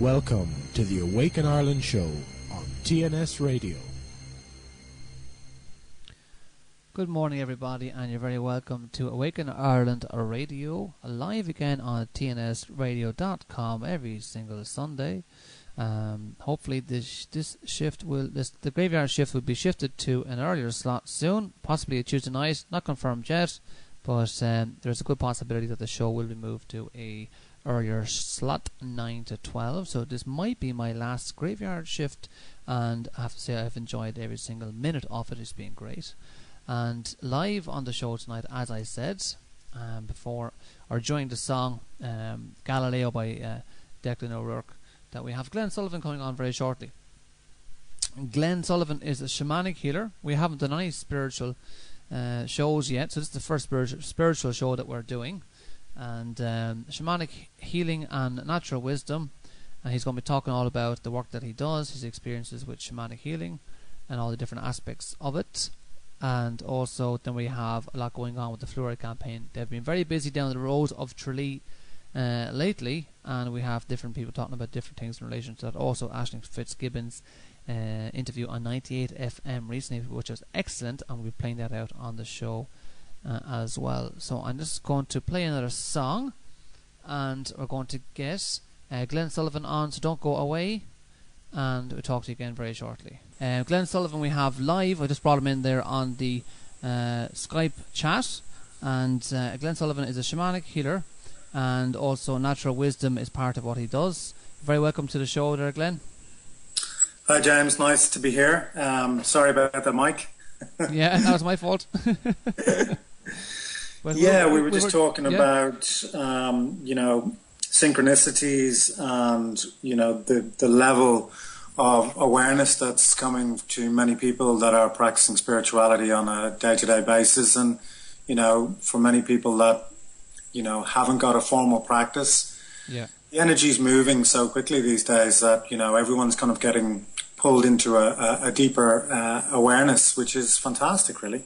Welcome to the Awaken Ireland show on TNS Radio. Good morning, everybody, and you're very welcome to Awaken Ireland Radio, live again on tnsradio.com every single Sunday. Hopefully the graveyard shift will be shifted to an earlier slot soon, possibly a Tuesday night, not confirmed yet, but there's a good possibility that the show will be moved to a earlier slot, 9 to 12, so this might be my last graveyard shift, and I have to say I've enjoyed every single minute of it. It's been great. And live on the show tonight, as I said before, or during the song Galileo by Declan O'Rourke, that we have Glenn Sullivan coming on very shortly. Glenn Sullivan is a shamanic healer. We haven't done any spiritual shows yet, so this is the first spiritual show that we're doing. And shamanic healing and natural wisdom. And he's going to be talking all about the work that he does, his experiences with shamanic healing, and all the different aspects of it. And also then we have a lot going on with the flouride campaign. They've been very busy down the Rose of Tralee lately, and we have different people talking about different things in relation to that. Also Aisling Fitzgibbon's interview on 98 FM recently, which was excellent, and we'll be playing that out on the show as well. So I'm just going to play another song, and we're going to get Glenn Sullivan on, so don't go away, and we'll talk to you again very shortly. Glenn Sullivan we have live. I just brought him in there on the Skype chat, and Glenn Sullivan is a shamanic healer, and also natural wisdom is part of what he does. Very welcome to the show there, Glenn. Hi James, nice to be here. Sorry about that mic. Yeah, that was my fault. Well, we were just talking about synchronicities and the level of awareness that's coming to many people that are practicing spirituality on a day-to-day basis, and for many people that haven't got a formal practice, the energy's moving so quickly these days that everyone's kind of getting pulled into a deeper awareness, which is fantastic, really.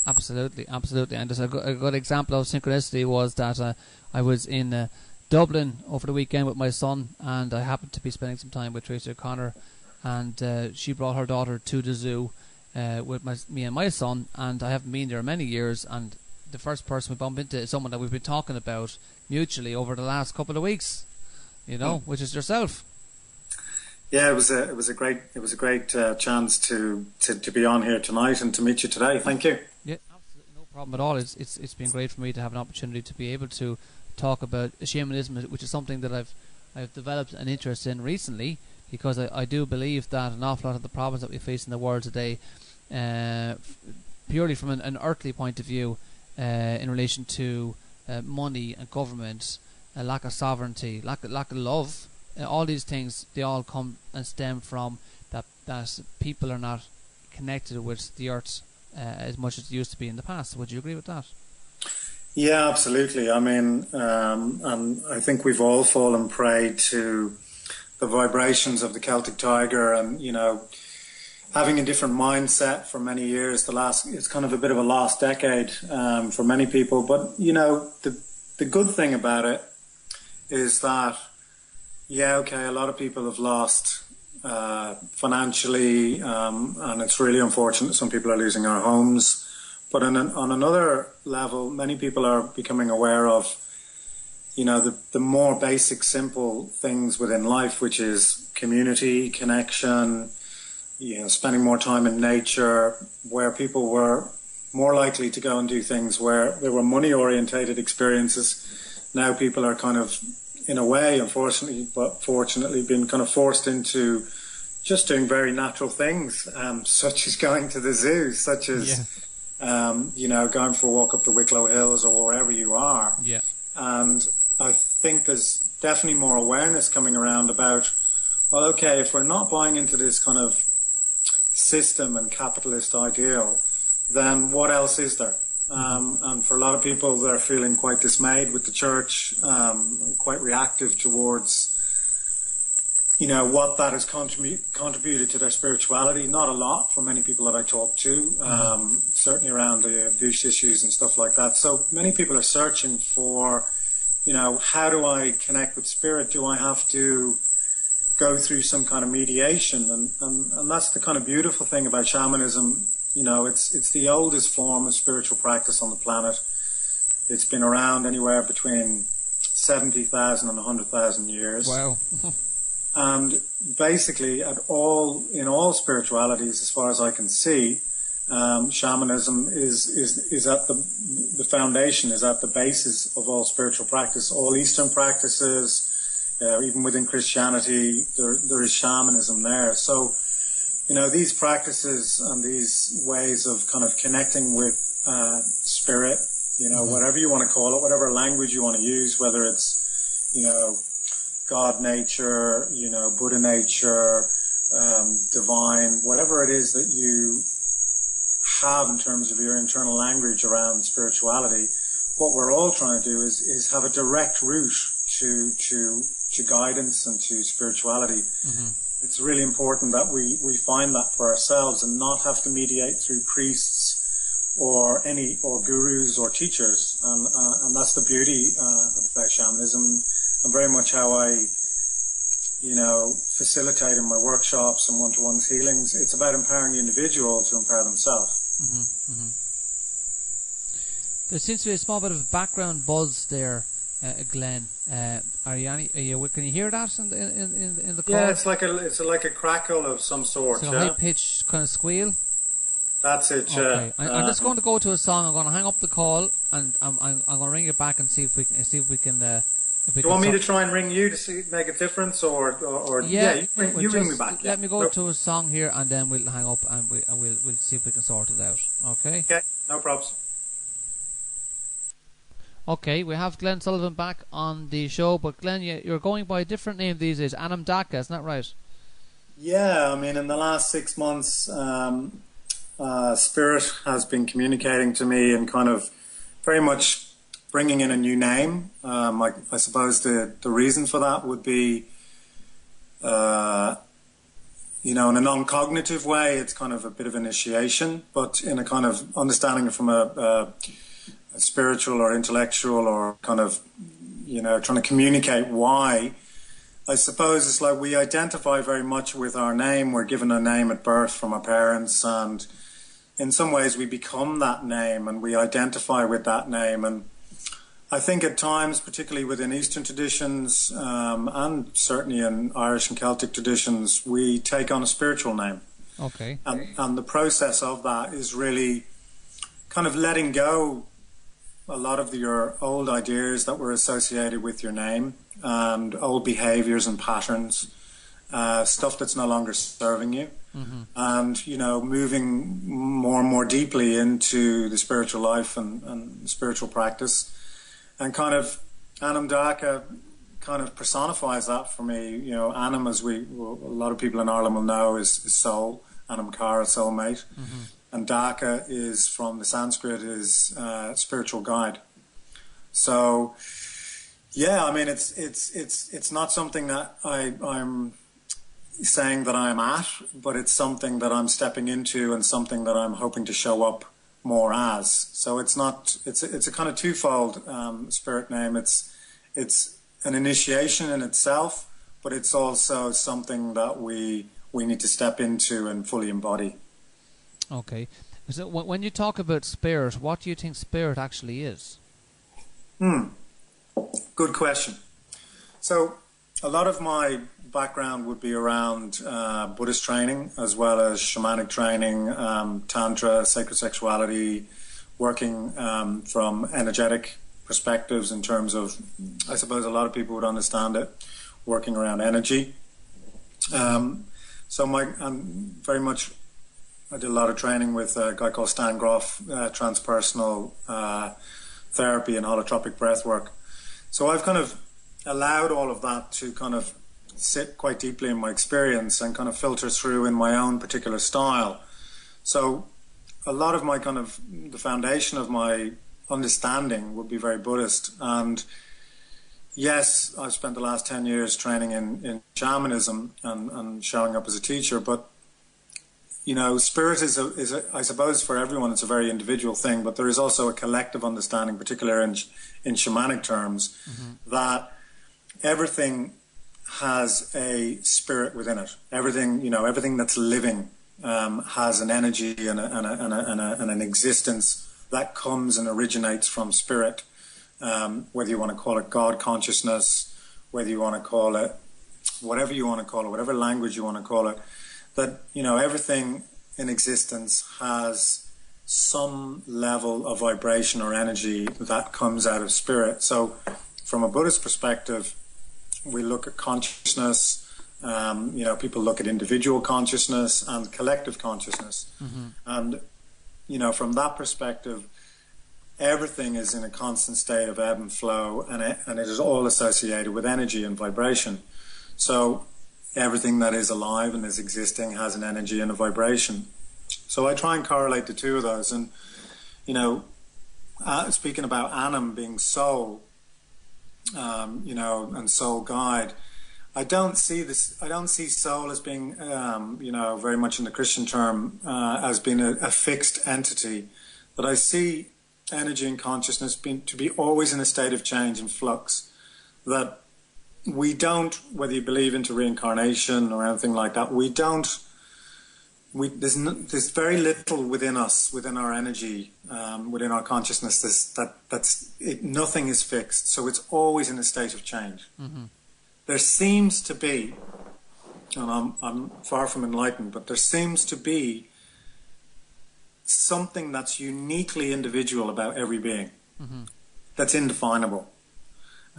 Absolutely. And just a good example of synchronicity was that I was in Dublin over the weekend with my son, and I happened to be spending some time with Tracy O'Connor, and she brought her daughter to the zoo with me and my son, and I haven't been there many years, and the first person we bumped into is someone that we've been talking about mutually over the last couple of weeks, which is yourself. Yeah, it was a great chance to be on here tonight and to meet you today. Thank you. Yeah, absolutely no problem at all. It's been great for me to have an opportunity to be able to talk about shamanism, which is something that I've developed an interest in recently, because I do believe that an awful lot of the problems that we face in the world today, purely from an earthly point of view, in relation to money and government, a lack of sovereignty, lack of love, all these things, they all come and stem from that people are not connected with the earth as much as it used to be in the past. Would you agree with that? Yeah, absolutely. I mean, and I think we've all fallen prey to the vibrations of the Celtic Tiger, and having a different mindset for many years. It's kind of a bit of a lost decade for many people. But the good thing about it is that a lot of people have lost financially, and it's really unfortunate. Some people are losing their homes. But on another level, many people are becoming aware of, the more basic, simple things within life, which is community, connection, spending more time in nature, where people were more likely to go and do things where there were money-orientated experiences. Now people are kind of, in a way, unfortunately, but fortunately, been kind of forced into just doing very natural things, such as going to the zoo, such as... going for a walk up the Wicklow Hills or wherever you are. Yeah. And I think there's definitely more awareness coming around about, well, okay, if we're not buying into this kind of system and capitalist ideal, then what else is there? And for a lot of people, they're feeling quite dismayed with the church, quite reactive towards what that has contributed to their spirituality. Not a lot for many people that I talk to, certainly around the abuse issues and stuff like that. So many people are searching for, how do I connect with spirit? Do I have to go through some kind of mediation, and that's the kind of beautiful thing about shamanism. You know, it's the oldest form of spiritual practice on the planet. It's been around anywhere between 70,000 and 100,000 years. Wow. And basically, in all spiritualities, as far as I can see, shamanism is at the foundation, is at the basis of all spiritual practice. All Eastern practices, even within Christianity, there is shamanism there. So, you know, these practices and these ways of kind of connecting with spirit, you know, whatever you want to call it, whatever language you want to use, whether it's, you know, God nature, you know, Buddha nature, divine, whatever it is that you have in terms of your internal language around spirituality, what we're all trying to do is have a direct route to guidance and to spirituality. It's really important that we find that for ourselves and not have to mediate through priests or gurus or teachers, and that's the beauty about shamanism, and very much how I, you know, facilitate in my workshops and one-to-one healings. It's about empowering the individual to empower themselves. There seems to be a small bit of background buzz there, Glenn. Can you hear that in the call? Yeah, it's like a crackle of some sort. So high pitched kind of squeal. That's it. Okay. I'm just going to go to a song. I'm going to hang up the call, and I'm going to ring you back and see if we can. Do you want me to try and ring you to make a difference, or yeah, you ring me back. Let me go to a song here, and then we'll hang up and we'll see if we can sort it out. Okay. Okay, no problems. Okay, we have Glenn Sullivan back on the show, but Glenn, you're going by a different name these days, Anamdaka, isn't that right? Yeah, I mean, in the last 6 months, Spirit has been communicating to me and kind of very much bringing in a new name. I suppose the reason for that would be, you know, in a non-cognitive way, it's kind of a bit of initiation, but in a kind of understanding it from a spiritual or intellectual or kind of, you know, trying to communicate why. I suppose it's like we identify very much with our name. We're given a name at birth from our parents, and in some ways we become that name and we identify with that name. And I think at times, particularly within Eastern traditions, and certainly in Irish and Celtic traditions, we take on a spiritual name. Okay. And the process of that is really kind of letting go a lot of your old ideas that were associated with your name and old behaviors and patterns, stuff that's no longer serving you. And, you know, moving more and more deeply into the spiritual life and spiritual practice. And kind of Anamdaka kind of personifies that for me. You know, Anam, as a lot of people in Ireland will know, is soul. Anamkara, soulmate. And Daka is from the Sanskrit, is spiritual guide. So, yeah, I mean, it's not something that I'm saying that I'm at, but it's something that I'm stepping into and something that I'm hoping to show up more as. So it's a kind of twofold spirit name. It's an initiation in itself, but it's also something that we need to step into and fully embody. Okay. So when you talk about spirit, what do you think spirit actually is? Good question. So a lot of my background would be around Buddhist training, as well as shamanic training, tantra, sacred sexuality, working from energetic perspectives in terms of, I suppose a lot of people would understand it, working around energy. So I'm very much, I did a lot of training with a guy called Stan Groff, transpersonal therapy and holotropic breath work. So I've kind of allowed all of that to kind of sit quite deeply in my experience and kind of filter through in my own particular style. So a lot of my kind of, the foundation of my understanding would be very Buddhist. And yes, I've spent the last 10 years training in shamanism and showing up as a teacher, but you know, spirit is I suppose for everyone it's a very individual thing, but there is also a collective understanding, particularly in shamanic terms, that everything has a spirit within it. Everything that's living has an energy and an existence that comes and originates from spirit. Whether you want to call it God consciousness, whether you want to call it whatever you want to call it, whatever language you want to call it, that everything in existence has some level of vibration or energy that comes out of spirit. So from a Buddhist perspective, we look at consciousness. People look at individual consciousness and collective consciousness. And from that perspective, everything is in a constant state of ebb and flow, and it is all associated with energy and vibration. So everything that is alive and is existing has an energy and a vibration. So I try and correlate the two of those. And speaking about Anam being soul, and soul guide, I don't see soul as being, very much in the Christian term, as being a fixed entity. But I see energy and consciousness to be always in a state of change and flux. That we don't, whether you believe into reincarnation or anything like that, there's very little within us, within our energy, within our consciousness. Nothing is fixed, so it's always in a state of change. There seems to be, and I'm far from enlightened, but there seems to be something that's uniquely individual about every being, that's indefinable.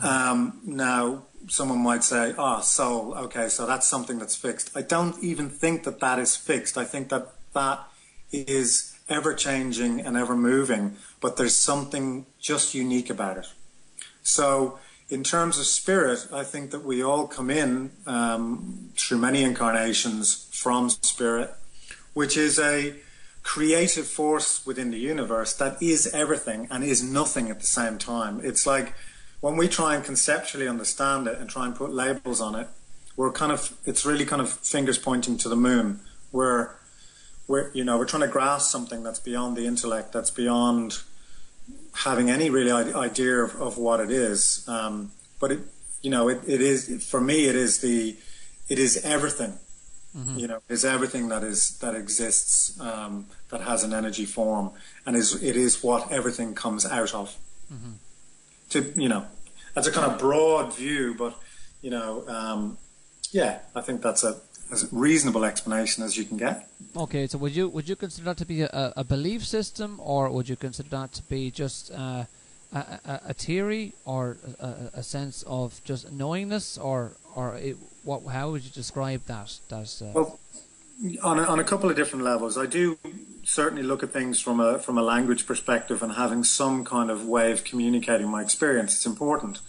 Now, someone might say, soul, okay, so that's something that's fixed. I don't even think that is fixed. I think that is ever-changing and ever-moving, but there's something just unique about it. So in terms of spirit, I think that we all come in through many incarnations from spirit, which is a creative force within the universe that is everything and is nothing at the same time. It's like when we try and conceptually understand it and try and put labels on it, it's really kind of fingers pointing to the moon. We're trying to grasp something that's beyond the intellect, that's beyond having any really idea of what it is. But it is, for me, it is everything. It is everything that exists, that has an energy form, and it is what everything comes out of. That's a kind of broad view, but I think that's as reasonable explanation as you can get. Okay, so would you consider that to be a belief system, or would you consider that to be just a theory, or a sense of just knowingness, or how would you describe that? Well, on a couple of different levels. I do certainly look at things from a language perspective, and having some kind of way of communicating my experience. It's important.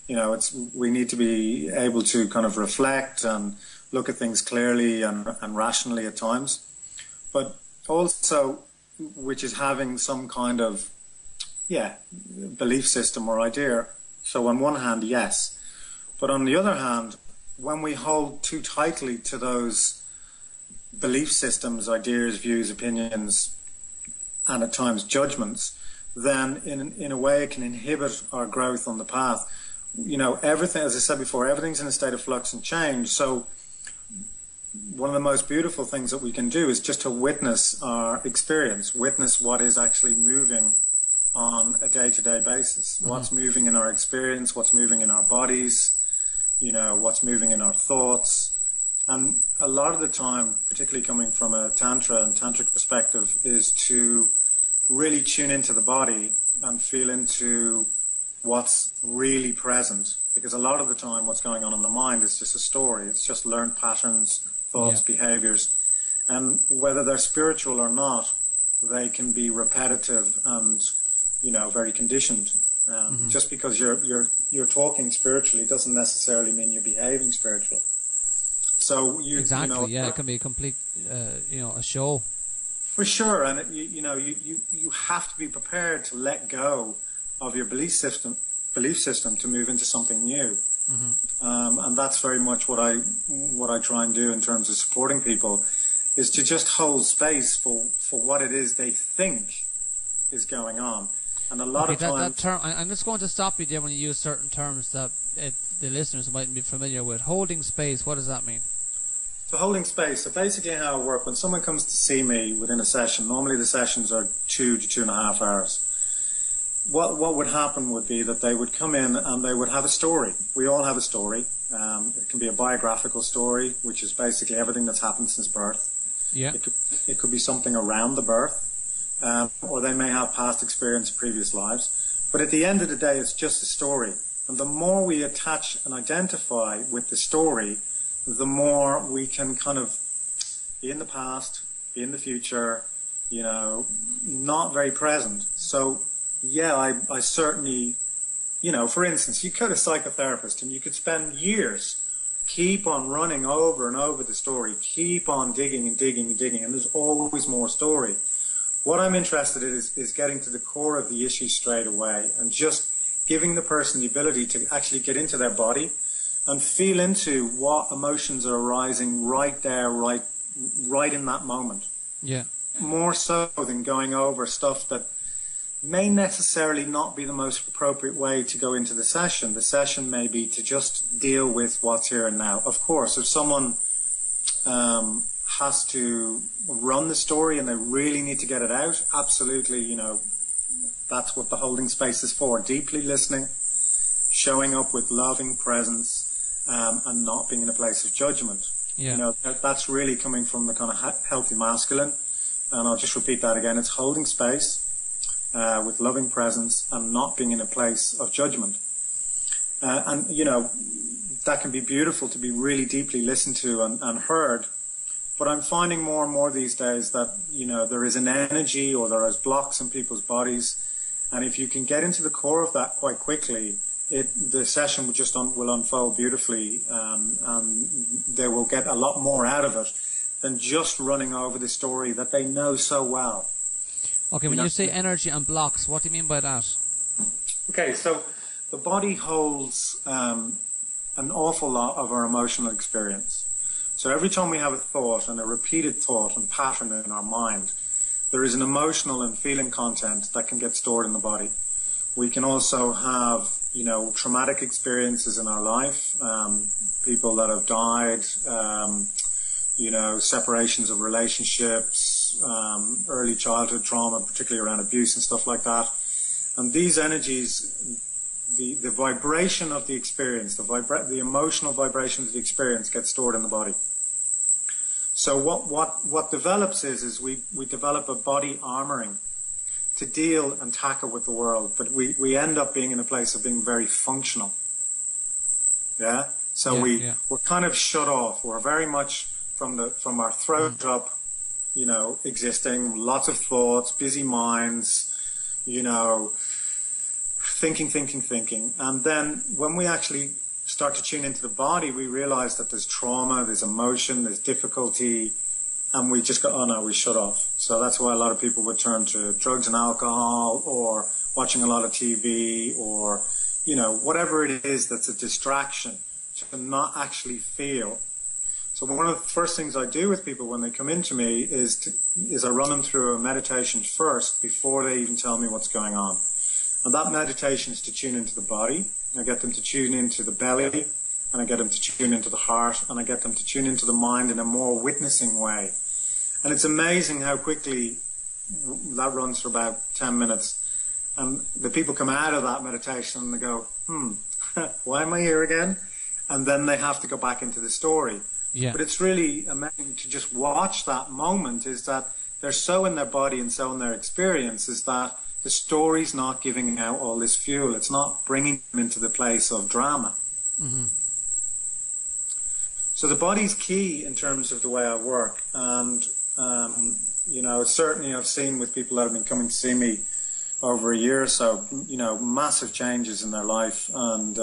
We need to be able to kind of reflect and look at things clearly and rationally at times, but also, which is having some kind of belief system or idea. So on one hand, yes, but on the other hand, when we hold too tightly to those belief systems, ideas, views, opinions, and at times judgments, then in a way it can inhibit our growth on the path. Everything, as I said before, everything's in a state of flux and change. So one of the most beautiful things that we can do is just to witness our experience, witness what is actually moving on a day-to-day basis. What's moving in our experience, what's moving in our bodies, what's moving in our thoughts. And a lot of the time, particularly coming from a tantra and tantric perspective, is to really tune into the body and feel into what's really present. Because a lot of the time what's going on in the mind is just a story. It's just learned patterns, thoughts, behaviors. And whether they're spiritual or not, they can be repetitive and, very conditioned. Just because you're talking spiritually doesn't necessarily mean you're behaving spiritually. So exactly, it can be a complete, a show. For sure, and you have to be prepared to let go of your belief system to move into something new. And that's very much what I try and do in terms of supporting people, is to just hold space for what it is they think is going on. And a lot of times... that term, I'm just going to stop you there when you use certain terms that the listeners mightn't be familiar with. Holding space, what does that mean? So holding space, so basically how I work, when someone comes to see me within a session, normally the sessions are 2 to 2.5 hours. What would happen would be that they would come in and they would have a story. We all have a story. It can be a biographical story, which is basically everything that's happened since birth. Yeah. It could be something around the birth, or they may have past experience of previous lives. But at the end of the day, it's just a story. And the more we attach and identify with the story, the more we can kind of be in the past, be in the future, not very present. So, yeah, I certainly, for instance, you go to a psychotherapist and you could spend years keep on running over and over the story, keep on digging and digging and digging, and there's always more story. What I'm interested in is getting to the core of the issue straight away and just giving the person the ability to actually get into their body and feel into what emotions are arising right there, right in that moment. Yeah. More so than going over stuff that may necessarily not be the most appropriate way to go into the session. The session may be to just deal with what's here and now. Of course, if someone has to run the story and they really need to get it out, absolutely, that's what the holding space is for. Deeply listening, showing up with loving presence, and not being in a place of judgment. Yeah. That's really coming from the kind of healthy masculine. And I'll just repeat that again. It's holding space with loving presence and not being in a place of judgment. And that can be beautiful to be really deeply listened to and heard. But I'm finding more and more these days that, there is an energy or there is blocks in people's bodies. And if you can get into the core of that quite quickly, the session will unfold beautifully, and they will get a lot more out of it than just running over the story that they know so well. Okay, when you say energy and blocks, what do you mean by that? Okay, so the body holds an awful lot of our emotional experience. So every time we have a thought and a repeated thought and pattern in our mind, there is an emotional and feeling content that can get stored in the body. We can also have, traumatic experiences in our life, people that have died, separations of relationships, early childhood trauma, particularly around abuse and stuff like that. And these energies, the vibration of the experience, the emotional vibration of the experience gets stored in the body. So what develops is we develop a body armoring to deal and tackle with the world, but we end up being in a place of being very functional. Yeah? So we're kind of shut off. We're very much from our throat up, existing, lots of thoughts, busy minds, thinking. And then when we actually start to tune into the body, we realize that there's trauma, there's emotion, there's difficulty, and we just go, we shut off. So that's why a lot of people would turn to drugs and alcohol, or watching a lot of TV, or, whatever it is that's a distraction to not actually feel. So one of the first things I do with people when they come into me is I run them through a meditation first before they even tell me what's going on. And that meditation is to tune into the body. I get them to tune into the belly, and I get them to tune into the heart, and I get them to tune into the mind in a more witnessing way. And it's amazing how quickly that runs for about 10 minutes. And the people come out of that meditation and they go, why am I here again? And then they have to go back into the story. Yeah. But it's really amazing to just watch that moment, is that they're so in their body and so in their experience, is that the story's not giving out all this fuel. It's not bringing them into the place of drama. Mm-hmm. So the body's key in terms of the way I work. And, certainly I've seen with people that have been coming to see me over a year or so, massive changes in their life, and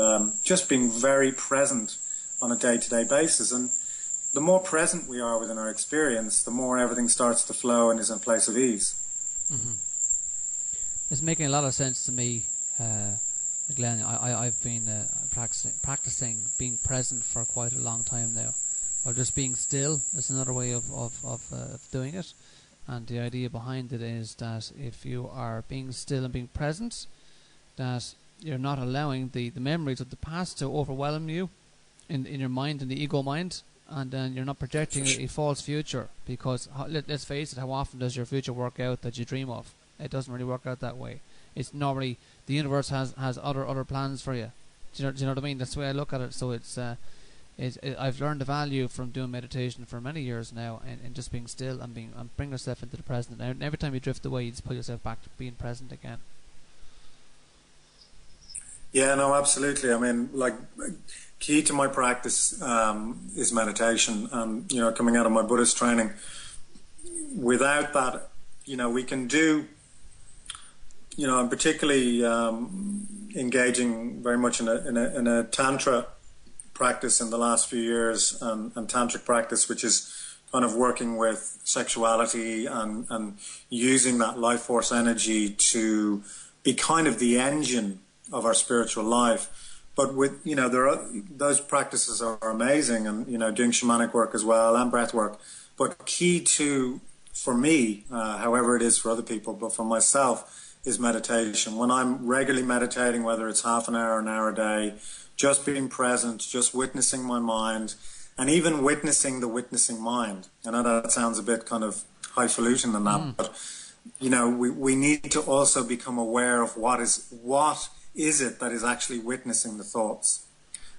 just being very present on a day-to-day basis. And the more present we are within our experience, the more everything starts to flow and is in a place of ease. Mm-hmm. It's making a lot of sense to me, Glenn. I've been practicing being present for quite a long time now, or just being still is another way of doing it. And the idea behind it is that if you are being still and being present, that you're not allowing the memories of the past to overwhelm you in your mind, in the ego mind, and then you're not projecting a false future, because let's face it, how often does your future work out that you dream of? It doesn't really work out that way. It's normally the universe has other plans for you. Do you know what I mean? That's the way I look at it. So I've learned the value from doing meditation for many years now, and just being still and bring yourself into the present. And every time you drift away, you just put yourself back to being present again. Yeah, no, absolutely. I mean, like, key to my practice is meditation. And, coming out of my Buddhist training, without that, we can do, I'm particularly engaging very much in a Tantra practice in the last few years, and Tantric practice, which is kind of working with sexuality and using that life force energy to be kind of the engine of our spiritual life. But with, those practices are amazing, and, doing shamanic work as well and breath work. But key to, for me, however it is for other people, but for myself, is meditation. When I'm regularly meditating, whether it's half an hour, an hour a day, just being present, just witnessing my mind, and even witnessing the witnessing mind. I know that sounds a bit kind of highfalutin than that, but, we need to also become aware of what is it that is actually witnessing the thoughts.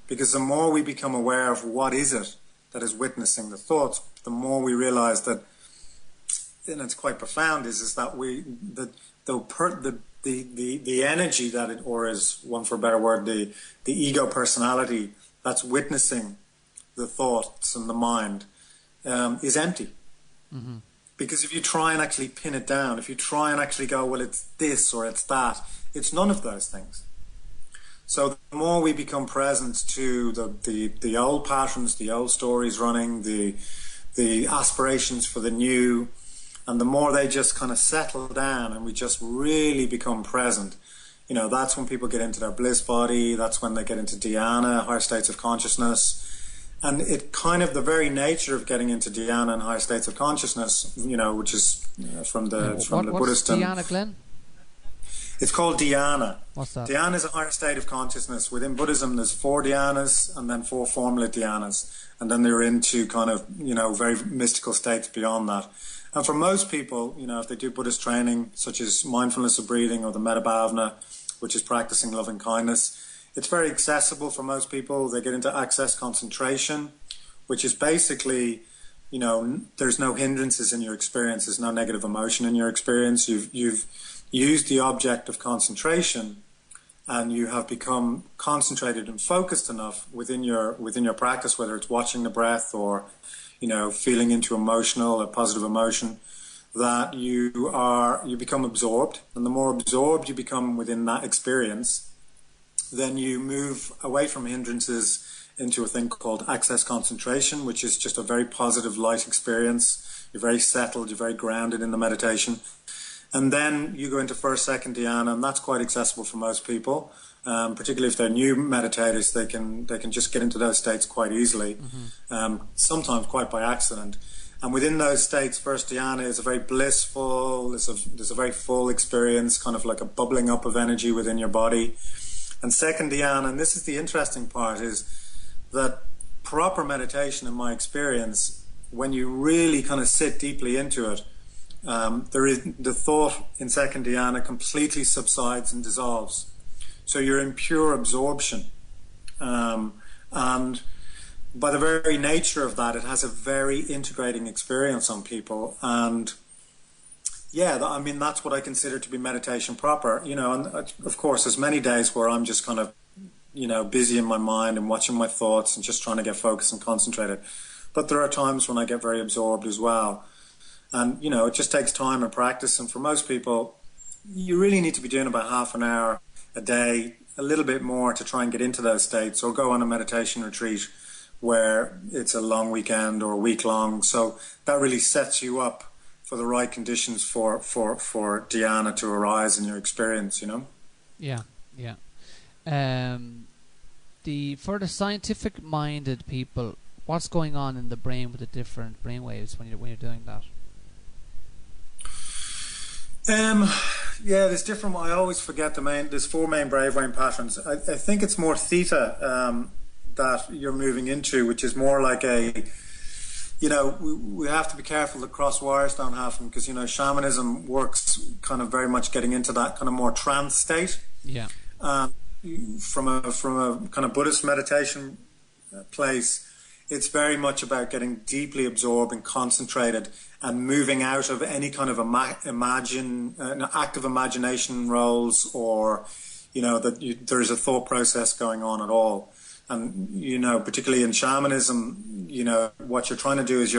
Because the more we become aware of what is it that is witnessing the thoughts, the more we realize that, and it's quite profound, is that the energy that it, or is one for a better word, the ego personality that's witnessing the thoughts and the mind is empty. Mm-hmm. Because if you try and actually pin it down, if you try and actually go, well, it's this or it's that, it's none of those things. So the more we become present to the old patterns, the old stories running, the aspirations for the new, and the more they just kind of settle down and we just really become present, that's when people get into their bliss body, that's when they get into dhyana, higher states of consciousness. And it kind of, the very nature of getting into dhyana and higher states of consciousness, which is from the Buddhist... What's dhyana, Glenn? It's called dhyana. What's that? Dhyana is a higher state of consciousness. Within Buddhism, there's 4 dhyanas and then 4 formula dhyanas. And then they're into kind of, very mystical states beyond that. And for most people, if they do Buddhist training, such as mindfulness of breathing or the metta bhavana, which is practicing loving kindness, it's very accessible for most people. They get into access concentration, which is basically, there's no hindrances in your experience. There's no negative emotion in your experience. You've used the object of concentration, and you have become concentrated and focused enough within your practice, whether it's watching the breath or, feeling into a positive emotion, that you become absorbed. And the more absorbed you become within that experience, then you move away from hindrances into a thing called access concentration, which is just a very positive light experience. You're very settled, you're very grounded in the meditation. And then you go into first, second dhyana, and that's quite accessible for most people. Particularly if they're new meditators, they can just get into those states quite easily, sometimes quite by accident. And within those states, first dhyana is a very blissful, there's a very full experience, kind of like a bubbling up of energy within your body. And second dhyana, and this is the interesting part, is that proper meditation, in my experience, when you really kind of sit deeply into it, the thought in second dhyana completely subsides and dissolves. So you're in pure absorption. And by the very nature of that, it has a very integrating experience on people. And that's what I consider to be meditation proper. And of course, there's many days where I'm just kind of, busy in my mind and watching my thoughts and just trying to get focused and concentrated. But there are times when I get very absorbed as well. And, it just takes time and practice. And for most people, you really need to be doing about half an hour a day, a little bit more, to try and get into those states, or go on a meditation retreat where it's a long weekend or a week long. So that really sets you up for the right conditions for dhyana to arise in your experience, Yeah. For the scientific minded people, what's going on in the brain with the different brain waves when you're doing that? Yeah, there's different. I always forget there's 4 main Bravewayne patterns. I think it's more theta that you're moving into, which is more like a, we have to be careful that cross wires don't happen, because, shamanism works kind of very much getting into that kind of more trance state. Yeah. From a kind of Buddhist meditation place, it's very much about getting deeply absorbed and concentrated and moving out of any kind of active imagination roles, or, that there's a thought process going on at all. And, particularly in shamanism, what you're trying to do is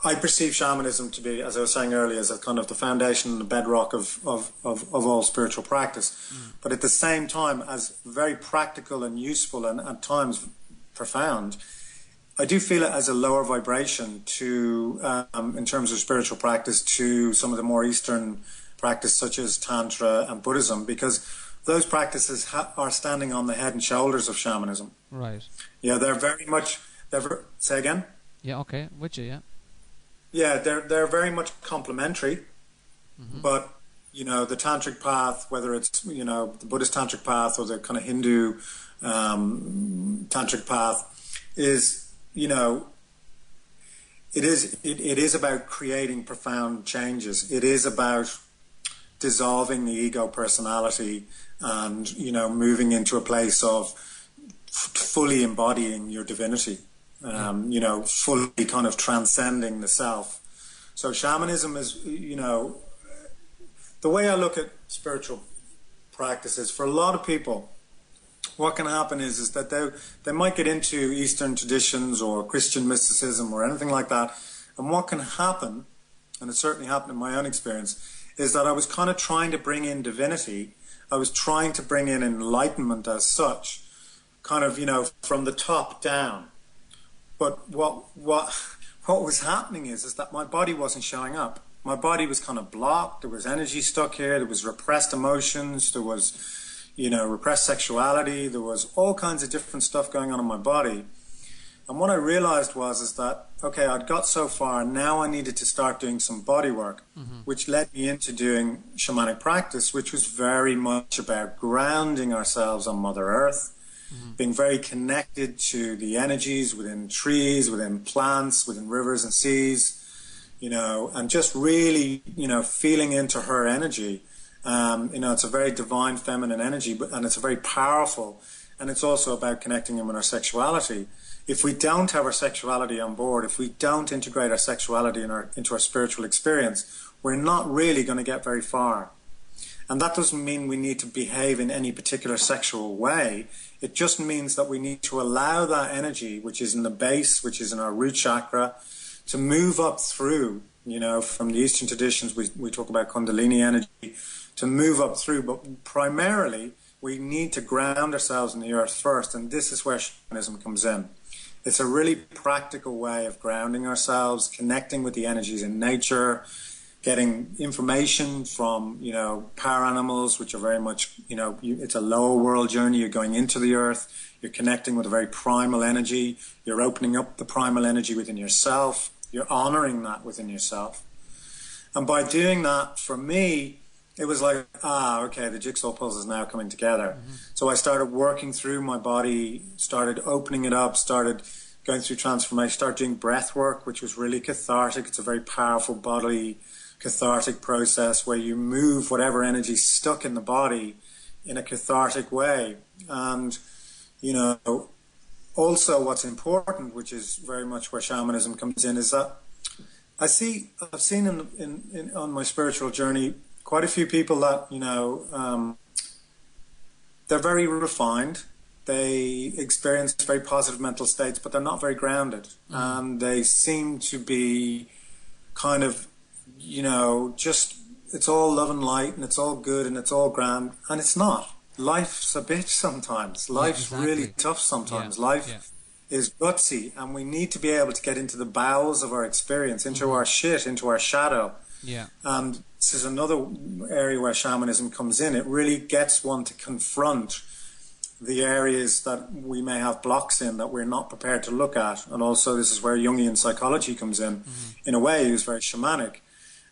I perceive shamanism to be, as I was saying earlier, as a kind of the foundation and the bedrock of all spiritual practice. But at the same time, as very practical and useful and at times profound, I do feel it as a lower vibration to, in terms of spiritual practice, to some of the more Eastern practice such as Tantra and Buddhism, because those practices are standing on the head and shoulders of shamanism. Right. Yeah, they're very much... say again? Yeah, okay. With you, yeah. Yeah, they're very much complementary, but, the tantric path, whether it's, the Buddhist tantric path or the kind of Hindu tantric path, is, it is about creating profound changes. It is about dissolving the ego personality and, moving into a place of fully embodying your divinity. Fully kind of transcending the self. So shamanism is, the way I look at spiritual practices, for a lot of people, what can happen is that they might get into Eastern traditions or Christian mysticism or anything like that, and what can happen, and it certainly happened in my own experience, is that I was kind of trying to bring in divinity, I was trying to bring in enlightenment as such, kind of, from the top down. But what was happening is that my body wasn't showing up. My body was kind of blocked. There was energy stuck here. There was repressed emotions. There was, repressed sexuality. There was all kinds of different stuff going on in my body. And what I realized is that, okay, I'd got so far. Now I needed to start doing some body work, which led me into doing shamanic practice, which was very much about grounding ourselves on Mother Earth, being very connected to the energies within trees, within plants, within rivers and seas, and just really, feeling into her energy. It's a very divine feminine energy, and it's a very powerful, and it's also about connecting in with our sexuality. If we don't have our sexuality on board, if we don't integrate our sexuality into our spiritual experience, we're not really going to get very far. And that doesn't mean we need to behave in any particular sexual way. It just means that we need to allow that energy, which is in the base, which is in our root chakra, to move up through, from the Eastern traditions, we talk about Kundalini energy, to move up through. But primarily, we need to ground ourselves in the earth first, and this is where shamanism comes in. It's a really practical way of grounding ourselves, connecting with the energies in nature, getting information from, power animals, which are very much, it's a lower world journey. You're going into the earth. You're connecting with a very primal energy. You're opening up the primal energy within yourself. You're honoring that within yourself. And by doing that, for me, it was like, okay, the jigsaw puzzle is now coming together. So I started working through my body, started opening it up, started going through transformation, started doing breath work, which was really cathartic. It's a very powerful bodily cathartic process where you move whatever energy stuck in the body in a cathartic way. And, also what's important, which is very much where shamanism comes in, is that I've seen on my spiritual journey quite a few people that, they're very refined. They experience very positive mental states, but they're not very grounded. And they seem to be kind of, just, it's all love and light and it's all good and it's all grand. And it's not. Life's a bitch sometimes. Life's really tough sometimes. Life is gutsy, and we need to be able to get into the bowels of our experience, into our shit, into our shadow. Yeah. And this is another area where shamanism comes in. It really gets one to confront the areas that we may have blocks in that we're not prepared to look at. And also this is where Jungian psychology comes in a way, who's very shamanic.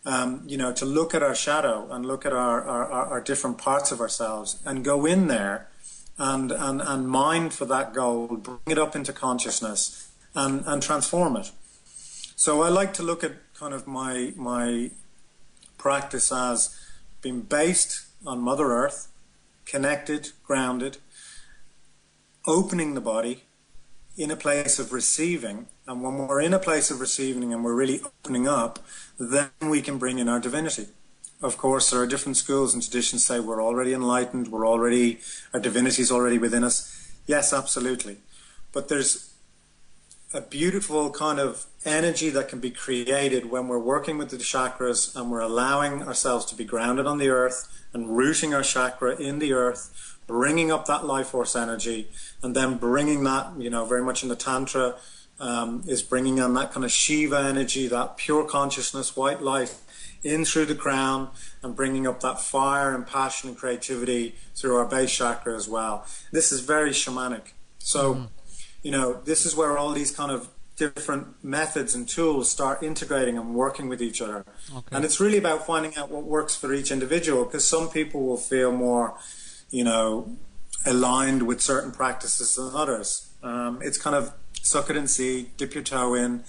to look at our shadow and look at our different parts of ourselves and go in there and mine for that goal, bring it up into consciousness and transform it. So I like to look at kind of my practice as being based on Mother Earth, connected, grounded, opening the body in a place of receiving. And when we're in a place of receiving and we're really opening up, then we can bring in our divinity. Of course, there are different schools and traditions say we're already enlightened, our divinity is already within us. Yes, absolutely. But there's a beautiful kind of energy that can be created when we're working with the chakras and we're allowing ourselves to be grounded on the earth and rooting our chakra in the earth, bringing up that life force energy, and then bringing that, very much in the Tantra, is bringing on that kind of Shiva energy, that pure consciousness, white light, in through the crown, and bringing up that fire and passion and creativity through our base chakra as well. This is very shamanic. So, this is where all these kind of different methods and tools start integrating and working with each other. Okay. And it's really about finding out what works for each individual, because some people will feel more, aligned with certain practices than others. It's kind of suck it and see, dip your toe in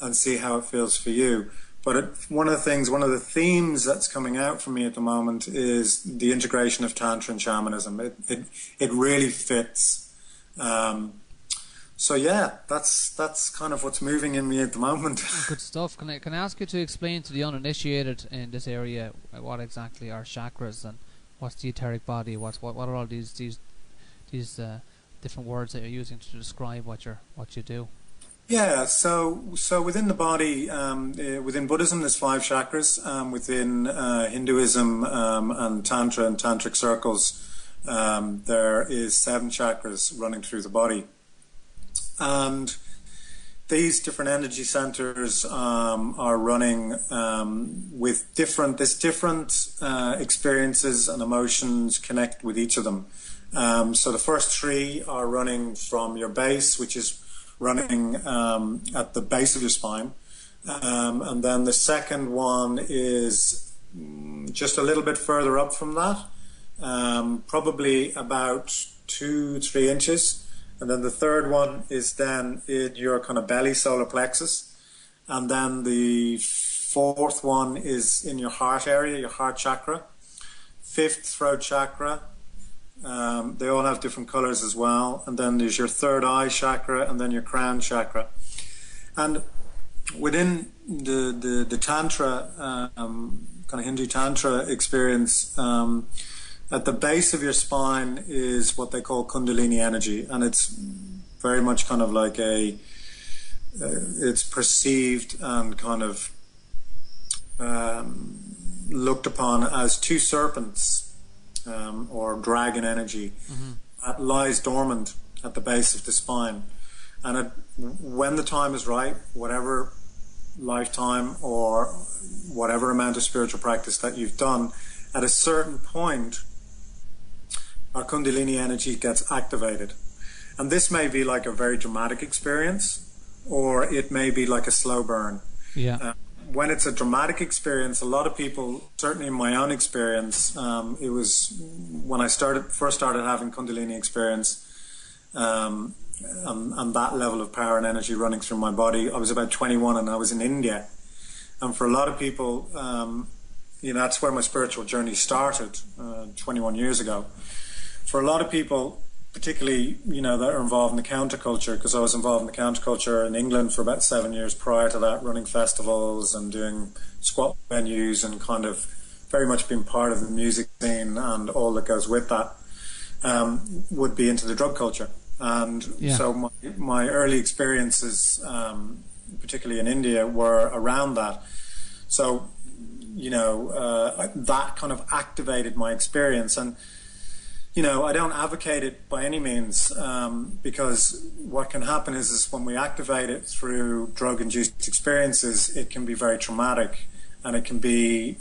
and see how it feels for you. But one of the themes that's coming out for me at the moment is the integration of Tantra and shamanism. It really fits. So yeah, that's kind of what's moving in me at the moment. Good stuff. Can I ask you to explain to the uninitiated in this area what exactly are chakras and what's the etheric body? What are all these different words that you're using to describe what you do? Yeah, so within the body, within Buddhism, there's 5 chakras. Within Hinduism and Tantra and Tantric circles, there is 7 chakras running through the body. And these different energy centers are running with different experiences and emotions connect with each of them. So the first 3 are running from your base, which is running at the base of your spine. And then the second one is just a little bit further up from that, probably about 2-3 inches. And then the third one is then in your kind of belly solar plexus. And then the fourth one is in your heart area, your heart chakra. 5th, throat chakra. They all have different colors as well. And then there's your third eye chakra and then your crown chakra. And within the Tantra, kind of Hindu Tantra experience, at the base of your spine is what they call Kundalini energy, and it's very much kind of like it's perceived and kind of looked upon as 2 serpents or dragon energy that lies dormant at the base of the spine. And when the time is right, whatever lifetime or whatever amount of spiritual practice that you've done, at a certain point, our Kundalini energy gets activated. And this may be like a very dramatic experience, or it may be like a slow burn. Yeah. When it's a dramatic experience, a lot of people, certainly in my own experience, it was when I first started having Kundalini experience, and that level of power and energy running through my body, I was about 21 and I was in India. And for a lot of people, that's where my spiritual journey started 21 years ago. For a lot of people, particularly, that are involved in the counterculture, because I was involved in the counterculture in England for about 7 years prior to that, running festivals and doing squat venues and kind of very much being part of the music scene and all that goes with that, would be into the drug culture. And so my early experiences, particularly in India, were around that. So, that kind of activated my experience. And I don't advocate it by any means, because what can happen is when we activate it through drug-induced experiences, it can be very traumatic, and it can be,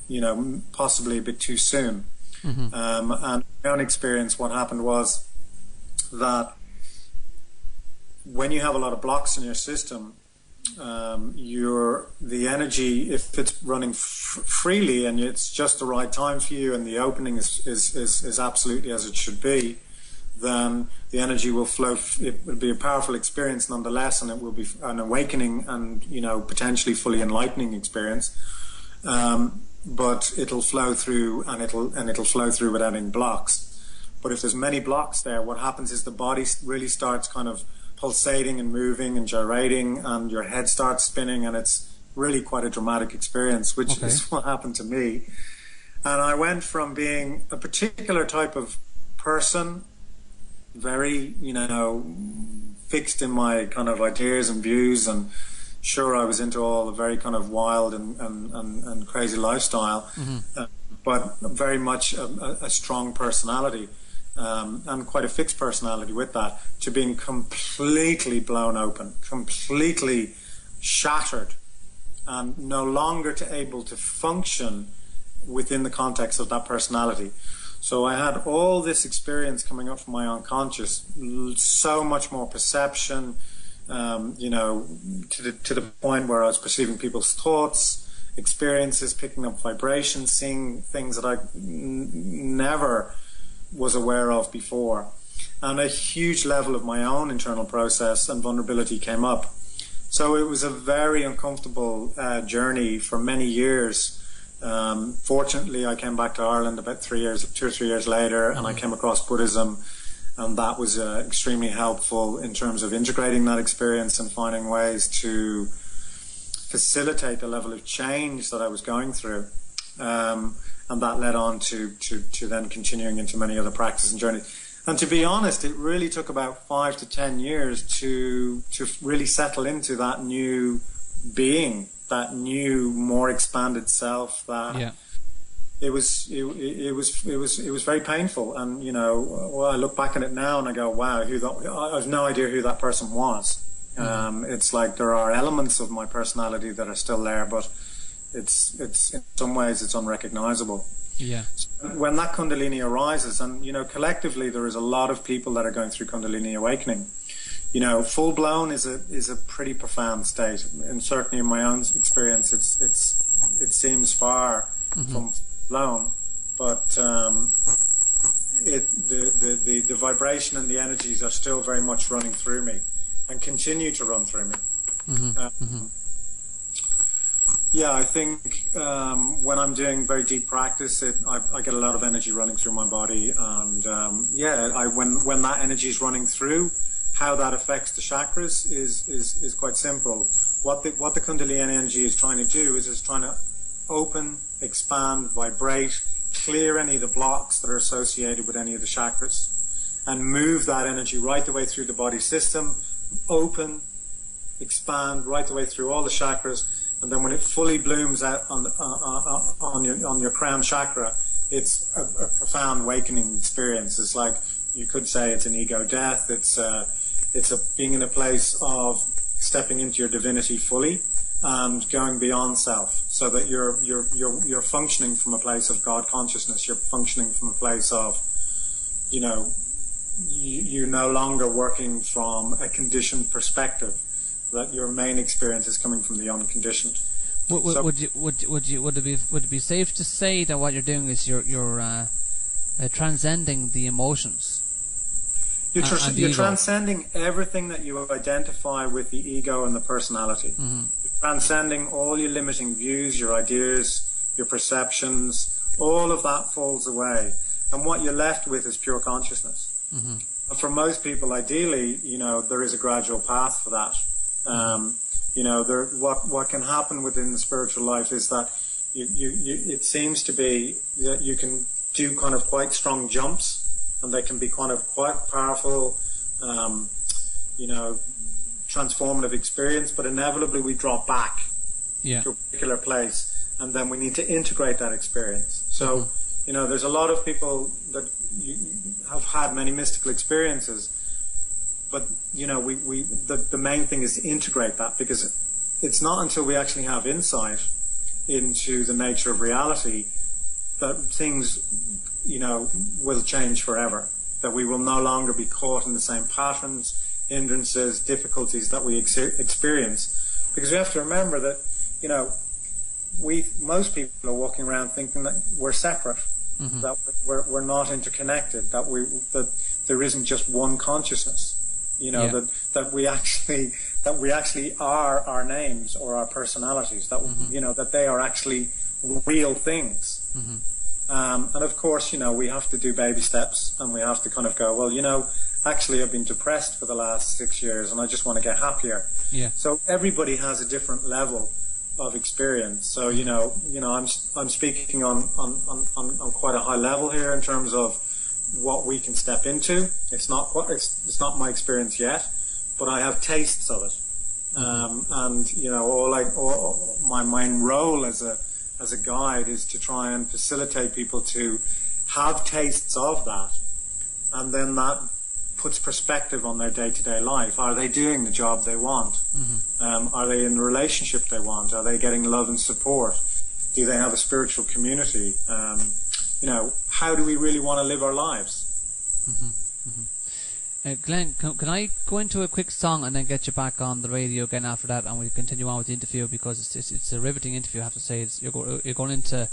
possibly a bit too soon. Mm-hmm. And in my own experience, what happened was that when you have a lot of blocks in your system, the energy, if it's running freely and it's just the right time for you and the opening is absolutely as it should be, then the energy will flow. It will be a powerful experience nonetheless, and it will be an awakening and, you know, potentially fully enlightening experience. But it'll flow through, and it'll flow through without any blocks. But if there's many blocks there, what happens is the body really starts kind of pulsating and moving and gyrating, and your head starts spinning, and it's really quite a dramatic experience, which is what happened to me. And I went from being a particular type of person, very, you know, fixed in my kind of ideas and views, and sure, I was into all the very kind of wild and crazy lifestyle, but very much a strong personality, and quite a fixed personality with that, to being completely blown open, completely shattered, and no longer able to function within the context of that personality. So I had all this experience coming up from my unconscious, so much more perception, you know, to the point where I was perceiving people's thoughts, experiences, picking up vibrations, seeing things that I never was aware of before. And a huge level of my own internal process and vulnerability came up. So it was a very uncomfortable journey for many years. Fortunately, I came back to Ireland about 2 or 3 years later, and I came across Buddhism, and that was extremely helpful in terms of integrating that experience and finding ways to facilitate the level of change that I was going through. And that led on to then continuing into many other practices and journeys. And to be honest, it really took about 5 to 10 years to really settle into that new being, that new, more expanded self. That it was very painful. And, you know, well, I look back on it now and I go, wow, I've no idea who that person was. It's like there are elements of my personality that are still there, but it's in some ways it's unrecognizable. Yeah. So when that Kundalini arises, and, you know, collectively there is a lot of people that are going through Kundalini awakening. You know, full blown is a pretty profound state, and certainly in my own experience, it seems far from blown, but the vibration and the energies are still very much running through me, and continue to run through me. Yeah, I think when I'm doing very deep practice, I get a lot of energy running through my body, and when that energy is running through, how that affects the chakras is quite simple. What the Kundalini energy is trying to do is it's trying to open, expand, vibrate, clear any of the blocks that are associated with any of the chakras, and move that energy right the way through the body system, open, expand right the way through all the chakras. And then when it fully blooms out on your crown chakra, it's a profound awakening experience. It's like, you could say it's an ego death. It's being in a place of stepping into your divinity fully and going beyond self, so that you're functioning from a place of God consciousness. You're functioning from a place of, you know, you're no longer working from a conditioned perspective. That your main experience is coming from the unconditioned. Would it be safe to say that what you're doing is you're transcending the emotions? You're transcending everything that you identify with the ego and the personality. You're transcending all your limiting views, your ideas, your perceptions. All of that falls away, and what you're left with is pure consciousness. For most people, ideally, you know, there is a gradual path for that. You know, what can happen within the spiritual life is that it seems to be that you can do kind of quite strong jumps, and they can be kind of quite powerful, you know, transformative experience, but inevitably we drop back to a particular place, and then we need to integrate that experience. So, you know, there's a lot of people that have had many mystical experiences, but, you know, the main thing is to integrate that, because it's not until we actually have insight into the nature of reality that things, you know, will change forever, that we will no longer be caught in the same patterns, hindrances, difficulties that we experience, Because we have to remember that, most people are walking around thinking that we're separate, that we're not interconnected, that there isn't just one consciousness. That we actually are our names or our personalities, that they are actually real things. And of course, we have to do baby steps, and we have to kind of go, well, actually I've been depressed for the last 6 years and I just want to get happier. Yeah. So everybody has a different level of experience. So, I'm speaking on quite a high level here in terms of what we can step into. It's not my experience yet, but I have tastes of it. My main role as a guide is to try and facilitate people to have tastes of that, and then that puts perspective on their day-to-day life. Are they doing the job they want? Are they in the relationship they want? Are they getting love and support? Do they have a spiritual community? How do we really want to live our lives? Glenn, can I go into a quick song and then get you back on the radio again after that, and we'll continue on with the interview, because it's a riveting interview, I have to say. You're going into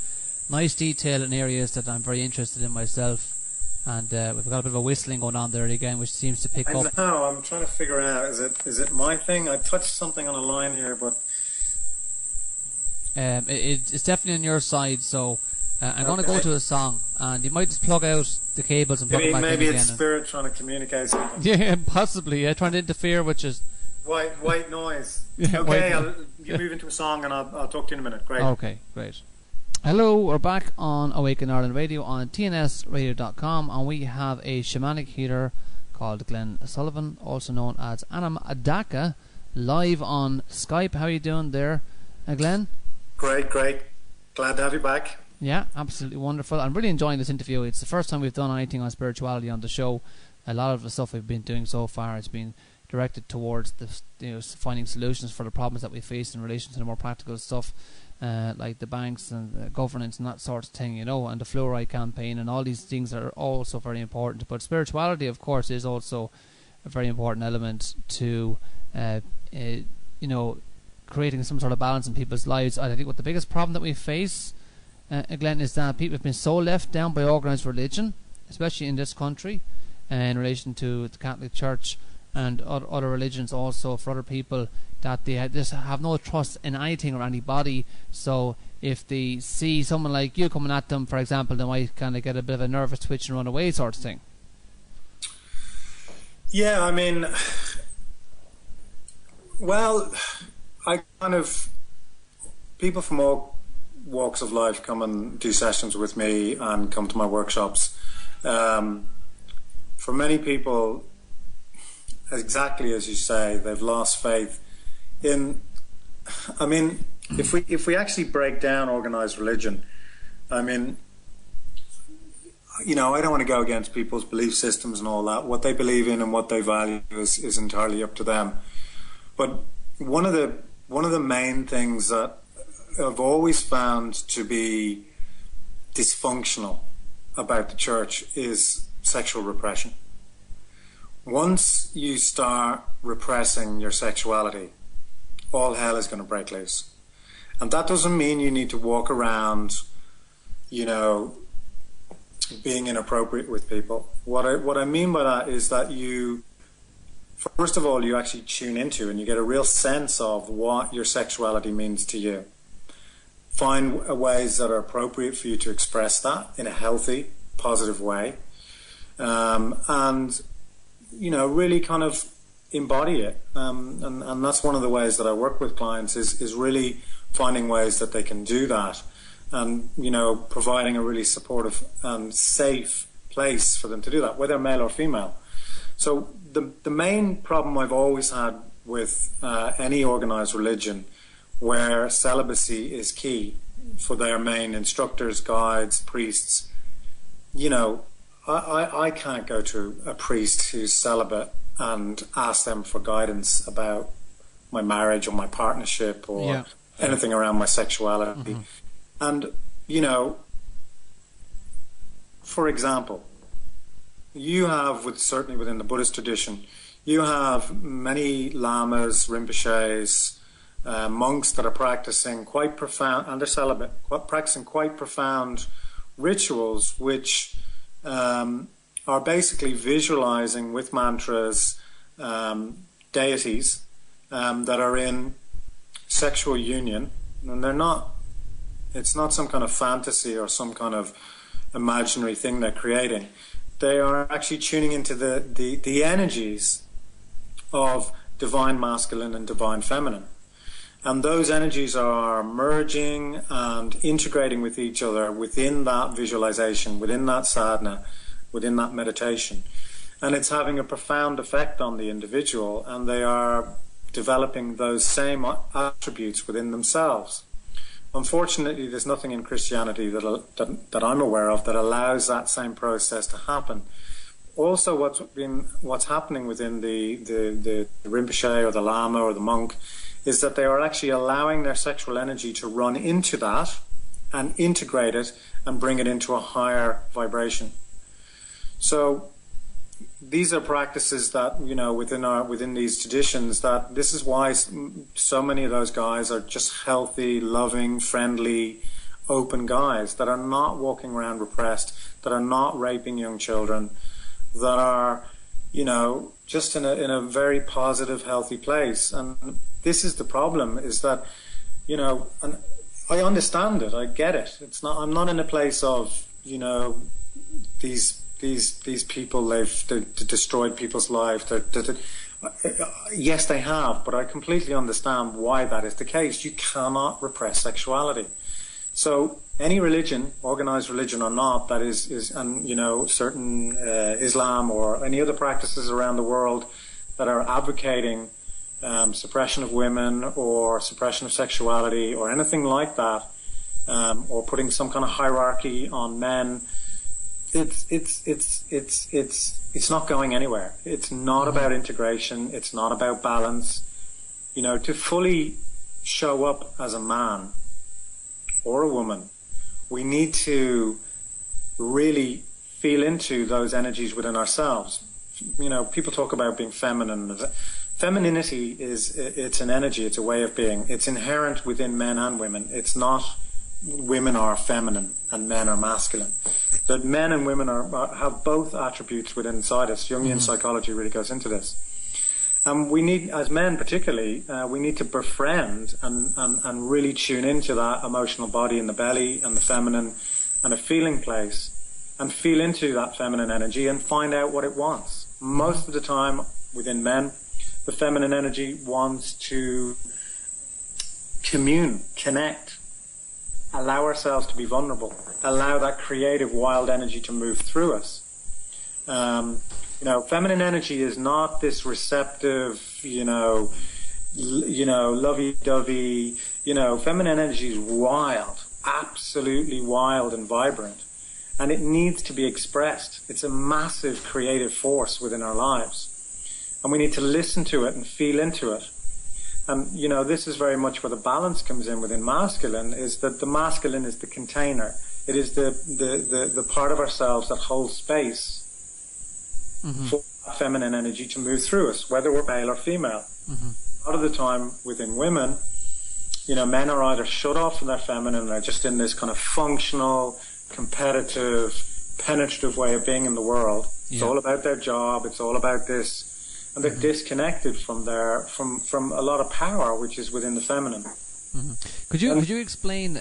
nice detail in areas that I'm very interested in myself, and we've got a bit of a whistling going on there again, which seems to pick up. I know, I'm trying to figure out, is it my thing? I touched something on a line here, but... It's definitely on your side, so... I'm going to go to a song, and you might just plug out the cables and plug them back in again. Maybe it's spirit trying to communicate something. Yeah, possibly. Trying to interfere, which is white noise. Yeah, okay, you move into a song, and I'll talk to you in a minute. Great. Okay, great. Hello, we're back on Awaken Ireland Radio on tnsradio.com, and we have a shamanic healer called Glenn Sullivan, also known as Anam Adaka, live on Skype. How are you doing there, Glenn? Great. Glad to have you back. Yeah, absolutely wonderful. I'm really enjoying this interview. It's the first time we've done anything on spirituality on the show. A lot of the stuff we've been doing so far has been directed towards finding solutions for the problems that we face in relation to the more practical stuff, like the banks and governance and that sort of thing, and the fluoride campaign, and all these things are also very important. But spirituality, of course, is also a very important element to creating some sort of balance in people's lives. I think what the biggest problem that we face, Glenn, is that people have been so left down by organised religion, especially in this country, in relation to the Catholic Church and other religions also, for other people, that they just have no trust in anything or anybody. So if they see someone like you coming at them, for example, they might kind of get a bit of a nervous twitch and run away sort of thing. Yeah, I mean, well, people from all walks of life come and do sessions with me and come to my workshops. For many people, exactly as you say, they've lost faith in, I mean, if we actually break down organized religion, I mean, I don't want to go against people's belief systems and all that. What they believe in and what they value is entirely up to them. But one of the main things that I've always found to be dysfunctional about the church is sexual repression. Once you start repressing your sexuality, all hell is going to break loose. And that doesn't mean you need to walk around, being inappropriate with people. What I mean by that is that you, first of all, you actually tune into and you get a real sense of what your sexuality means to you. Find ways that are appropriate for you to express that in a healthy, positive way. And really kind of embody it. And that's one of the ways that I work with clients is really finding ways that they can do that, and providing a really supportive and safe place for them to do that, whether male or female. So the main problem I've always had with any organized religion where celibacy is key for their main instructors, guides, priests, I can't go to a priest who's celibate and ask them for guidance about my marriage or my partnership or anything around my sexuality. And, for example, you have, certainly within the Buddhist tradition, you have many lamas, rinpoches, monks that are practicing quite profound, and they're celibate, practicing quite profound rituals, which are basically visualizing with mantras deities that are in sexual union, and it's not some kind of fantasy or some kind of imaginary thing they're creating. They are actually tuning into the energies of divine masculine and divine feminine. And those energies are merging and integrating with each other within that visualization, within that sadhana, within that meditation. And it's having a profound effect on the individual, and they are developing those same attributes within themselves. Unfortunately, there's nothing in Christianity that I'm aware of that allows that same process to happen. Also, what's happening within the Rinpoche or the Lama or the monk is that they are actually allowing their sexual energy to run into that and integrate it and bring it into a higher vibration. So these are practices that, you know, within these traditions, that this is why so many of those guys are just healthy, loving, friendly, open guys that are not walking around repressed, that are not raping young children, that are, you know, just in a very positive, healthy place. And this is the problem, is that, you know, and I understand it, I get it. I'm not in a place of, you know, these people, they've destroyed people's lives. Yes, they have, but I completely understand why that is the case. You cannot repress sexuality. So any religion, organized religion or not, that is, and you know, certain Islam or any other practices around the world that are advocating suppression of women or suppression of sexuality or anything like that, or putting some kind of hierarchy on men, it's not going anywhere. It's not about integration. It's not about balance. You know, to fully show up as a man or a woman, we need to really feel into those energies within ourselves. You know, people talk about being feminine. Femininity it's an energy, it's a way of being. It's inherent within men and women. It's not women are feminine and men are masculine. That men and women have both attributes within inside us. Jungian psychology really goes into this. And we need, as men particularly, we need to befriend and really tune into that emotional body in the belly and the feminine and a feeling place, and feel into that feminine energy and find out what it wants. Most of the time within men, the feminine energy wants to commune, connect, allow ourselves to be vulnerable, allow that creative wild energy to move through us. You know, feminine energy is not this receptive, lovey-dovey, feminine energy is wild, absolutely wild and vibrant. And it needs to be expressed. It's a massive creative force within our lives. And we need to listen to it and feel into it. And, you know, this is very much where the balance comes in within masculine, is that the masculine is the container. It is the part of ourselves that holds space for feminine energy to move through us, whether we're male or female. A lot of the time within women, you know, men are either shut off from their feminine and they're just in this kind of functional, competitive, penetrative way of being in the world. It's all about their job, it's all about this. And they're disconnected from from a lot of power, which is within the feminine. Could you explain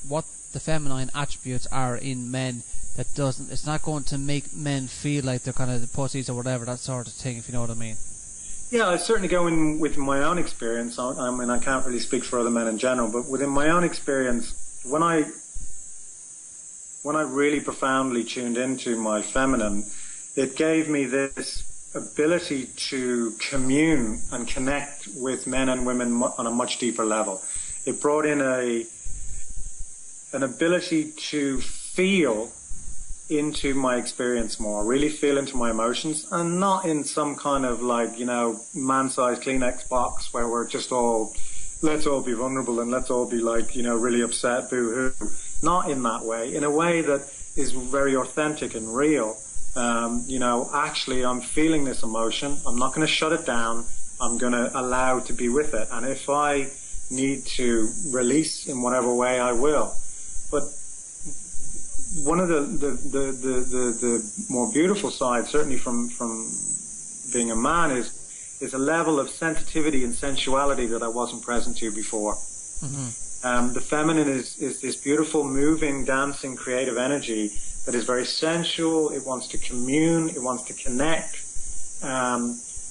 what the feminine attributes are in men that it's not going to make men feel like they're kind of the pussies or whatever, that sort of thing, if you know what I mean? Yeah, I certainly go in with my own experience. I mean, I can't really speak for other men in general, but within my own experience, when I really profoundly tuned into my feminine, it gave me this ability to commune and connect with men and women on a much deeper level. It brought in an ability to feel into my experience more, really feel into my emotions, and not in some kind of like, man-sized Kleenex box where we're just let's all be vulnerable and let's all be like, really upset, boo-hoo. Not in that way, in a way that is very authentic and real. Actually I'm feeling this emotion, I'm not going to shut it down, I'm going to allow to be with it. And if I need to release in whatever way, I will. But one of the more beautiful sides, certainly from being a man, is a level of sensitivity and sensuality that I wasn't present to before. The feminine is this beautiful, moving, dancing, creative energy that is very sensual. It wants to commune. It wants to connect.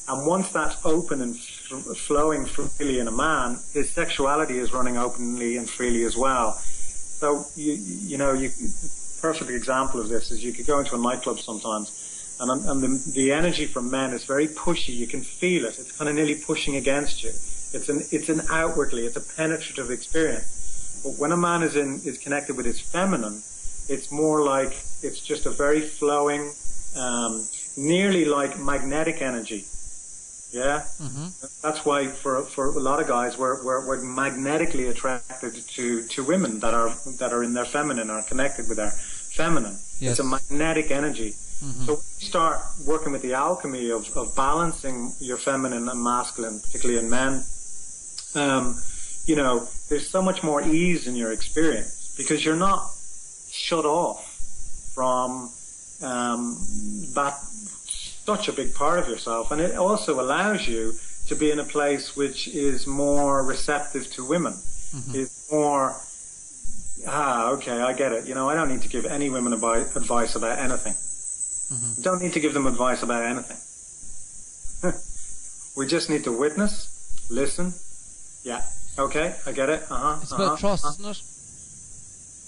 And once that's open and flowing freely in a man, his sexuality is running openly and freely as well. So, perfect example of this is you could go into a nightclub sometimes, and the energy from men is very pushy. You can feel it. It's kind of nearly pushing against you. It's an outwardly, it's a penetrative experience. But when a man is connected with his feminine, it's more like it's just a very flowing, nearly like magnetic energy. Yeah, that's why for a lot of guys we're magnetically attracted to women that are in their feminine, are connected with their feminine. Yes. It's a magnetic energy. So when you start working with the alchemy of balancing your feminine and masculine, particularly in men, there's so much more ease in your experience because you're not shut off from that such a big part of yourself, and it also allows you to be in a place which is more receptive to women. Is more, okay, I get it. I don't need to give any women advice about anything. Don't need to give them advice about anything. We just need to witness, listen. Yeah, okay, I get it. It's about trust, isn't it?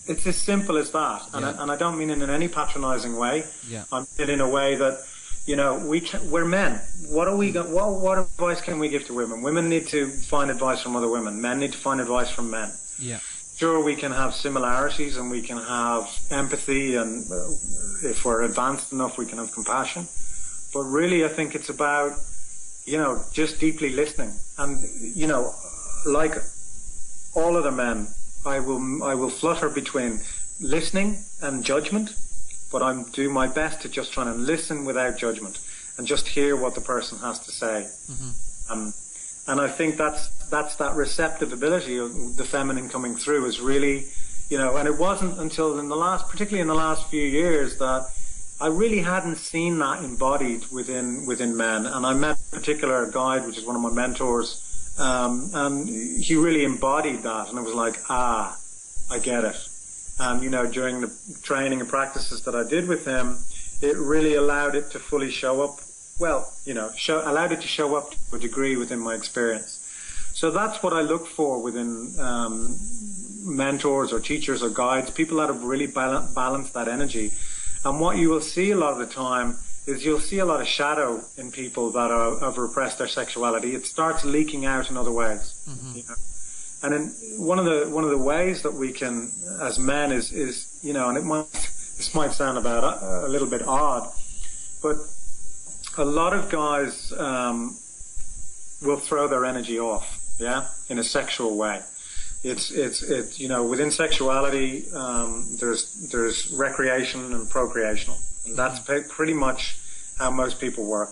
It's as simple as that, and I don't mean it in any patronizing way. Yeah. I mean it in a way that, we're men. What advice can we give to women? Women need to find advice from other women. Men need to find advice from men. Yeah. Sure, we can have similarities and we can have empathy, and if we're advanced enough, we can have compassion. But really, I think it's about, just deeply listening. And, like all other men, I will flutter between listening and judgment, but I'm doing my best to just try and listen without judgment and just hear what the person has to say. And I think that's that receptive ability of the feminine coming through is really, and it wasn't until particularly in the last few years, that I really hadn't seen that embodied within men. And I met a particular guide, which is one of my mentors, and he really embodied that, and it was like, I get it. And, during the training and practices that I did with him, it really allowed it to fully show up. Well, allowed it to show up to a degree within my experience. So that's what I look for within mentors or teachers or guides, people that have really balanced that energy. And what you will see a lot of the time is you'll see a lot of shadow in people that have repressed their sexuality. It starts leaking out in other ways. And in one of the ways that we can, as men, is and this might sound about a little bit odd, but a lot of guys will throw their energy off, in a sexual way. It's within sexuality, there's recreation and procreational, and that's pretty much how most people work.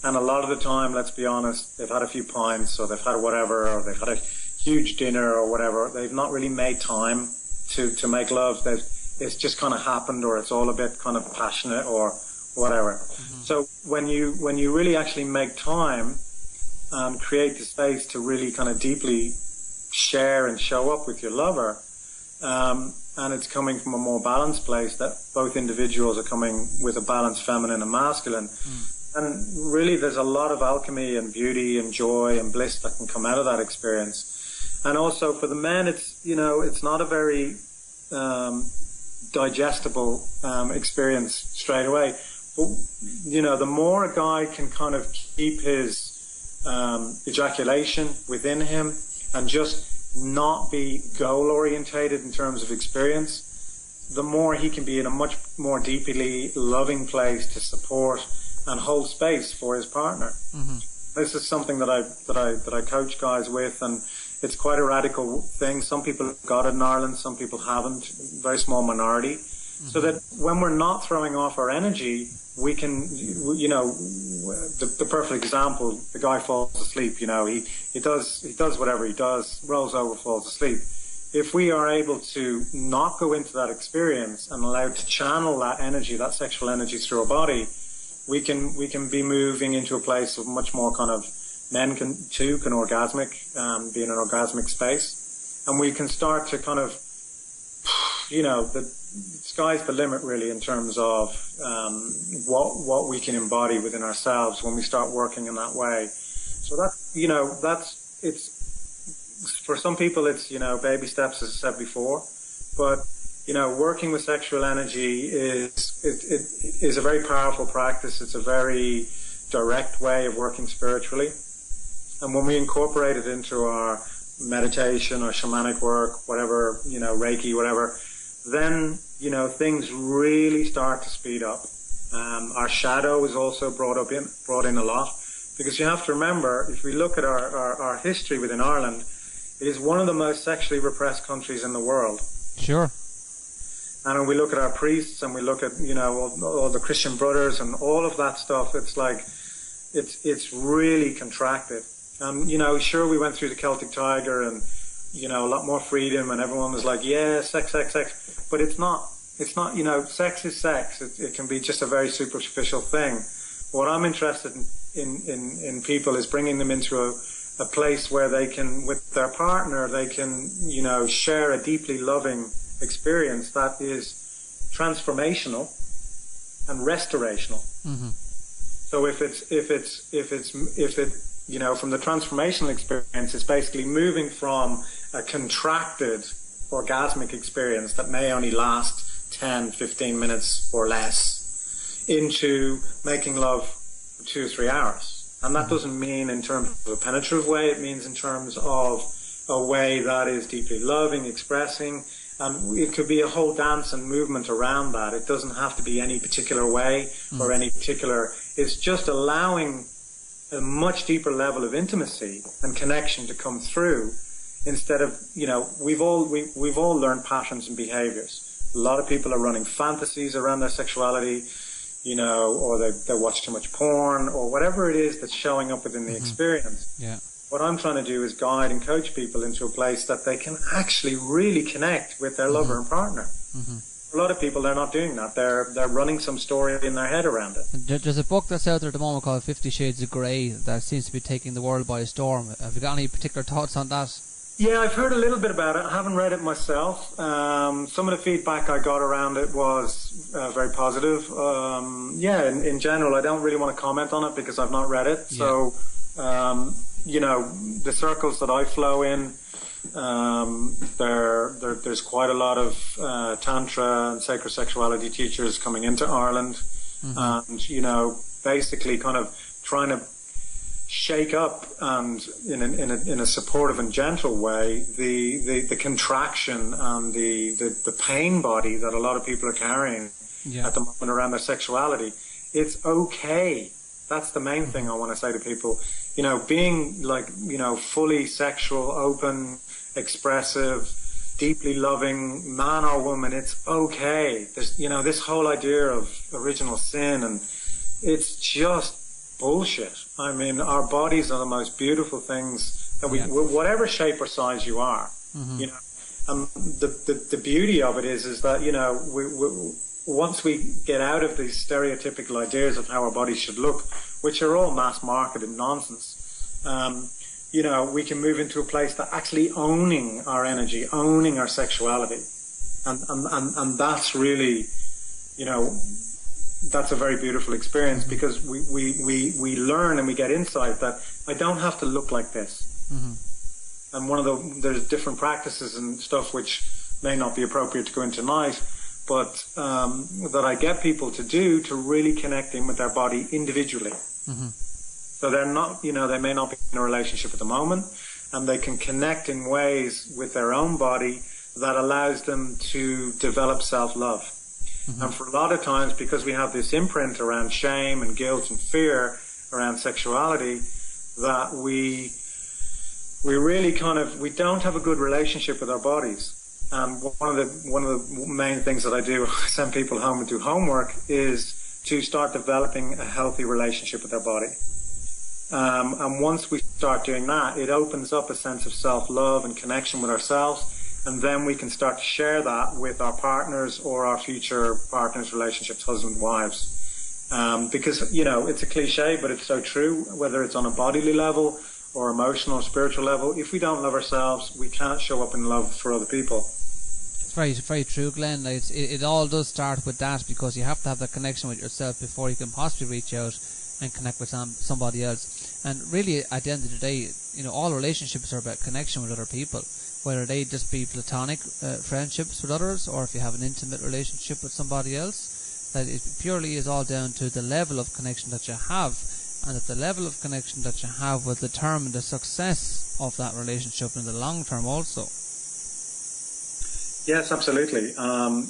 And a lot of the time, let's be honest, they've had a few pints, or they've had whatever, or they've had a huge dinner or whatever. They've not really made time to make love. It's just kind of happened, or it's all a bit kind of passionate or whatever. So when you really actually make time and create the space to really kind of deeply share and show up with your lover, and it's coming from a more balanced place, that both individuals are coming with a balanced feminine and masculine, and really there's a lot of alchemy and beauty and joy and bliss that can come out of that experience. And also for the men, it's not a very digestible experience straight away. But, the more a guy can kind of keep his ejaculation within him and just not be goal-orientated in terms of experience, the more he can be in a much more deeply loving place to support and hold space for his partner. This is something that I coach guys with, and it's quite a radical thing. Some people got it in Ireland, some people haven't, very small minority. So that when we're not throwing off our energy, we can, the perfect example, the guy falls asleep, he does whatever he does, rolls over, falls asleep. If we are able to not go into that experience and allow to channel that energy, that sexual energy through our body, we can be moving into a place of much more kind of, men can orgasmic, be in an orgasmic space. And we can start to kind of, the sky's the limit really in terms of what we can embody within ourselves when we start working in that way. So it's for some people it's baby steps, as I said before, but working with sexual energy is a very powerful practice. It's a very direct way of working spiritually, and when we incorporate it into our meditation or shamanic work, whatever, Reiki, whatever, then things really start to speed up. Our shadow is also brought in a lot, because you have to remember, if we look at our history within Ireland, it is one of the most sexually repressed countries in the world. Sure. And when we look at our priests and we look at all the Christian brothers and all of that stuff, it's like it's really contracted. Sure, we went through the Celtic Tiger and a lot more freedom, and everyone was like, yeah, sex, but it's not, sex is sex. It can be just a very superficial thing. What I'm interested in people is bringing them into a place where they can, with their partner, they can, share a deeply loving experience that is transformational and restorational. Mm-hmm. So if it from the transformational experience, it's basically moving from a contracted orgasmic experience that may only last 10, 15 minutes or less into making love for 2 or 3 hours. And that doesn't mean in terms of a penetrative way, it means in terms of a way that is deeply loving, expressing, and it could be a whole dance and movement around that. It doesn't have to be any particular way or any particular, it's just allowing a much deeper level of intimacy and connection to come through, instead of, we've all learned patterns and behaviors. A lot of people are running fantasies around their sexuality, or they watch too much porn, or whatever it is that's showing up within the experience. Yeah. What I'm trying to do is guide and coach people into a place that they can actually really connect with their lover and partner. Mm-hmm. A lot of people, they're not doing that. They're running some story in their head around it. There's a book that's out there at the moment called 50 Shades of Grey that seems to be taking the world by storm. Have you got any particular thoughts on that? Yeah, I've heard a little bit about it. I haven't read it myself. Some of the feedback I got around it was very positive. In general, I don't really want to comment on it because I've not read it. So, the circles that I flow in, there's quite a lot of Tantra and sacred sexuality teachers coming into Ireland, and, basically kind of trying to shake up and in a supportive and gentle way the contraction and the pain body that a lot of people are carrying at the moment around their sexuality. It's okay. That's the main thing I want to say to people. Being fully sexual, open, expressive, deeply loving, man or woman, it's okay. There's this whole idea of original sin, and it's just bullshit. I mean, our bodies are the most beautiful things that whatever shape or size you are, the beauty of it is that, we once we get out of these stereotypical ideas of how our bodies should look, which are all mass marketed nonsense, we can move into a place that actually owning our energy, owning our sexuality. And that's really, that's a very beautiful experience, because we learn and we get insight that I don't have to look like this. And there's different practices and stuff which may not be appropriate to go into tonight, but that I get people to do to really connect in with their body individually. So they're not, they may not be in a relationship at the moment, and they can connect in ways with their own body that allows them to develop self-love. And for a lot of times, because we have this imprint around shame and guilt and fear around sexuality, that we really we don't have a good relationship with our bodies. And one of the main things that I do, I send people home and do homework, is to start developing a healthy relationship with their body. And once we start doing that, it opens up a sense of self-love and connection with ourselves, and then we can start to share that with our partners or our future partners, relationships, husbands, wives. Because, you know, it's a cliche, but it's so true, whether it's on a bodily level or emotional or spiritual level. If we don't love ourselves, we can't show up in love for other people. It's very, very true, Glenn. It all does start with that, because you have to have that connection with yourself before you can possibly reach out and connect with somebody else. And really, at the end of the day, you know, all relationships are about connection with other people, whether they just be platonic friendships with others, or if you have an intimate relationship with somebody else. That it purely is all down to the level of connection that you have, and that the level of connection that you have will determine the success of that relationship in the long term also. Yes, absolutely.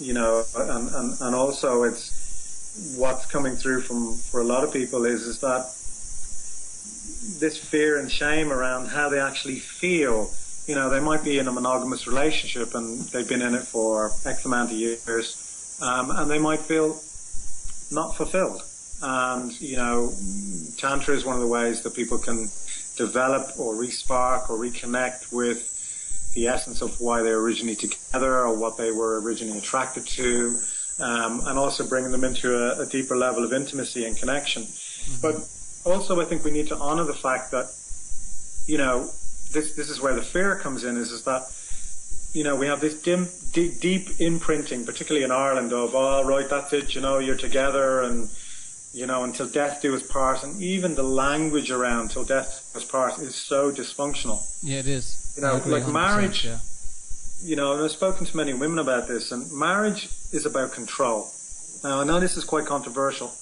You know, and also it's what's coming through for a lot of people is that this fear and shame around how they actually feel. You know, they might be in a monogamous relationship and they've been in it for X amount of years, and they might feel not fulfilled. And, you know, Tantra is one of the ways that people can develop or re-spark or reconnect with the essence of why they were originally together or what they were originally attracted to, and also bringing them into a deeper level of intimacy and connection. Mm-hmm. But also I think we need to honor the fact that, you know, this is where the fear comes in, is that, you know, we have this deep imprinting, particularly in Ireland, of, oh, right, that's it, you know, you're together and, you know, until death do us part. And even the language around till death do us part is so dysfunctional. Yeah, it is. You know, like marriage, yeah. You know, and I've spoken to many women about this, and marriage is about control. Now, I know this is quite controversial,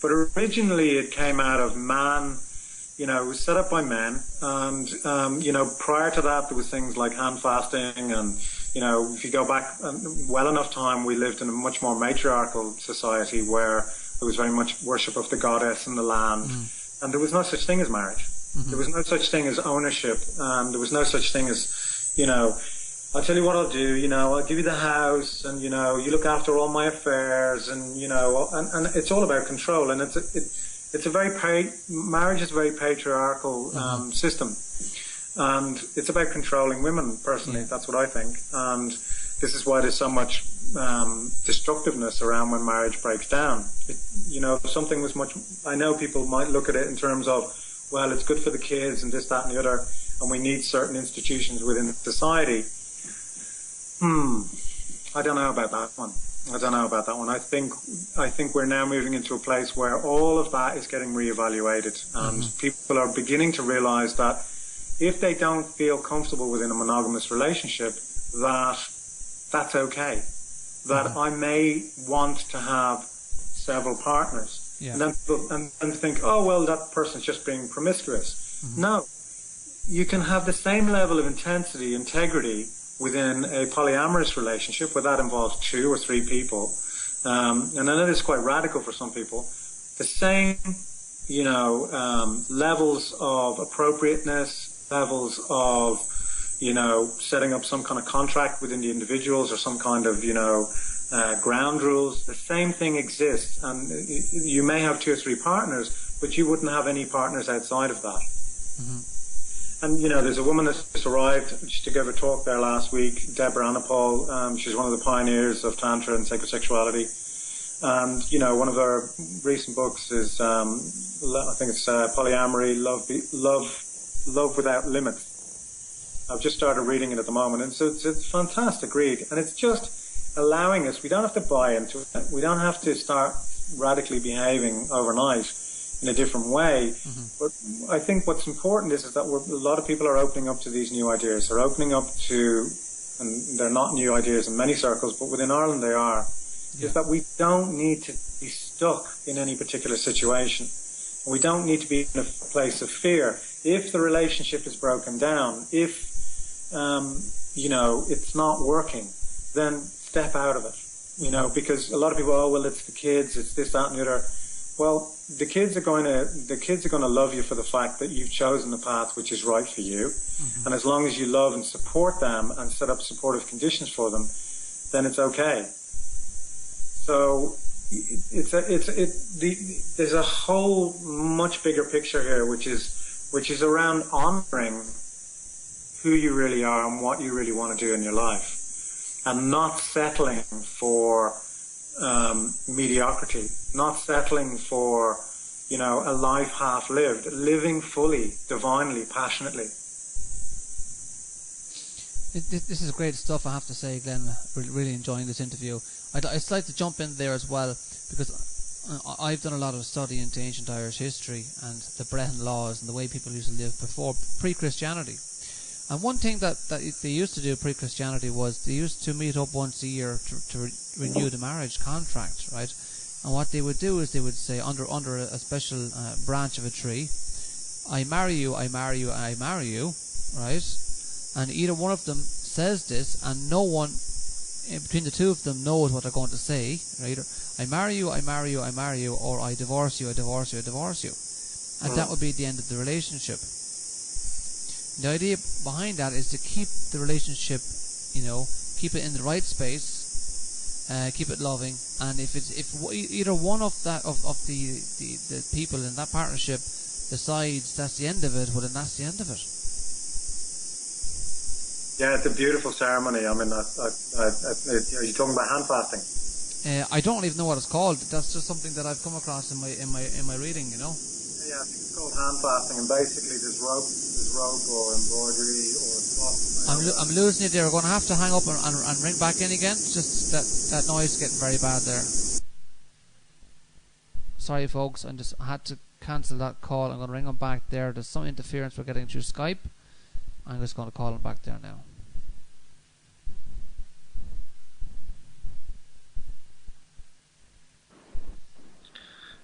but originally it came out of man. You know, it was set up by men, and, you know, prior to that, there was things like hand fasting, and, you know, if you go back well enough time, we lived in a much more matriarchal society where there was very much worship of the goddess and the land, and there was no such thing as marriage. Mm-hmm. There was no such thing as ownership, and there was no such thing as, you know, I'll tell you what I'll do, you know, I'll give you the house, and, you know, you look after all my affairs, and, you know, and it's all about control, and it's a very marriage is a very patriarchal system, and it's about controlling women. Personally, that's what I think, and this is why there's so much destructiveness around when marriage breaks down. You know, if something was much. I know people might look at it in terms of, well, it's good for the kids and this, that, and the other, and we need certain institutions within society. I don't know about that one. I think we're now moving into a place where all of that is getting reevaluated, and people are beginning to realize that if they don't feel comfortable within a monogamous relationship, that's okay. That I may want to have several partners. Yeah. And then think, oh, well, that person's just being promiscuous. No. You can have the same level of intensity, integrity within a polyamorous relationship where that involves 2 or 3 people. And I know this is quite radical for some people. The same, you know, levels of appropriateness, levels of, you know, setting up some kind of contract within the individuals or some kind of, you know, ground rules. The same thing exists, and you may have 2 or 3 partners, but you wouldn't have any partners outside of that. And, you know, there's a woman that just arrived just to give a talk there last week, Deborah Annapol. She's one of the pioneers of Tantra and sacred sexuality. And, you know, one of her recent books is, I think it's Polyamory, Love Without Limits. I've just started reading it at the moment, and so it's a fantastic read. And it's just allowing us, we don't have to buy into it. We don't have to start radically behaving overnight in a different way. But I think what's important is that a lot of people are opening up to these new ideas. They're opening up to, and they're not new ideas in many circles, but within Ireland they are, is that we don't need to be stuck in any particular situation. We don't need to be in a place of fear. If the relationship is broken down, if, you know, it's not working, then step out of it. You know, because a lot of people, oh, well, it's the kids, it's this, that, and the other. Well, the kids are going to love you for the fact that you've chosen the path which is right for you. And as long as you love and support them and set up supportive conditions for them, then it's okay. So there's a whole much bigger picture here, which is around honouring who you really are and what you really want to do in your life, and not settling for mediocrity, not settling for, you know, a life half lived, living fully, divinely, passionately. This is great stuff, I have to say, Glenn. Really enjoying this interview. I'd like to jump in there as well, because I've done a lot of study into ancient Irish history and the Brehon laws and the way people used to live before pre-Christianity. And one thing that they used to do pre-Christianity was they used to meet up once a year to renew the marriage contract, right? And what they would do is they would say under a special branch of a tree, I marry you, I marry you, I marry you, right? And either one of them says this, and no one between the two of them knows what they're going to say, right? I marry you, I marry you, I marry you, or I divorce you, I divorce you, I divorce you. And that would be the end of the relationship. The idea behind that is to keep the relationship, you know, keep it in the right space, keep it loving, and if either one of the people in that partnership decides that's the end of it, well, then that's the end of it. Yeah, it's a beautiful ceremony. I mean, are you talking about hand fasting? I don't even know what it's called. That's just something that I've come across in my reading, you know. Yeah, I think it's called hand fasting, and basically there's rope or embroidery or cloth. I'm losing you there. We're going to have to hang up and ring back in again. Just that noise is getting very bad there. Sorry, folks. I had to cancel that call. I'm going to ring them back there. There's some interference we're getting through Skype. I'm just going to call them back there now.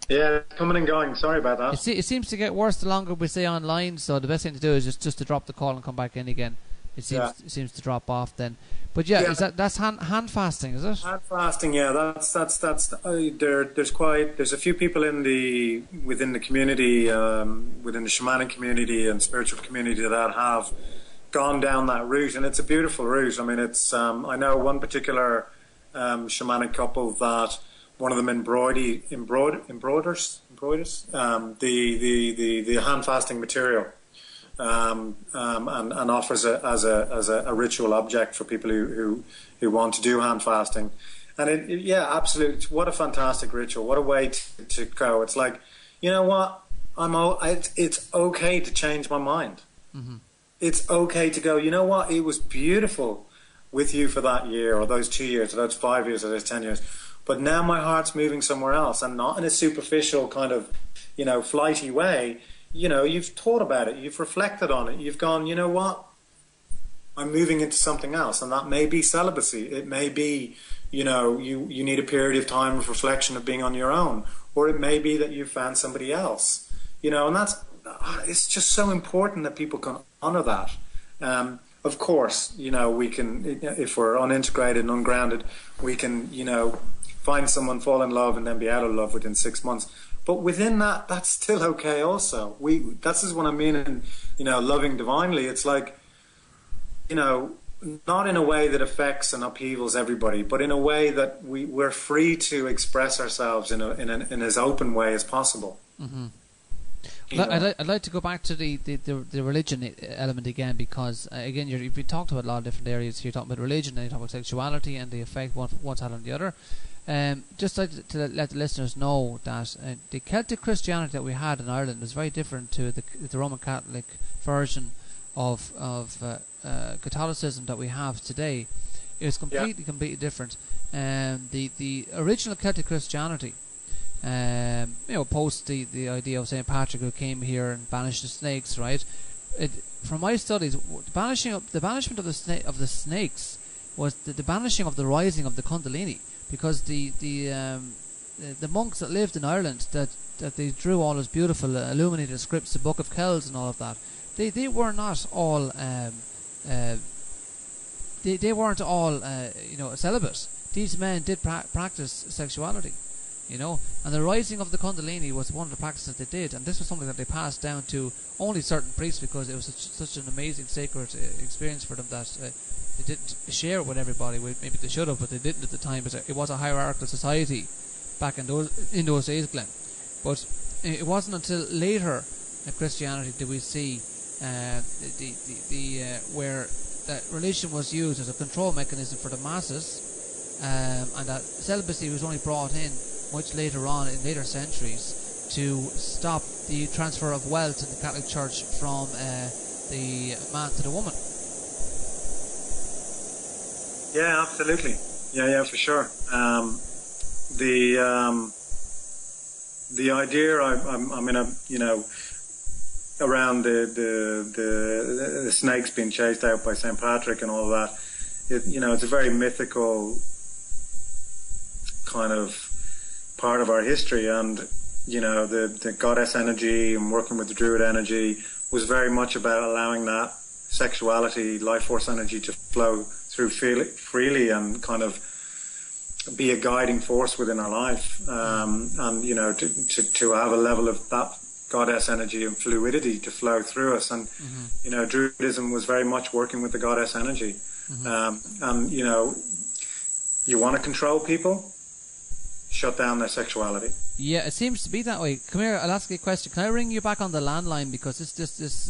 Yeah, coming and going. Sorry about that. It seems to get worse the longer we stay online, so the best thing to do is just to drop the call and come back in again. It seems to drop off then. But yeah. That's hand fasting, is it? Hand fasting, yeah. There's a few people within the community, within the shamanic community and spiritual community that have gone down that route, and it's a beautiful route. I mean, it's I know one particular shamanic couple that one of them embroiders the hand fasting material, and offers it as a ritual object for people who want to do hand fasting. And absolutely, what a fantastic ritual! What a way to go. It's like, you know what, it's okay to change my mind. Mm-hmm. It's okay to go, you know what, it was beautiful with you for that year or those 2 years or those 5 years or those 10 years. But now my heart's moving somewhere else, and not in a superficial kind of, you know, flighty way. You know, you've thought about it, you've reflected on it, you've gone, you know what, I'm moving into something else, and that may be celibacy. It may be, you know, you need a period of time of reflection of being on your own, or it may be that you found somebody else, you know, and it's just so important that people can honour that. Of course, you know, we can, if we're unintegrated and ungrounded, we can, you know, find someone, fall in love, and then be out of love within 6 months. But within that, that's still okay also. That's just what I mean in, you know, loving divinely. It's like, you know, not in a way that affects and upheavals everybody, but in a way that we're free to express ourselves in as open way as possible. Mm-hmm. I'd like to go back to the religion element again, because again you've been talked about a lot of different areas. You're talking about religion, and you talk about sexuality and the effect one's had on the other. Just like to let the listeners know that the Celtic Christianity that we had in Ireland was very different to the Roman Catholic version of Catholicism that we have today. It was completely different. The original Celtic Christianity, you know, post the idea of St. Patrick, who came here and banished the snakes, right? From my studies, the banishment of the snakes was the banishing of the rising of the Kundalini, because the monks that lived in Ireland, that they drew all those beautiful illuminated scripts, the Book of Kells and all of that, they were not all they weren't all you know, celibate. These men did practice sexuality, you know, and the rising of the Kundalini was one of the practices they did, and this was something that they passed down to only certain priests, because it was such an amazing sacred experience for them that they didn't share it with everybody. Maybe they should have, but they didn't at the time. It was a hierarchical society, back in those days, Glenn. But it wasn't until later in Christianity did we see where that religion was used as a control mechanism for the masses, and that celibacy was only brought in much later on in later centuries to stop the transfer of wealth in the Catholic Church from the man to the woman. Yeah, absolutely. Yeah, for sure. The idea around the snakes being chased out by St. Patrick and all that, it's a very mythical kind of part of our history, and the goddess energy and working with the druid energy was very much about allowing that sexuality, life force energy to flow through freely and kind of be a guiding force within our life, and to have a level of that goddess energy and fluidity to flow through us. And Druidism was very much working with the goddess energy. And you want to control people, shut down their sexuality. Yeah, it seems to be that way. Come here, I'll ask you a question. Can I ring you back on the landline, because it's just this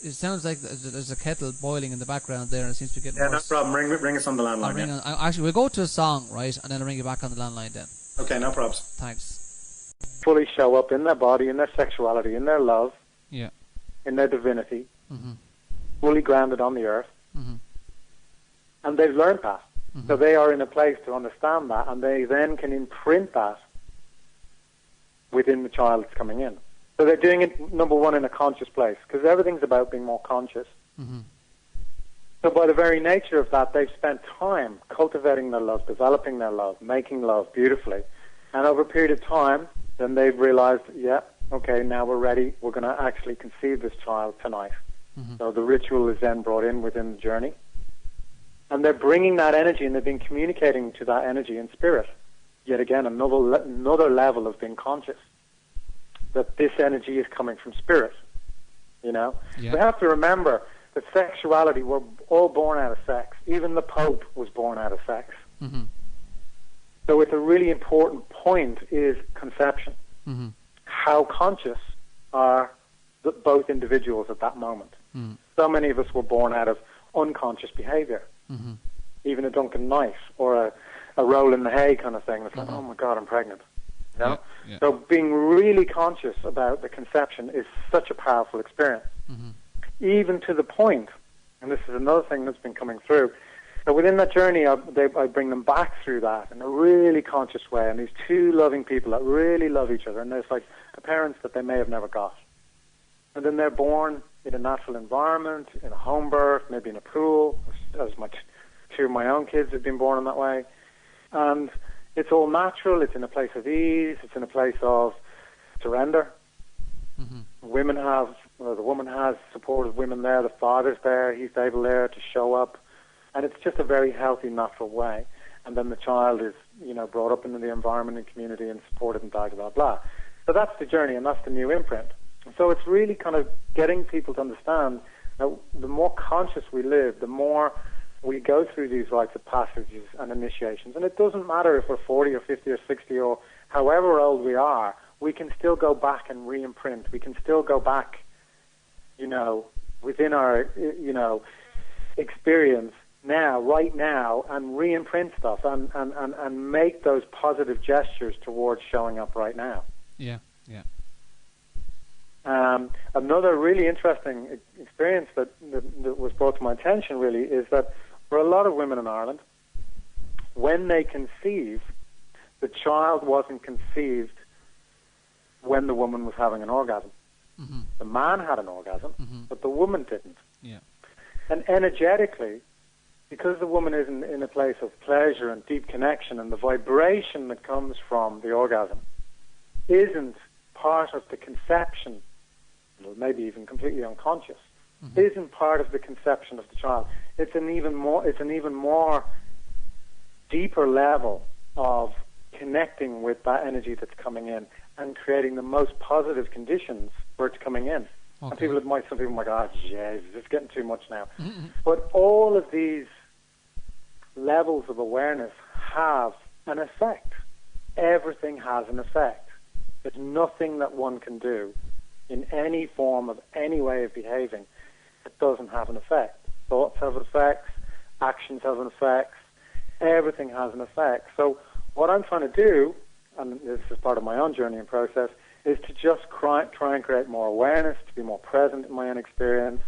it sounds like there's a kettle boiling in the background there, and it seems to be getting worse. No problem. Ring us on the landline. Actually, we'll go to a song, right, and then I'll ring you back on the landline then. Okay, no problems. Thanks. Fully show up in their body, in their sexuality, in their love, in their divinity, fully grounded on the earth, and they've learned that. So they are in a place to understand that, and they then can imprint that within the child that's coming in. So they're doing it, number one, in a conscious place, because everything's about being more conscious. So by the very nature of that, they've spent time cultivating their love, developing their love, making love beautifully. And over a period of time, then they've realized, okay, now we're ready. We're going to actually conceive this child tonight. So the ritual is then brought in within the journey. And they're bringing that energy, and they've been communicating to that energy in spirit. Yet again, another level of being conscious, that this energy is coming from spirit. We have to remember that sexuality, we're all born out of sex. Even the Pope was born out of sex. So it's a really important point is conception. How conscious are both individuals at that moment? So many of us were born out of unconscious behavior. Even a Duncan knife or a roll in the hay kind of thing. It's like, oh my God, I'm pregnant. So being really conscious about the conception is such a powerful experience. Even to the point, and this is another thing that's been coming through, so within that journey, I bring them back through that in a really conscious way, and these two loving people that really love each other, and there's like the parents that they may have never got. And then they're born in a natural environment, in a home birth, maybe in a pool, as two of my own kids have been born in that way. And it's all natural, it's in a place of ease, it's in a place of surrender. The woman has supportive women there, the father's there, he's able there to show up. And it's just a very healthy, natural way. And then the child is, brought up into the environment and community and supported and blah, blah, blah. So that's the journey, and that's the new imprint. So it's really kind of getting people to understand that the more conscious we live, the more we go through these rites of passages and initiations. And it doesn't matter if we're 40 or 50 or 60 or however old we are, we can still go back and re-imprint. We can still go back, within our, experience now, right now, and re-imprint stuff and make those positive gestures towards showing up right now. Another really interesting experience that was brought to my attention really is that for a lot of women in Ireland, when they conceive, the child wasn't conceived when the woman was having an orgasm. The man had an orgasm, but the woman didn't. And energetically, because the woman is in a place of pleasure and deep connection, and the vibration that comes from the orgasm isn't part of the conception, maybe even completely unconscious, isn't part of the conception of the child. It's an even more deeper level of connecting with that energy that's coming in and creating the most positive conditions for it coming in. And some people might go, Jesus, it's getting too much now. But all of these levels of awareness have an effect everything has an effect. There's nothing that one can do in any form of any way of behaving that doesn't have an effect. Thoughts have effects, actions have an effect, everything has an effect. So what I'm trying to do, and this is part of my own journey and process, is to just try and create more awareness, to be more present in my own experience,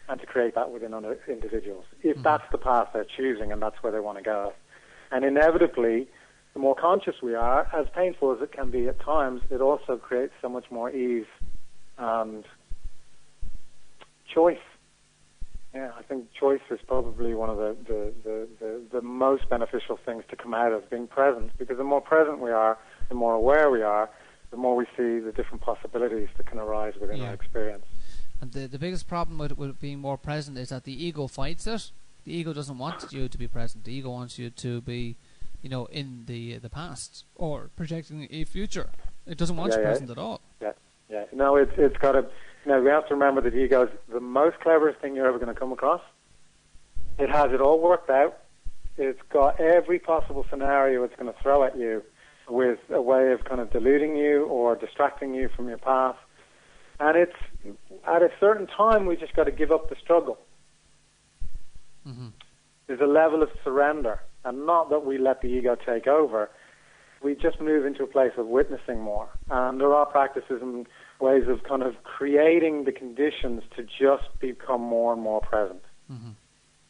and to create that within other individuals, if that's the path they're choosing and that's where they want to go. And inevitably, the more conscious we are, as painful as it can be at times, it also creates so much more ease and choice. Yeah, I think choice is probably one of the most beneficial things to come out of being present, because the more present we are, the more aware we are, the more we see the different possibilities that can arise within our experience. And the biggest problem with being more present is that the ego fights it. The ego doesn't want you to be present. The ego wants you to be, in the past or projecting a future. It doesn't want you present at all. Yeah. No, it's got to. We have to remember that the ego is the most cleverest thing you're ever going to come across. It has it all worked out. It's got every possible scenario it's going to throw at you with a way of kind of deluding you or distracting you from your path. And it's at a certain time we just got to give up the struggle. There's a level of surrender, and not that we let the ego take over. We just move into a place of witnessing more. And there are practices and ways of kind of creating the conditions to just become more and more present.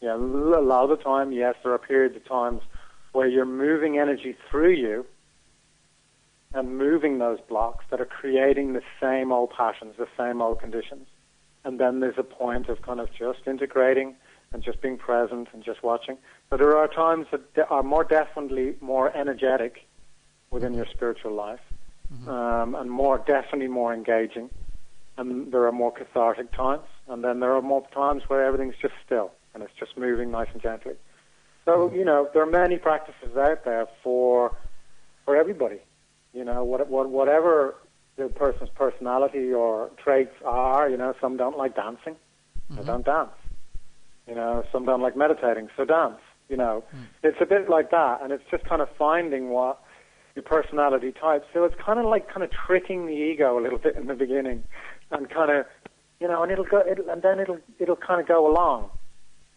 Yeah, a lot of the time, yes, there are periods of times where you're moving energy through you and moving those blocks that are creating the same old passions, the same old conditions. And then there's a point of kind of just integrating and just being present and just watching. But there are times that are more definitely more energetic within your spiritual life, and definitely more engaging. And there are more cathartic times. And then there are more times where everything's just still and it's just moving nice and gently. So, there are many practices out there for everybody. Whatever the person's personality or traits are, some don't like dancing, so don't dance. Some don't like meditating, so dance. It's a bit like that, and it's just kind of finding what your personality type. So it's kind of tricking the ego a little bit in the beginning, and kind of, and it'll kind of go along.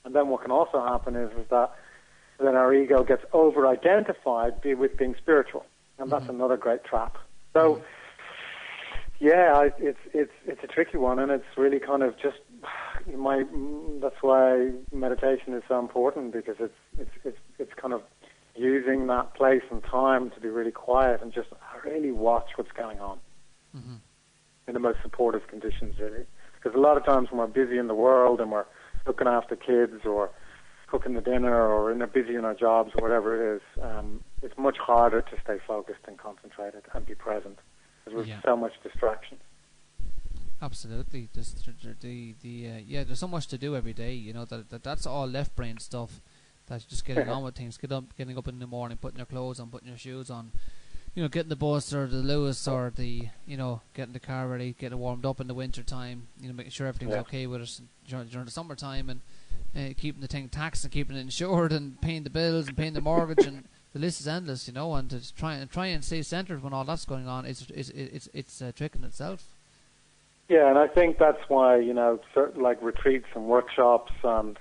And then what can also happen is that then our ego gets over-identified with being spiritual. And that's another great trap. So, it's a tricky one, and it's really kind of just that's why meditation is so important, because it's kind of using that place and time to be really quiet and just really watch what's going on in the most supportive conditions, really. Because a lot of times when we're busy in the world and we're looking after kids or cooking the dinner or busy in our jobs or whatever it is, it's much harder to stay focused and concentrated and be present, because there's so much distraction. Absolutely. There's so much to do every day, that's all left brain stuff. That's just getting on with things, getting up in the morning, putting your clothes on, putting your shoes on, getting the bus or the Lewis or the, getting the car ready, getting warmed up in the winter time, making sure everything's okay with us during the summertime, and keeping the thing taxed and keeping it insured and paying the bills and paying the mortgage, and the list is endless, and to try and stay centered when all that's going on, it's a trick in itself. Yeah, and I think that's why, certain like retreats and workshops and,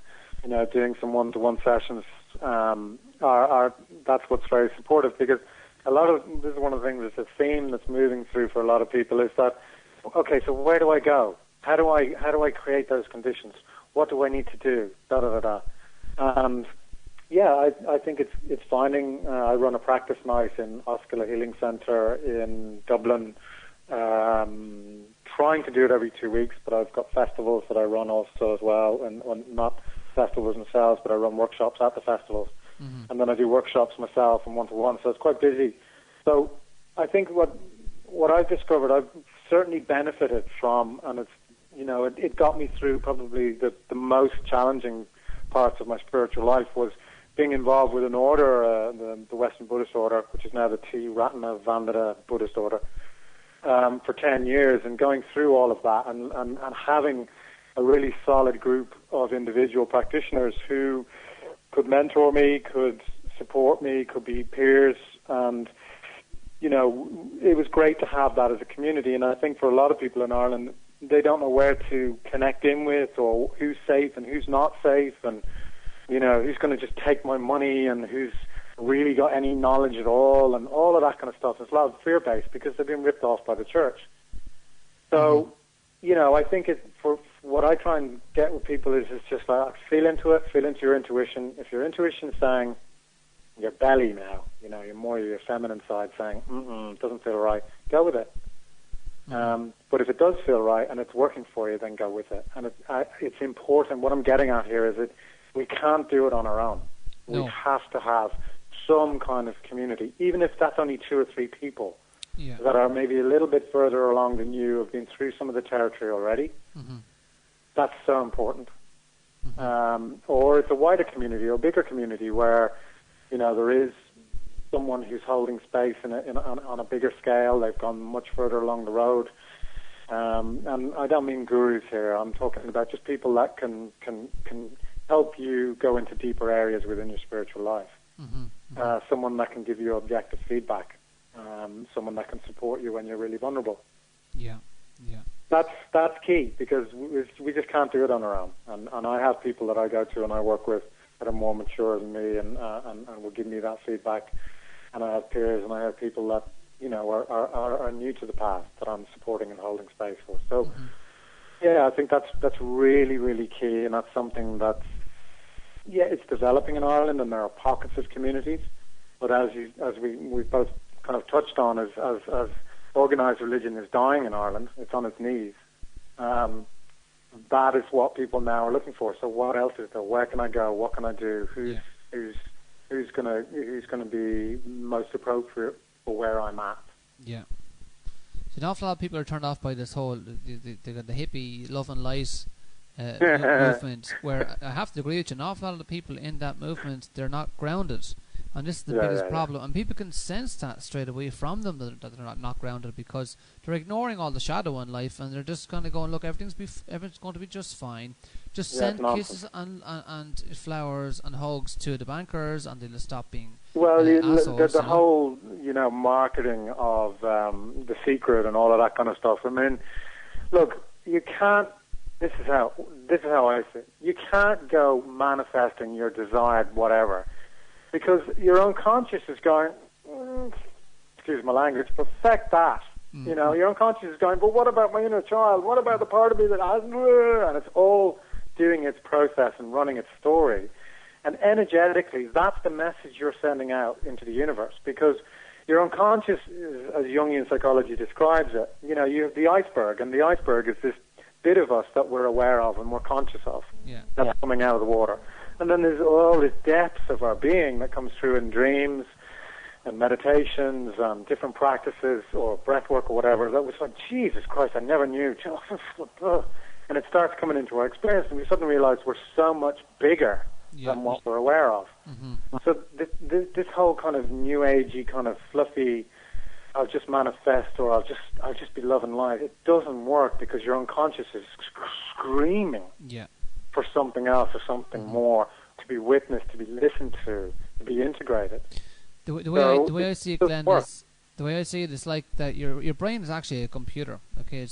doing some one-to-one sessions that's what's very supportive, because this is one of the things that's a theme that's moving through for a lot of people, is that, okay, so where do I go? How do I create those conditions? What do I need to do? And I think it's finding. I run a practice night in Oscula Healing Centre in Dublin. Trying to do it every 2 weeks, but I've got festivals that I run also as well, and not festivals themselves, but I run workshops at the festivals, and then I do workshops myself and one-to-one. So it's quite busy. So I think what I've discovered, I've certainly benefited from, and it's it got me through probably the most challenging parts of my spiritual life, was being involved with an order, the Western Buddhist order, which is now the Ratna Vandana Buddhist order, for 10 years, and going through all of that and having a really solid group of individual practitioners who could mentor me, could support me, could be peers, and it was great to have that as a community. And I think for a lot of people in Ireland, they don't know where to connect in with, or who's safe and who's not safe, and who's going to just take my money, and who's really got any knowledge at all, and all of that kind of stuff. It's a lot of fear-based because they've been ripped off by the church. So, I think for what I try and get with people is just like, feel into it, feel into your intuition. If your intuition is saying, your belly now, you're more your feminine side saying, it doesn't feel right, go with it. But if it does feel right and it's working for you, then go with it. And it's important. What I'm getting at here is that we can't do it on our own. No. We have to have some kind of community, even if that's only 2 or 3 people that are maybe a little bit further along than you, have been through some of the territory already. That's so important. Or it's a wider community or bigger community where, there is someone who's holding space on a bigger scale. They've gone much further along the road. And I don't mean gurus here. I'm talking about just people that can help you go into deeper areas within your spiritual life. Someone that can give you objective feedback. Someone that can support you when you're really vulnerable. That's key, because we just can't do it on our own. And I have people that I go to and I work with that are more mature than me and will give me that feedback. And I have peers and I have people that are new to the path that I'm supporting and holding space for. So I think that's really, really key, and that's something that's it's developing in Ireland, and there are pockets of communities. But as we both kind of touched on, as organised religion is dying in Ireland, it's on its knees. That is what people now are looking for. So what else is there? Where can I go? What can I do? Who's gonna be most appropriate for where I'm at? Yeah. So an awful lot of people are turned off by this whole the hippie love and light movement. Where I have to agree with you, an awful lot of the people in that movement, they're not grounded. And this is the biggest problem. And people can sense that straight away from them, that they're not grounded, because they're ignoring all the shadow in life, and they're just kind of going, look, everything's going to be just fine. Just send kisses and flowers and hugs to the bankers, and they'll stop being assholes. The whole, marketing of The Secret and all of that kind of stuff. I mean, look, you can't. This is how I see it. You can't go manifesting your desired whatever, because your unconscious is going, excuse my language, but feck that. Your unconscious is going, but what about my inner child? What about the part of me that hasn't? And it's all doing its process and running its story. And energetically, that's the message you're sending out into the universe, because your unconscious, as Jungian psychology describes it, you have the iceberg, and the iceberg is this bit of us that we're aware of and we're conscious of that's coming out of the water. And then there's all this depth of our being that comes through in dreams and meditations and different practices or breath work or whatever. That was like, Jesus Christ, I never knew. And it starts coming into our experience, and we suddenly realize we're so much bigger than what we're aware of. So this whole kind of new agey, kind of fluffy, I'll just manifest, or I'll just be love and light, it doesn't work, because your unconscious is screaming for something else or something more, to be witnessed, to be listened to be integrated. The way I see it, Glenn, is like that your brain is actually a computer. Okay,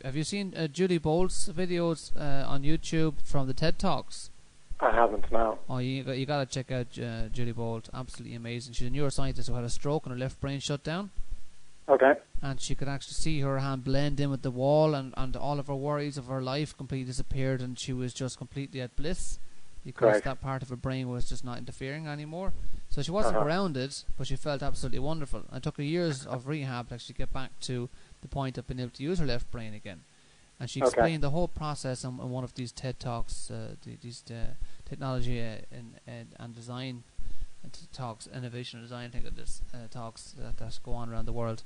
have you seen Julie Bolt's videos on YouTube from the TED Talks? I haven't, no. Oh, you got to check out Julie Bolt. Absolutely amazing. She's a neuroscientist who had a stroke and her left brain shut down. Okay. And she could actually see her hand blend in with the wall, and all of her worries of her life completely disappeared, and she was just completely at bliss, because that part of her brain was just not interfering anymore. So she wasn't grounded, but she felt absolutely wonderful. And it took her years of rehab to actually get back to the point of being able to use her left brain again. And she explained the whole process on one of these TED Talks, these technology and design talks, innovation and design, I think it is, talks that go on around the world,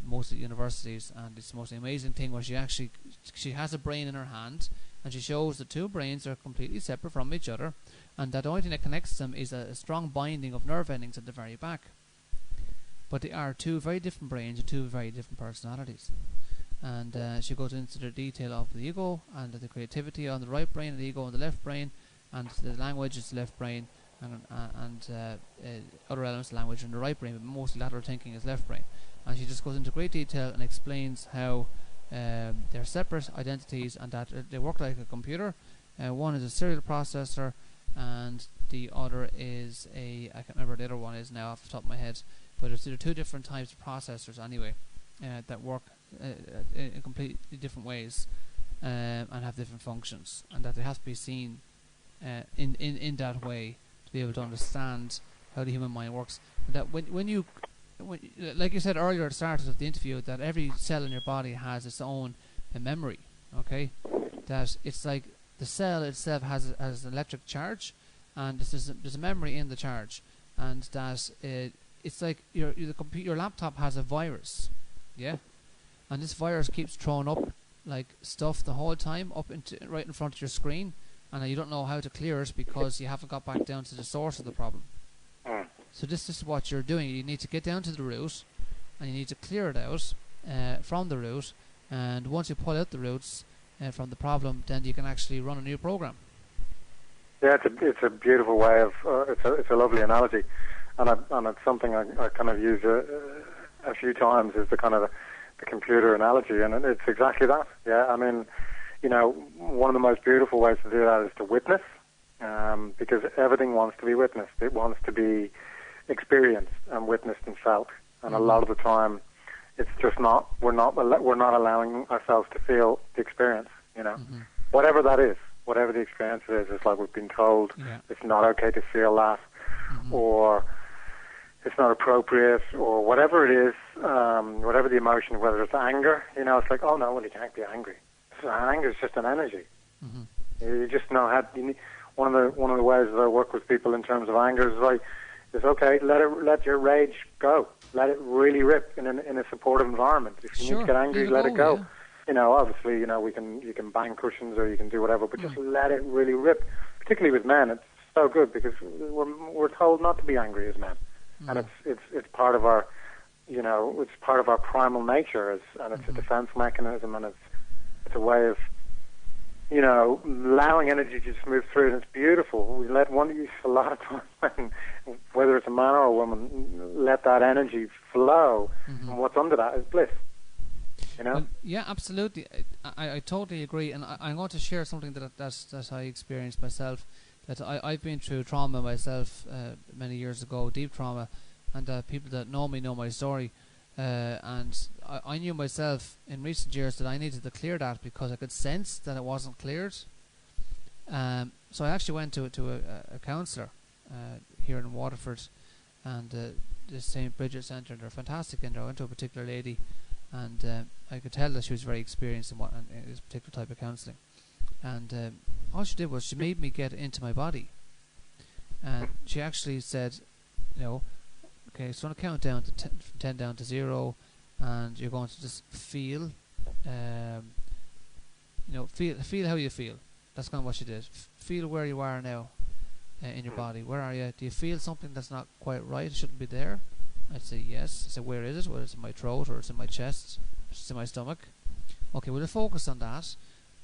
most at universities. And it's the most amazing thing where she has a brain in her hand, and she shows the two brains are completely separate from each other, and that the only thing that connects them is a strong binding of nerve endings at the very back. But they are two very different brains and two very different personalities. And she goes into the detail of the ego and the creativity on the right brain, and the ego on the left brain, and the language is the left brain, and other elements of language in the right brain, but mostly lateral thinking is left brain. And she just goes into great detail and explains how they're separate identities and that they work like a computer. One is a serial processor, and the other is I can't remember what the other one is now off the top of my head, but there are two different types of processors anyway that work in completely different ways and have different functions, and that they have to be seen in that way to be able to understand how the human mind works. And that when you like you said earlier at the start of the interview, that every cell in your body has its own memory, okay? That it's like the cell itself has an electric charge, and there's a memory in the charge, and that it's like your laptop has a virus, yeah? And this virus keeps throwing up like stuff the whole time up into right in front of your screen, and you don't know how to clear it because you haven't got back down to the source of the problem. So this is what you're doing. You need to get down to the root, and you need to clear it out from the root. And once you pull out the roots from the problem, then you can actually run a new program. Yeah, it's a beautiful way of. It's a lovely analogy, and it's something I kind of use a few times. Is the kind of the computer analogy, and it's exactly that. Yeah, I mean, one of the most beautiful ways to do that is to witness, because everything wants to be witnessed. It wants to be experienced and witnessed and felt, and a lot of the time it's just not. We're not allowing ourselves to feel the experience. Whatever that is, whatever the experience is. It's like we've been told it's not okay to feel that, or it's not appropriate, or whatever it is, whatever the emotion, whether it's anger. It's like, oh no, well, you can't be angry. Anger is just an energy. You just know how. One of the ways that I work with people in terms of anger is like, it's okay. Let your rage go. Let it really rip in a supportive environment. If you need to get angry, let it go. Yeah. Obviously, you can bang cushions or you can do whatever, but just let it really rip. Particularly with men, it's so good because we're told not to be angry as men, and it's part of our, it's part of our primal nature, and it's a defense mechanism, and it's a way of, allowing energy to just move through, and it's beautiful. We let a lot of time, whether it's a man or a woman, let that energy flow, and what's under that is bliss. Well, yeah, absolutely. I totally agree, and I'm going to share something that I experienced myself. That I've been through trauma myself many years ago, deep trauma, and people that know me know my story. And I knew myself in recent years that I needed to clear that because I could sense that it wasn't cleared. So I actually went to a counsellor here in Waterford, and the St. Bridget Centre. They're fantastic, and I went to a particular lady, and I could tell that she was very experienced in this particular type of counselling. And all she did was she made me get into my body, and she actually said, okay, so I'm going to count down to 10 down to 0, and you're going to just feel, feel how you feel. That's kind of what she did. Feel where you are now in your body. Where are you? Do you feel something that's not quite right? It shouldn't be there. I'd say yes. I said, where is it? Well, it's in my throat, or it's in my chest, or it's in my stomach. Okay, we'll focus on that.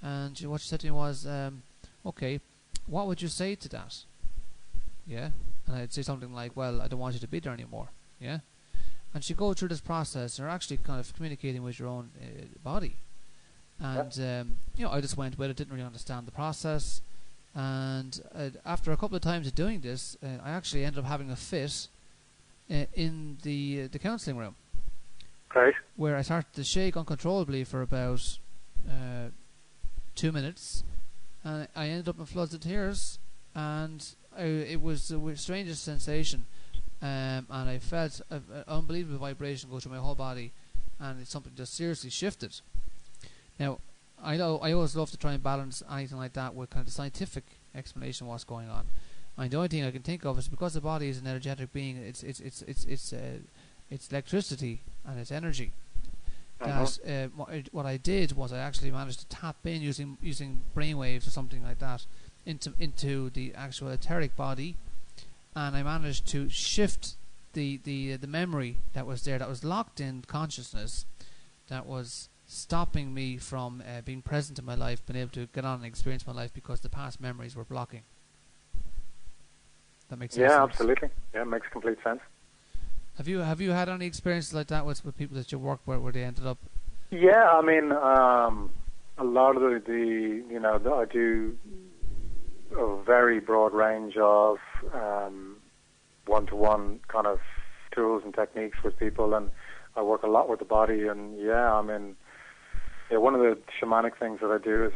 And what she said to me was, okay, what would you say to that? Yeah. And I'd say something like, well, I don't want you to be there anymore. Yeah. And she'd go through this process. You're actually kind of communicating with your own body. And, I just went with it, didn't really understand the process. And after a couple of times of doing this, I actually ended up having a fit in the counselling room. Right. Where I started to shake uncontrollably for about 2 minutes. And I ended up in floods of tears. And it was the strangest sensation, and I felt an unbelievable vibration go through my whole body, and it's something just seriously shifted. Now, I always love to try and balance anything like that with kind of the scientific explanation of what's going on. And the only thing I can think of is because the body is an energetic being, it's electricity and it's energy. That what I did was I actually managed to tap in using brainwaves or something like that into the actual etheric body, and I managed to shift the memory that was there, that was locked in consciousness, that was stopping me from being present in my life, being able to get on and experience my life because the past memories were blocking. That makes sense. Yeah, absolutely. Yeah, it makes complete sense. Have you had any experiences like that with people that you work with where they ended up? Yeah, I mean, a lot of the I do a very broad range of one-to-one kind of tools and techniques with people, and I work a lot with the body. And one of the shamanic things that I do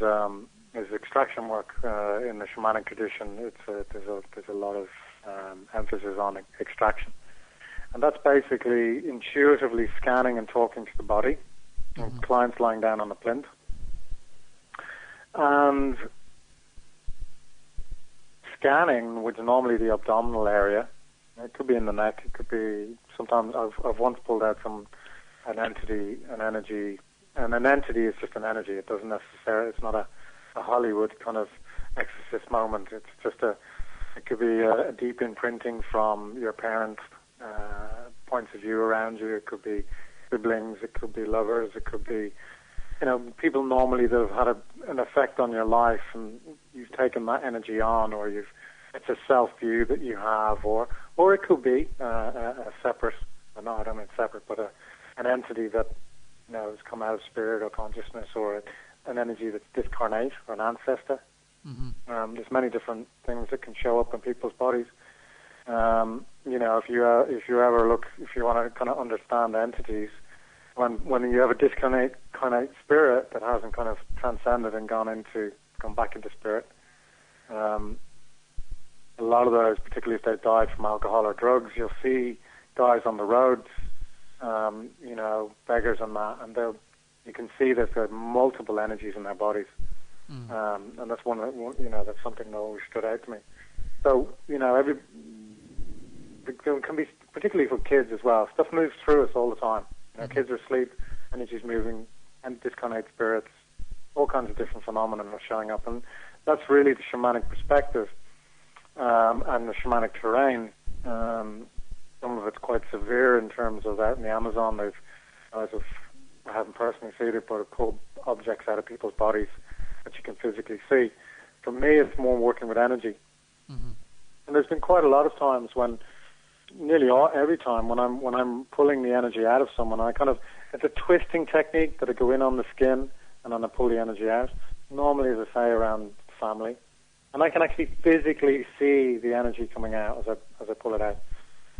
is extraction work in the shamanic tradition. There's a lot of emphasis on extraction, and that's basically intuitively scanning and talking to the body. And clients lying down on a plinth, and scanning, which is normally the abdominal area. It could be in the neck. It could be sometimes. I've once pulled out an entity, an energy, and an entity is just an energy. It doesn't necessarily. It's not a Hollywood kind of exorcist moment. It's just it could be a deep imprinting from your parents' points of view around you. It could be siblings. It could be lovers. It could be, people normally that have had an effect on your life, and you've taken that energy on, or it's a self view that you have, or it could be a separate. No, I don't mean separate, but an entity that has come out of spirit or consciousness, or an energy that's discarnate, or an ancestor. There's many different things that can show up in people's bodies. If you want to kind of understand entities, when you have a discarnate spirit that hasn't kind of transcended and gone back into spirit, a lot of those, particularly if they've died from alcohol or drugs, you'll see guys on the roads, beggars and that, and you can see that there's multiple energies in their bodies, and that's that's something that always stood out to me. So it can be, particularly for kids as well. Stuff moves through us all the time. Kids are asleep, energy's moving, and discarnate spirits, all kinds of different phenomena are showing up, and that's really the shamanic perspective and the shamanic terrain. Some of it's quite severe in terms of out in the Amazon. I haven't personally seen it, but I've pulled objects out of people's bodies that you can physically see. For me, it's more working with energy. And there's been quite a lot of times when, every time when I'm pulling the energy out of someone, it's a twisting technique that I go in on the skin and then I pull the energy out. Normally, as I say, around family, and I can actually physically see the energy coming out as I pull it out.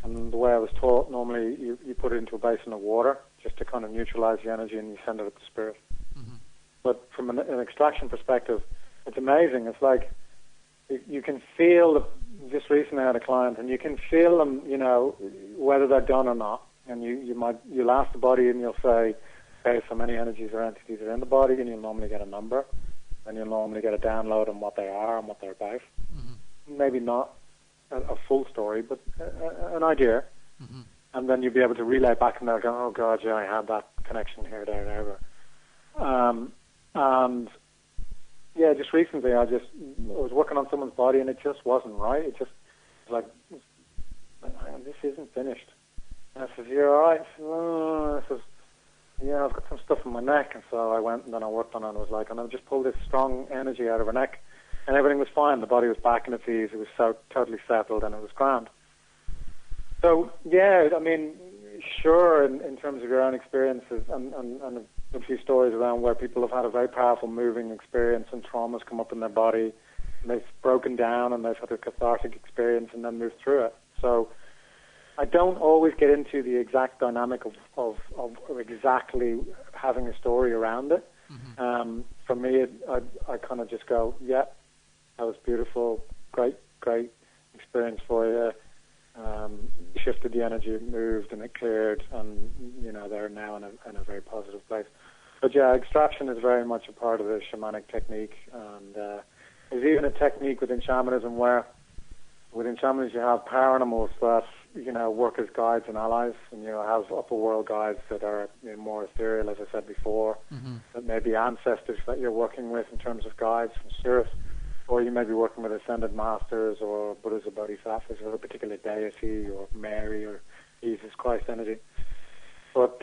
And the way I was taught, normally you put it into a basin of water just to kind of neutralize the energy, and you send it up to spirit. But from an extraction perspective, it's amazing. It's like you can feel just recently I had a client, and you can feel them, whether they're done or not. And you'll ask the body, and you'll say, okay, so many energies or entities are in the body, and you'll normally get a number, and you'll normally get a download on what they are and what they're about. Maybe not a full story, but an idea. And then you'll be able to relay back, and they'll go, oh God, yeah, I had that connection here, there, there. And yeah, just recently I was working on someone's body, and it just wasn't right. It just was like, hang on, this isn't finished. And I said, you're all right? I said, yeah, I've got some stuff in my neck. And so I went, and then I worked on it, and it was like, and I just pulled this strong energy out of her neck, and everything was fine. The body was back in its ease. It was so totally settled, and it was grand. So yeah, I mean, sure, in terms of your own experiences, and a few stories around where people have had a very powerful, moving experience, and traumas come up in their body, and they've broken down, and they've had a cathartic experience, and then moved through it. So I don't always get into the exact dynamic of exactly having a story around it. For me, I kind of just go, yeah, that was beautiful, great experience for you. Shifted the energy, it moved, and it cleared, and they're now in a very positive place. But yeah, extraction is very much a part of the shamanic technique, and there's even a technique within shamanism where within shamanism you have power animals that work as guides and allies, and have upper world guides that are more ethereal, as I said before, that may be ancestors that you're working with in terms of guides from spirit. Or you may be working with ascended masters or Buddhas or Bodhisattvas or a particular deity or Mary or Jesus Christ energy. But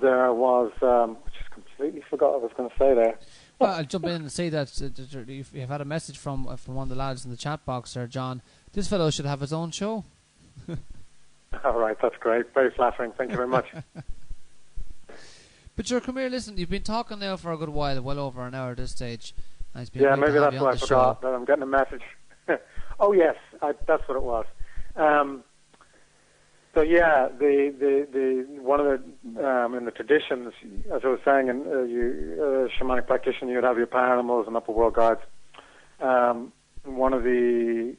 there was, I just completely forgot what I was going to say there. Well, I'll jump in and say that you've had a message from one of the lads in the chat box there, John. This fellow should have his own show. All right, that's great. Very flattering. Thank you very much. But come here, listen, you've been talking now for a good while, well over an hour at this stage. And it's been Yeah, great maybe to have that's you why on I the forgot show. that I'm getting a message. Oh, yes, that's what it was. So yeah, the one of the in the traditions, as I was saying, in shamanic practitioner, you'd have your power animals and upper world guides. One of the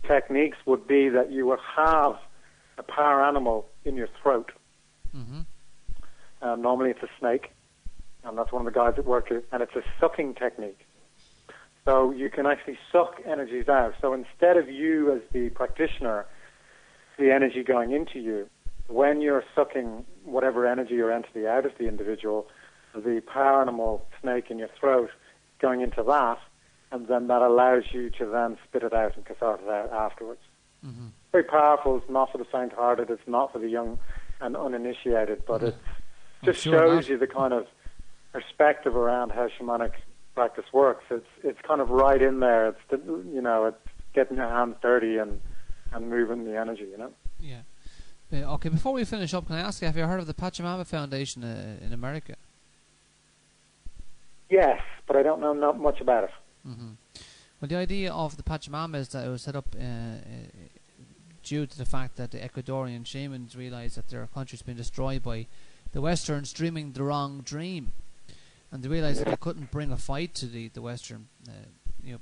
techniques would be that you would have a power animal in your throat. Mm-hmm. Normally it's a snake, and that's one of the guides that work it, and it's a sucking technique. So you can actually suck energies out. So instead of you as the practitioner, the energy going into you, when you're sucking whatever energy or entity out of the individual, the power animal snake in your throat going into that, and then that allows you to then spit it out and catharsis it out afterwards. Mm-hmm. Very powerful. It's not for the faint-hearted. It's not for the young and uninitiated, but it just shows you the kind of perspective around how shamanic practice works. It's kind of right in there. It's it's getting your hands dirty and moving the energy. Yeah. Okay. Before we finish up, can I ask you, have you heard of the Pachamama Foundation in America? Yes, but I don't know not much about it. Mm-hmm. Well, the idea of the Pachamama is that it was set up due to the fact that the Ecuadorian shamans realized that their country's been destroyed by the Westerns dreaming the wrong dream, and they realized that they couldn't bring a fight to the Western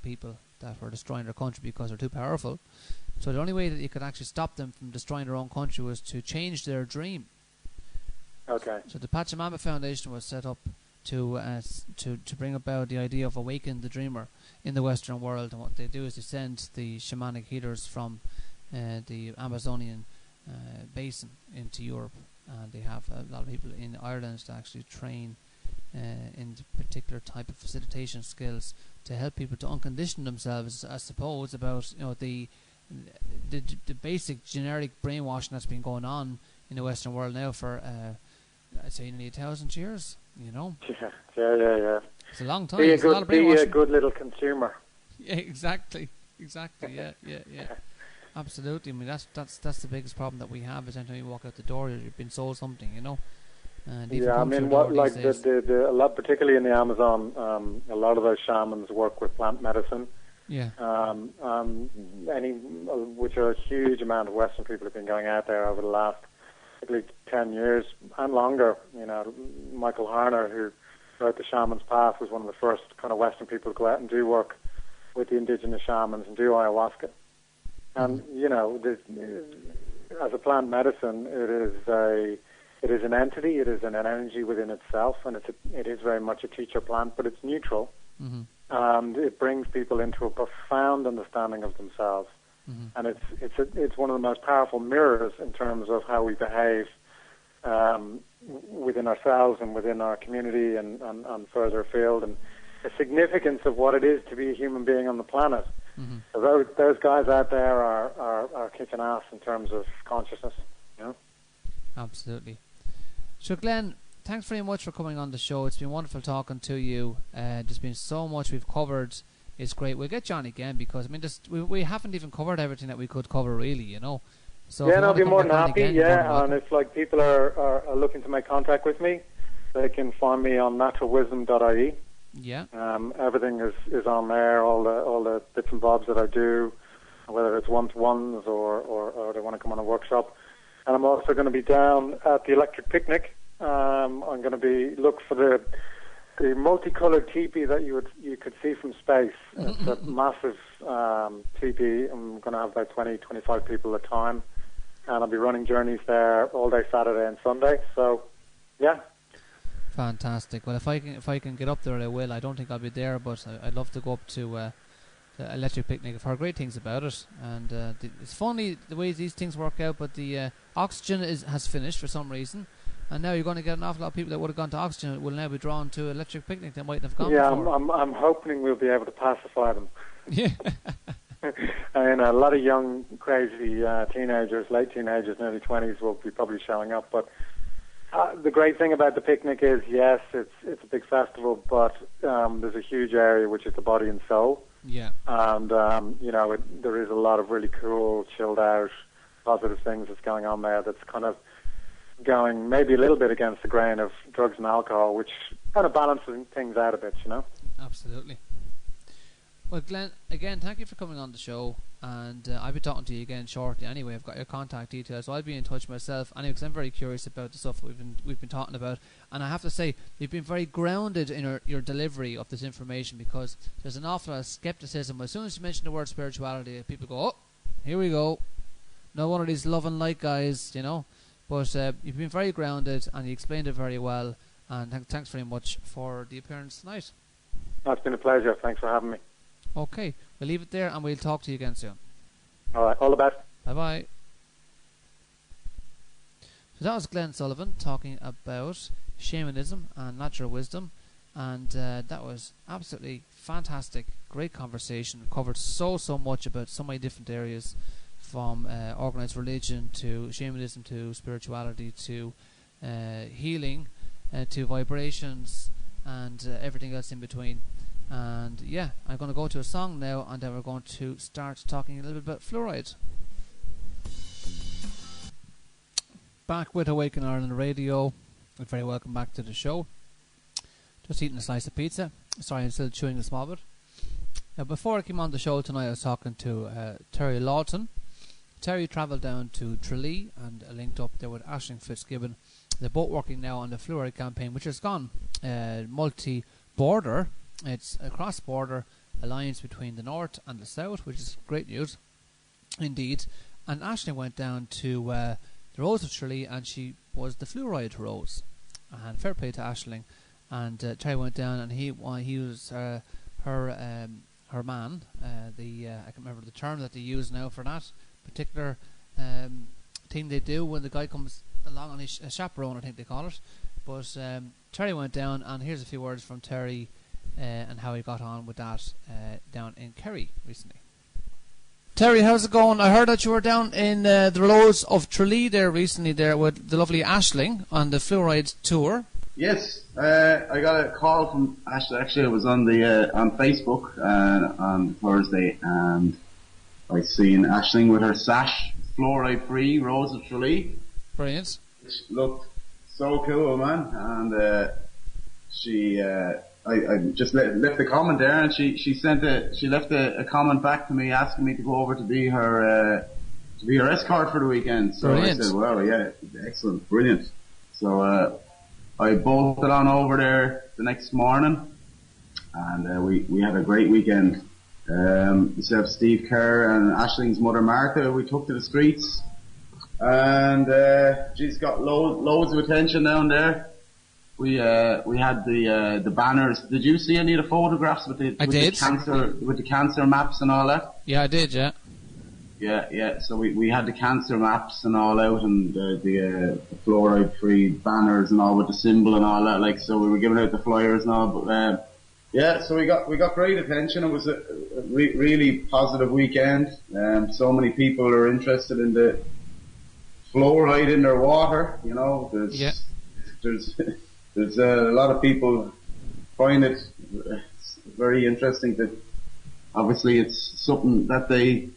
people that were destroying their country because they're too powerful. So the only way that you could actually stop them from destroying their own country was to change their dream. Okay. So the Pachamama Foundation was set up to bring about the idea of awaken the dreamer in the Western world, and what they do is they send the shamanic healers from the Amazonian basin into Europe, and they have a lot of people in Ireland to actually train in the particular type of facilitation skills to help people to uncondition themselves, I suppose, about the basic generic brainwashing that's been going on in the Western world now for I'd say nearly 1,000 years. Yeah. It's a long time. Be It's a lot of brainwashing. a good little consumer. Yeah, exactly. Yeah. Absolutely. I mean, that's the biggest problem that we have is anytime you walk out the door, you've been sold something, And I mean, a lot, particularly in the Amazon, a lot of those shamans work with plant medicine. Yeah. Which are a huge amount of Western people have been going out there over the last, particularly 10 years and longer. Michael Harner, who wrote The Shaman's Path, was one of the first kind of Western people to go out and do work with the indigenous shamans and do ayahuasca. And as a plant medicine, it is an entity, it is an energy within itself, and it is very much a teacher plant, but it's neutral. Mm-hmm. And it brings people into a profound understanding of themselves. Mm-hmm. And it's one of the most powerful mirrors in terms of how we behave within ourselves and within our community and further afield, and the significance of what it is to be a human being on the planet. Mm-hmm. So those guys out there are kicking ass in terms of consciousness. Absolutely. So Glenn, thanks very much for coming on the show. It's been wonderful talking to you. There's been so much we've covered. It's great. We'll get John again because we haven't even covered everything that we could cover, really. So I'll be more than happy. And if people are looking to make contact with me, they can find me on naturalwisdom.ie. Yeah. Everything is on there. All the bits and bobs that I do, whether it's one-to-ones or they want to come on a workshop. And I'm also going to be down at the Electric Picnic. I'm going to look for the multicolored teepee that you could see from space. It's a massive teepee. I'm going to have about 20-25 people at a time, and I'll be running journeys there all day Saturday and Sunday. So, yeah. Fantastic. Well, if I can get up there, I will. I don't think I'll be there, but I'd love to go up to the Electric Picnic. I've heard great things about it, and it's funny the way these things work out. But the oxygen has finished for some reason. And now you're going to get an awful lot of people that would have gone to oxygen will now be drawn to Electric Picnic that mightn't have gone before. I'm hoping we'll be able to pacify them. Yeah. I mean, a lot of young, crazy teenagers, late teenagers, early 20s will be probably showing up. But The great thing about the picnic is, yes, it's a big festival, but there's a huge area which is the body and soul. Yeah. And, there is a lot of really cool, chilled out, positive things that's going on there that's kind of going maybe a little bit against the grain of drugs and alcohol, which kind of balances things out a bit, Absolutely. Well, Glenn, again, thank you for coming on the show, and I'll be talking to you again shortly. Anyway, I've got your contact details, so I'll be in touch myself. Anyway, because I'm very curious about the stuff we've been talking about, and I have to say, you've been very grounded in your delivery of this information, because there's an awful lot of skepticism. As soon as you mention the word spirituality, people go, "Oh, here we go, not one of these love and light guys," But you've been very grounded, and you explained it very well. And thanks very much for the appearance tonight. It's been a pleasure. Thanks for having me. Okay, we'll leave it there, and we'll talk to you again soon. All right, all the best. Bye-bye. So that was Glenn Sullivan talking about shamanism and natural wisdom, and that was absolutely fantastic. Great conversation. Covered so much about so many different areas, from organised religion to shamanism to spirituality to healing to vibrations and everything else in between. And yeah, I'm going to go to a song now, and then we're going to start talking a little bit about fluoride. Back with Awaken Ireland Radio. Very welcome back to the show. Just eating a slice of pizza. Sorry, I'm still chewing a small bit. Now, before I came on the show tonight, I was talking to Terry Lawton. Terry travelled down to Tralee and linked up there with Aisling Fitzgibbon. They're both working now on the fluoride campaign, which has gone multi-border. It's a cross-border alliance between the north and the south, which is great news indeed. And Aisling went down to the Rose of Tralee, and she was the fluoride rose. And fair play to Aisling. And Terry went down, and he was her man. I can't remember the term that they use now for that particular thing they do when the guy comes along on his chaperone, I think they call it. But Terry went down, and here's a few words from Terry and how he got on with that down in Kerry recently. Terry, how's it going? I heard that you were down in the Rose of Tralee there recently, there with the lovely Aisling on the fluoride tour. Yes, I got a call from Aisling. Actually, I was on Facebook on Thursday, and I seen Aisling with her sash, fluoride-free Rose of Tralee. Brilliant. Which looked so cool, man. And she, I just left a comment there, and she left a comment back to me asking me to go over to be her escort for the weekend. So brilliant. I said, well, yeah, excellent, brilliant. So I bolted on over there the next morning, and we had a great weekend. Myself, Steve Kerr, and Aisling's mother Martha, we took to the streets, and she's got loads of attention down there. We had the banners. Did you see any of the photographs with the cancer maps and all that? Yeah, I did. Yeah. Yeah. So we had the cancer maps and all out, and the fluoride-free banners and all with the symbol and all that. Like, so we were giving out the flyers and all. But yeah, so we got great attention. It was a really positive weekend. So many people are interested in the fluoride in their water. There's a lot of people find it very interesting. That obviously it's something that they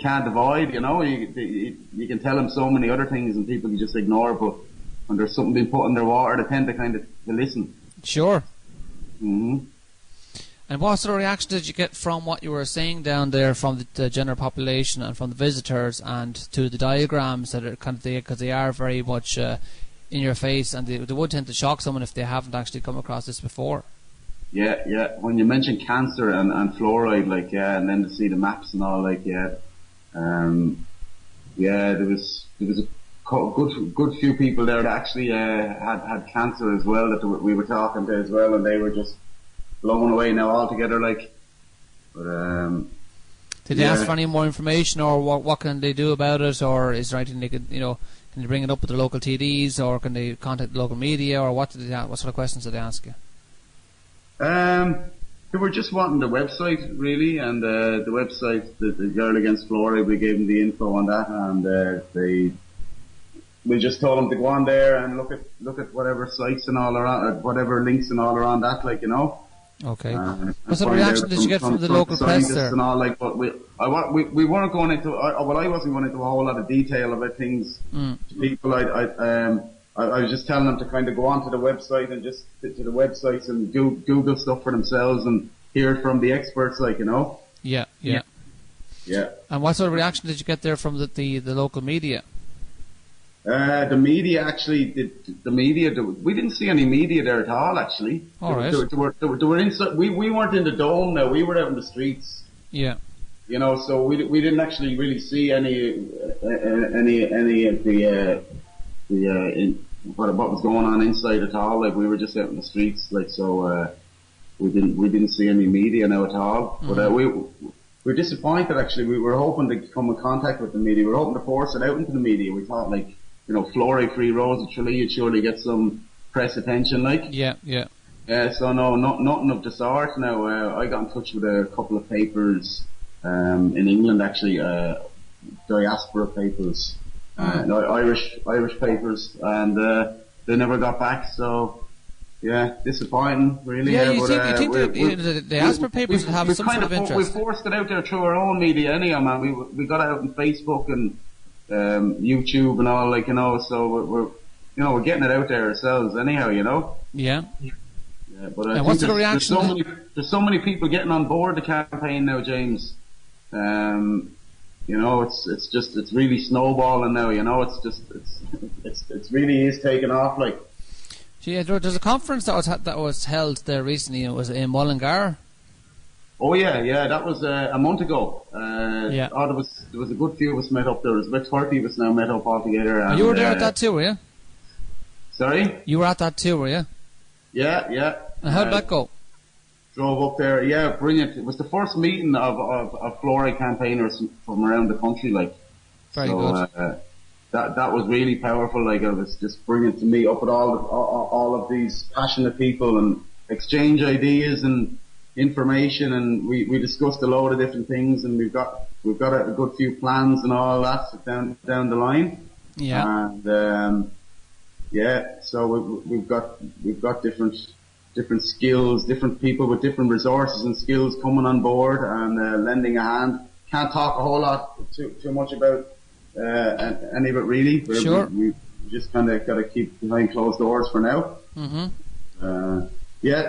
can't avoid. You can tell them so many other things and people can just ignore. But when there's something being put in their water, they tend to kind of listen. Sure. Mm-hmm. And what sort of reaction did you get from what you were saying down there from the general population and from the visitors, and to the diagrams that are kind of because they are very much in your face, and they would tend to shock someone if they haven't actually come across this before. Yeah. When you mention cancer and fluoride, and then to see the maps and all, there was a good few people there that actually had cancer as well that we were talking to as well, and they were just blown away now altogether. Did they ask for any more information, or what can they do about it, or is there anything they could, can they bring it up with the local TDs, or can they contact the local media, or what sort of questions did they ask you? They were just wanting the website, really, and the website, the Girl Against Fluoride, we gave them the info on that, and we just told them to go on there and look at whatever sites and all around, whatever links and all around that, like, you know. Okay. What sort of reaction did you get from the local press there? And all, like, but we weren't going into, I wasn't going into a whole lot of detail about things to people. I was just telling them to kind of go onto the website and just to the websites and Google stuff for themselves and hear it from the experts, like, you know. Yeah. And what sort of reaction did you get there from the local media? The media actually, we didn't see any media there at all, actually. All right. They were inside, we weren't in the dome now, we were out in the streets. Yeah. You know, so we didn't actually really see any of what was going on inside at all. Like, we were just out in the streets, like, so we didn't see any media now at all. But we're disappointed, actually. We were hoping to come in contact with the media. We were hoping to force it out into the media. We thought, like, you know, fluoride-free Rose of Tralee would surely get some press attention, like. Yeah. So no, nothing of the sort. Now, I got in touch with a couple of papers in England, actually, diaspora papers, Irish papers, and they never got back. So, yeah, disappointing, really. Yeah, you think the diaspora papers would have some sort of interest? We forced it out there through our own media, anyhow, man. We got out on Facebook and YouTube and all, like, you know. So we're getting it out there ourselves, anyhow, you know. Yeah. Yeah, but I and think what's the reaction? There's so many people getting on board the campaign now, James. You know, it's really snowballing now. You know, it's really is taking off, like. Yeah, there's a conference that was held there recently. It was in Mullingar. Oh yeah, that was a month ago. Yeah. Oh, there was a good few of us met up there. There's about 30 of us now met up all together. And, you were there at that too, were you? Sorry? You were at that too, were you? Yeah. And how did that go? Drove up there, yeah, brilliant. It was the first meeting of fluoride campaigners from around the country, like. Very good. That was really powerful. Like, it was just brilliant to meet up with all of these passionate people and exchange ideas and information, and we discussed a load of different things, and we've got a good few plans and all that down the line. Yeah. And so we've got different skills, different people with different resources and skills coming on board and lending a hand. Can't talk a whole lot too much about any of it, really. Sure. We just kind of got to keep behind closed doors for now.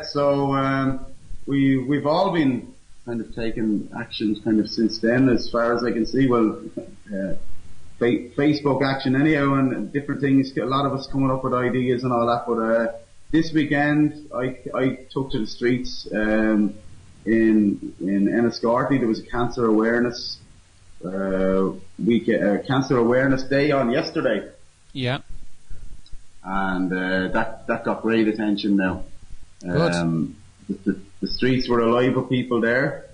So we've all been kind of taking actions kind of since then, as far as I can see. Well, Facebook action anyhow, and different things. A lot of us coming up with ideas and all that. But this weekend, I took to the streets in Enniscorthy. There was a cancer awareness Cancer Awareness Day on yesterday. Yeah. And that got great attention now. Good. The streets were alive with people there.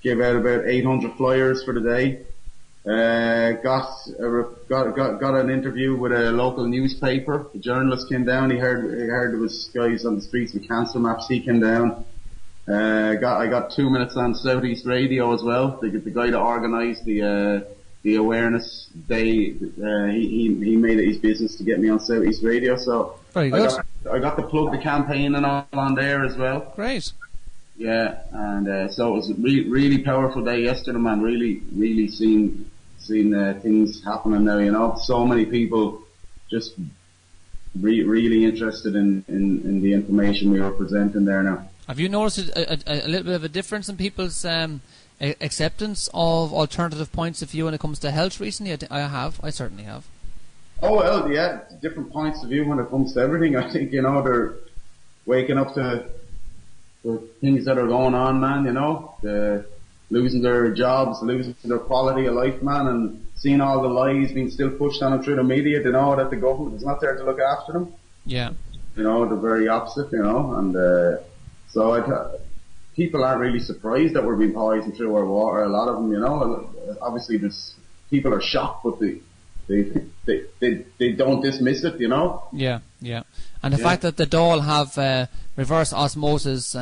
Gave out about 800 flyers for the day. Got an interview with a local newspaper. The journalist came down. He heard there was guys on the streets with cancer maps. He came down. I got 2 minutes on Southeast Radio as well. The guy that organised the awareness day, he made it his business to get me on Southeast Radio. So very good. I got to plug the campaign and all on there as well. Great. Yeah, and so it was a really powerful day yesterday, man. Really seen things happening now. You know, so many people just really interested in the information we were presenting there now. Have you noticed a little bit of a difference in people's acceptance of alternative points of view when it comes to health recently? I certainly have. Oh, well, yeah, different points of view when it comes to everything. I think, you know, they're waking up to the things that are going on, man, you know, losing their jobs, losing their quality of life, man, and seeing all the lies being still pushed on them through the media. They know that the government is not there to look after them. Yeah. You know, the very opposite, you know, and so people aren't really surprised that we're being poisoned through our water. A lot of them, you know, obviously people are shocked, but they don't dismiss it, you know. Yeah. And the fact that the Dáil have reverse osmosis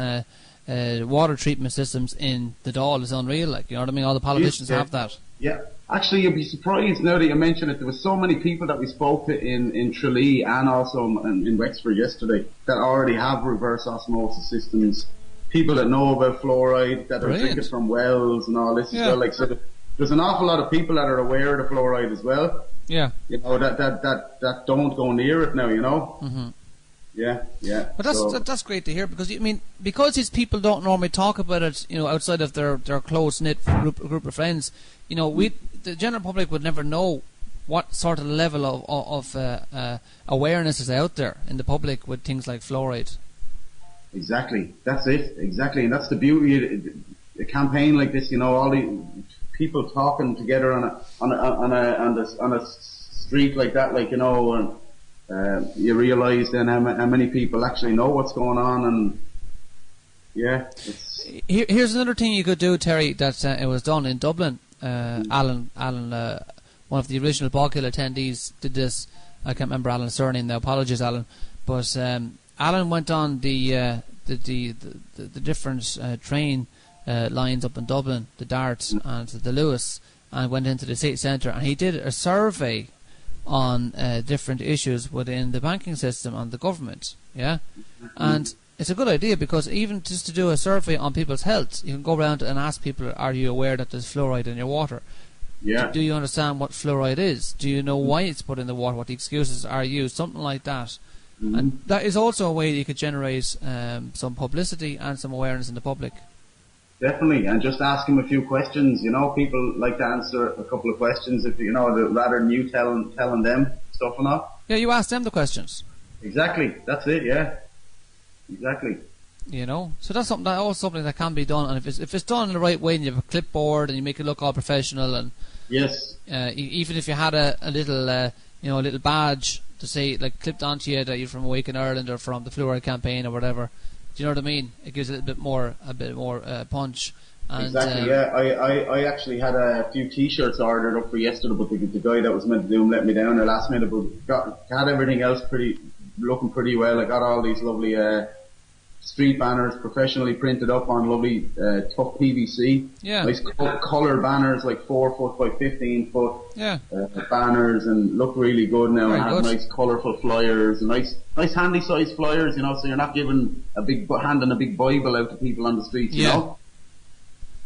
water treatment systems in the Dáil is unreal. Like, you know what I mean? All the politicians have that. Yeah. Actually, you'll be surprised now that you mention it. There were so many people that we spoke to in Tralee and also in Wexford yesterday that already have reverse osmosis systems. People that know about fluoride, that are drinking from wells and all this as well. Like, so there's an awful lot of people that are aware of the fluoride as well. Yeah. You know, that don't go near it now, you know. Mm-hmm. Yeah. But that's great to hear, because because these people don't normally talk about it, you know, outside of their close knit group of friends. You know, the general public would never know what sort of level of awareness is out there in the public with things like fluoride. Exactly. That's it. Exactly, and that's the beauty of a campaign like this. You know, all the people talking together on a street like that, like, you know, and you realise then how many people actually know what's going on, and here's another thing you could do, Terry. That it was done in Dublin. Alan, one of the original Boghill attendees, did this. I can't remember Alan's surname now. Apologies, Alan. But Alan went on the different train lines up in Dublin, the Dart and the Lewis, and went into the city centre, and he did a survey on different issues within the banking system and the government. Yeah, and it's a good idea, because even just to do a survey on people's health, you can go around and ask people, are you aware that there's fluoride in your water? Yeah. Do you understand what fluoride is? Do you know why it's put in the water? What the excuses are used? Something like that. Mm-hmm. And that is also a way you could generate some publicity and some awareness in the public. Definitely, and just ask them a few questions. You know, people like to answer a couple of questions, if you know, rather than you telling them stuff and all. Yeah, you ask them the questions. Exactly, that's it. Yeah. Exactly. You know, so that's something that can be done, and if it's done in the right way, and you have a clipboard and you make it look all professional, and yes, even if you had a little a little badge to say, like, clipped onto you that you're from Awaken Ireland or from the fluoride campaign or whatever, do you know what I mean? It gives it a bit more punch. And, exactly. I actually had a few T-shirts ordered up for yesterday, but the guy that was meant to do them let me down at last minute. But had everything else looking pretty well. I got all these lovely street banners professionally printed up on lovely tough PVC. Yeah. Nice colour banners, like 4 foot by 15 foot. Yeah. Banners, and look really good now. Very and have good. Nice colourful flyers, and nice handy sized flyers. You know, so you're not giving handing a big Bible out to people on the streets. You know.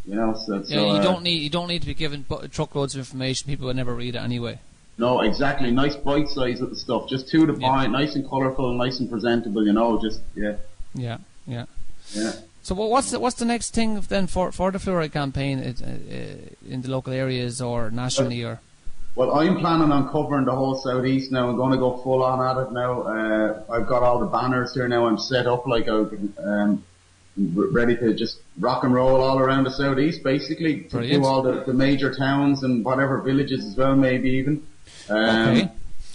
You know, you don't need to be given truckloads of information. People would never read it anyway. No, exactly. Nice bite-sized little stuff, just to the point, nice and colourful, nice and presentable. You know, just Yeah. Yeah. So what's the next thing then for the fluoride campaign in the local areas or nationally or? Well, I'm planning on covering the whole southeast now. I'm going to go full on at it now. I've got all the banners here now. I'm set up like I'm ready to just rock and roll all around the southeast, basically, to do all the major towns and whatever villages as well, maybe even. Okay.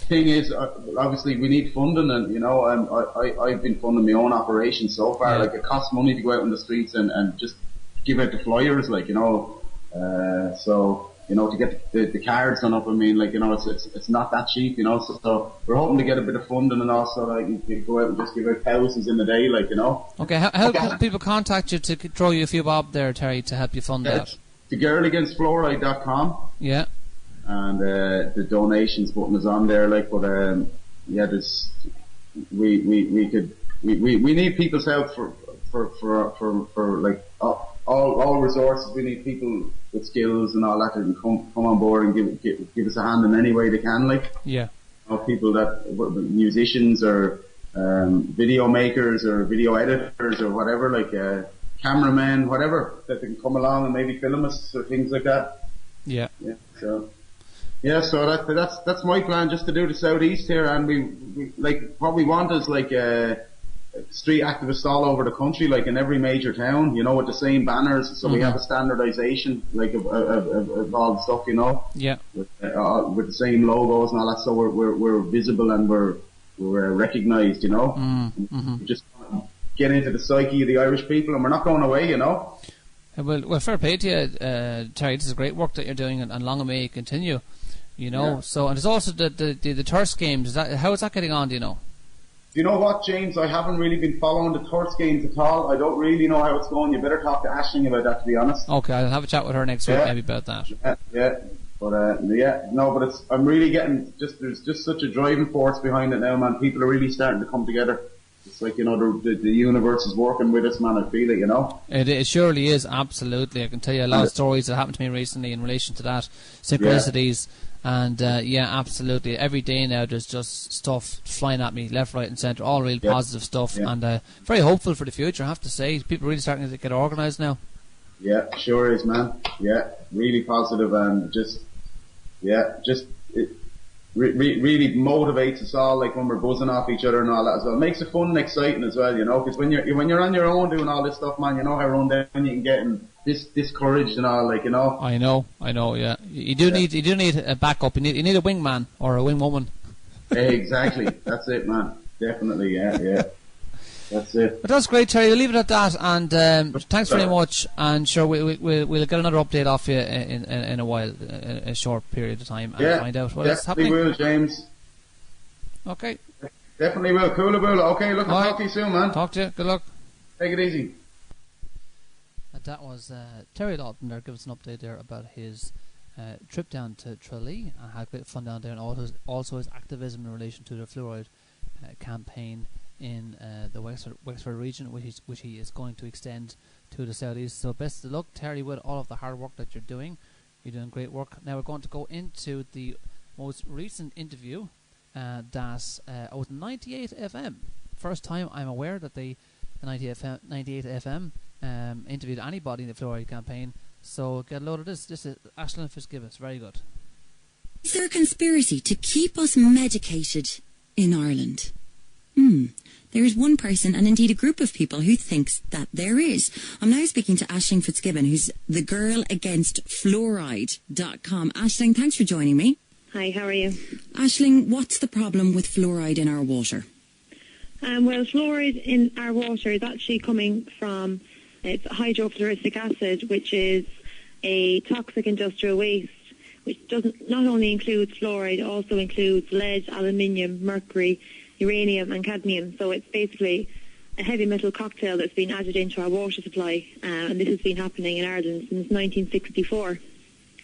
Thing is, obviously we need funding, and you know, I've been funding my own operation so far. Yeah. Like, it costs money to go out in the streets and just give out the flyers, like, you know. So, you know, to get the cards done up, I mean, like, you know, it's not that cheap, you know. So we're hoping to get a bit of funding, and also like you go out and just give out thousands in a day, like, you know. Okay, how can people contact you to throw you a few bob there, Terry, to help you fund that? thegirlagainstfluoride.com. Yeah. And the donations button is on there, like, but there's we need people's help for like all resources. We need people with skills and all that to come on board and give us a hand in any way they can, like. Yeah. People that musicians or video makers or video editors or whatever, like cameramen, whatever, that they can come along and maybe film us or things like that. Yeah. So that's my plan, just to do the southeast here, and we like, what we want is like street activists all over the country, like in every major town, you know, with the same banners, so we have a standardization, like of all the stuff, you know. Yeah. With the same logos and all that, so we're visible and we're recognized, you know. Mm-hmm. We just get into the psyche of the Irish people, and we're not going away, you know. Well, fair play to you, Terry. This is great work that you're doing, and long may it continue. You know. Yeah. So, and there's also the Thirst Games. How is that getting on? Do you know? you know what, James? I haven't really been following the Thirst games at all. I don't really know how it's going. You better talk to Aisling about that, to be honest. Okay, I'll have a chat with her next week maybe about that. Yeah. But I'm really getting there's just such a driving force behind it now, man. People are really starting to come together. It's like, the universe is working with us, man. I feel it, It surely is, absolutely. I can tell you a lot of stories that happened to me recently in relation to that, synchronicities, and absolutely. Every day now there's just stuff flying at me, left, right and centre, all real positive stuff, and very hopeful for the future, I have to say. People are really starting to get organised now. Yeah, sure is, man. Yeah, really positive, and it really motivates us all, like when we're buzzing off each other and all that as well. It makes it fun and exciting as well, because when you're on your own doing all this stuff, man, you know how run down you can get and discouraged and all, like, I know, yeah. You do need a backup. You need a wingman or a wingwoman. Exactly, that's it, man. Definitely, yeah. That's it. But that's great, Terry. We'll leave it at that, and thanks very much. And sure, we'll get another update off you in a while, a short period of time, and find out what is happening. Definitely will, James. Okay. Definitely will. Cool. Okay, look, I'll talk to you soon, man. Talk to you. Good luck. Take it easy. And that was Terry Lawton there. Give us an update there about his trip down to Tralee, and had great fun down there, and also his activism in relation to the fluoride campaign in the Wexford region, which he is going to extend to the southeast. So best of luck, Terry, with all of the hard work that you're doing. You're doing great work. Now we're going to go into the most recent interview that was 98 FM. First time I'm aware that the 98 FM interviewed anybody in the fluoride campaign. So get a load of this. This is Aisling Fitzgibbon. Very good. Is there a conspiracy to keep us medicated in Ireland? There is one person, and indeed a group of people, who thinks that there is. I'm now speaking to Aisling Fitzgibbon, who's the girl against flouride.com. Aisling, thanks for joining me. Hi, how are you? Aisling, what's the problem with fluoride in our water? Well, fluoride in our water is actually coming from hydrofluoric acid, which is a toxic industrial waste, which not only includes fluoride, also includes lead, aluminium, mercury, uranium and cadmium. So it's basically a heavy metal cocktail that's been added into our water supply, and this has been happening in Ireland since 1964.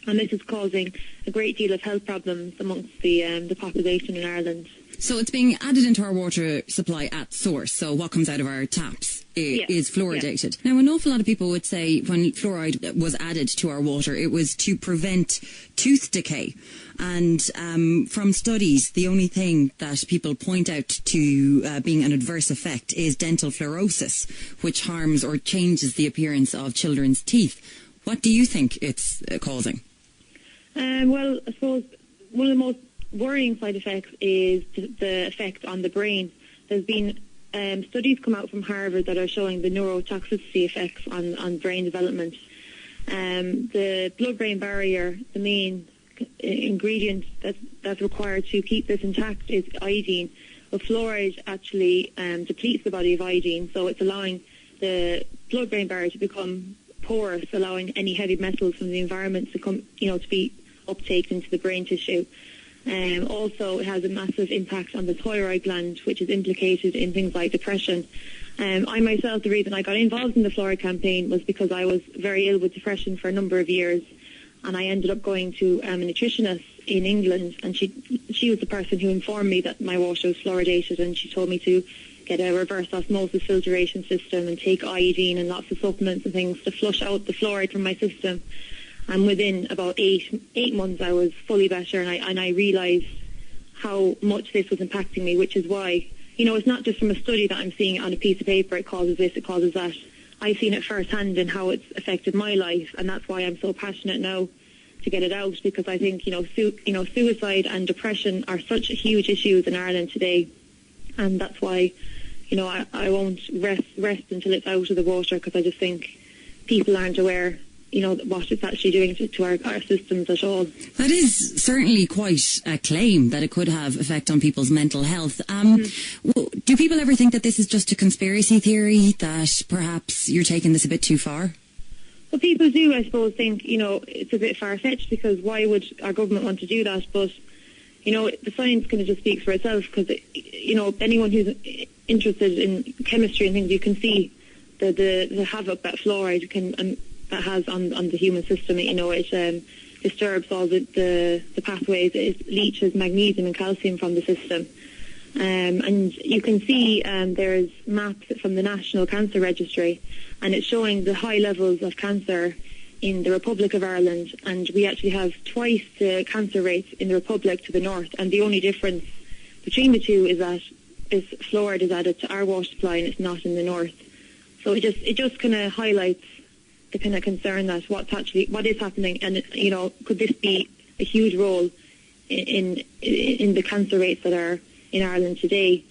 And this is causing a great deal of health problems amongst the population in Ireland. So it's being added into our water supply at source, so what comes out of our taps is fluoridated. Now, an awful lot of people would say when fluoride was added to our water, it was to prevent tooth decay. And from studies, the only thing that people point out to being an adverse effect is dental fluorosis, which harms or changes the appearance of children's teeth. What do you think it's causing? Well, I suppose one of the most worrying side effects is the effect on the brain. There's been studies come out from Harvard that are showing the neurotoxicity effects on brain development. The blood-brain barrier, the main ingredient that's required to keep this intact is iodine. But fluoride actually depletes the body of iodine, so it's allowing the blood-brain barrier to become porous, allowing any heavy metals from the environment to come, to be uptaked into the brain tissue. Also, it has a massive impact on the thyroid gland, which is implicated in things like depression. I myself, the reason I got involved in the fluoride campaign was because I was very ill with depression for a number of years, and I ended up going to a nutritionist in England, and she was the person who informed me that my water was fluoridated, and she told me to get a reverse osmosis filtration system and take iodine and lots of supplements and things to flush out the fluoride from my system. And within about eight months, I was fully better, and I realised how much this was impacting me, which is why, it's not just from a study that I'm seeing it on a piece of paper, it causes this, it causes that. I've seen it firsthand in how it's affected my life, and that's why I'm so passionate now to get it out, because I think, suicide and depression are such huge issues in Ireland today, and that's why, I won't rest until it's out of the water, because I just think people aren't aware what it's actually doing to our systems at all. That is certainly quite a claim that it could have effect on people's mental health. Do people ever think that this is just a conspiracy theory, that perhaps you're taking this a bit too far? Well, people do, I suppose, think, it's a bit far-fetched, because why would our government want to do that? But, the science kind of just speaks for itself, because, anyone who's interested in chemistry and things, you can see the havoc that fluoride that has on the human system. It disturbs all the pathways. It leaches magnesium and calcium from the system. And you can see there's maps from the National Cancer Registry, and it's showing the high levels of cancer in the Republic of Ireland, and we actually have twice the cancer rates in the Republic to the north, and the only difference between the two is that this fluoride is added to our water supply and it's not in the north. So it just kind of highlights the kind of concern that what is happening, and could this be a huge role in the cancer rates that are in Ireland today?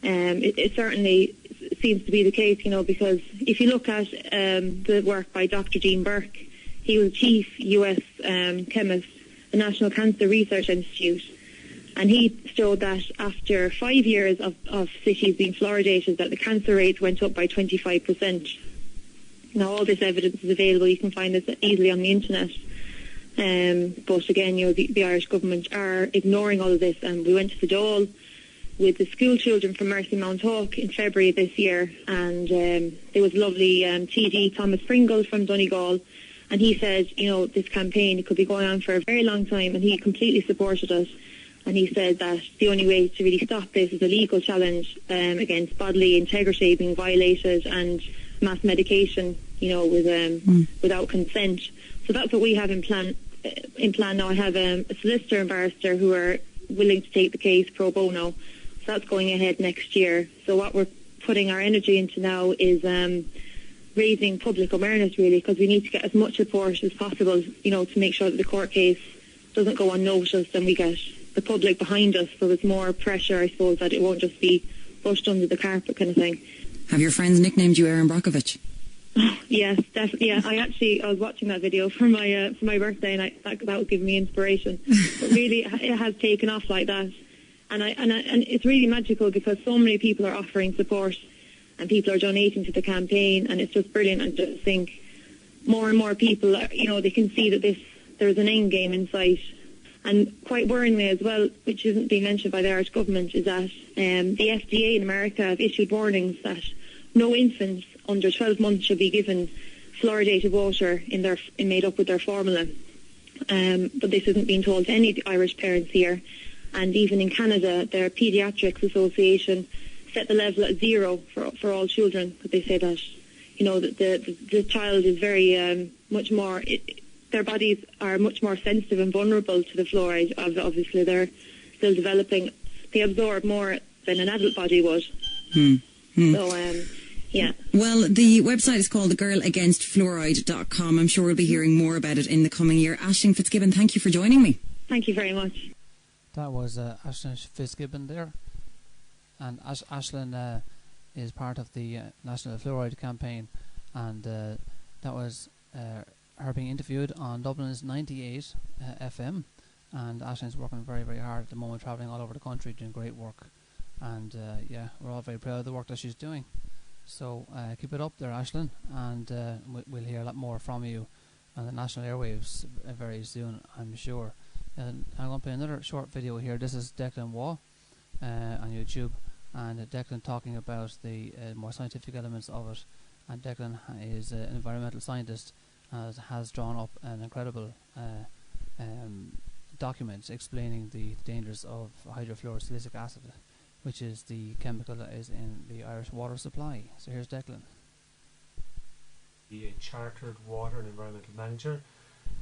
It certainly seems to be the case, because if you look at the work by Dr. Dean Burke, he was chief US chemist, the National Cancer Research Institute, and he showed that after 5 years of cities being fluoridated, that the cancer rates went up by 25%. Now, all this evidence is available. You can find this easily on the internet. But again, the Irish government are ignoring all of this, and we went to the Dáil with the school children from Mercy Mount Hawk in February this year, and there was lovely TD Thomas Pringle from Donegal, and he said, this campaign could be going on for a very long time, and he completely supported it. And he said that the only way to really stop this is a legal challenge against bodily integrity being violated and mass medication, without consent. So that's what we have in plan now. I have a solicitor and barrister who are willing to take the case pro bono. So that's going ahead next year. So what we're putting our energy into now is raising public awareness, really, because we need to get as much support as possible, to make sure that the court case doesn't go unnoticed and we get the public behind us, so there's more pressure, I suppose, that it won't just be pushed under the carpet kind of thing. Have your friends nicknamed you Erin Brockovich? Yes, definitely. Yeah, I was watching that video for my birthday, and that was giving me inspiration. But really, it has taken off like that, and it's really magical because so many people are offering support, and people are donating to the campaign, and it's just brilliant. And just think more and more people, they can see that there's an end game in sight. And quite worryingly as well, which isn't being mentioned by the Irish government, is that the FDA in America have issued warnings that no infants under 12 months should be given fluoridated water made up with their formula. But this isn't being told to any Irish parents here. And even in Canada, their Paediatrics Association set the level at 0 for all children, because they say that that the child is very much more. Their bodies are much more sensitive and vulnerable to the fluoride. Obviously, they're still developing. They absorb more than an adult body would. So, yeah. Well, the website is called thegirlagainstfluoride.com. I'm sure we'll be hearing more about it in the coming year. Aisling Fitzgibbon, thank you for joining me. Thank you very much. That was Aisling Fitzgibbon there. And Aisling is part of the National Fluoride Campaign, and that was her being interviewed on Dublin's 98 FM. And Aisling's working very, very hard at the moment, travelling all over the country, doing great work. And we're all very proud of the work that she's doing. So keep it up there, Aisling, and we'll hear a lot more from you on the national airwaves very soon, I'm sure. And I'm going to play another short video here. This is Declan Waugh on YouTube, and Declan talking about the more scientific elements of it. And Declan is an environmental scientist, has drawn up an incredible document explaining the dangers of hydrofluorosilicic acid, which is the chemical that is in the Irish water supply. So here's Declan. A chartered water and environmental manager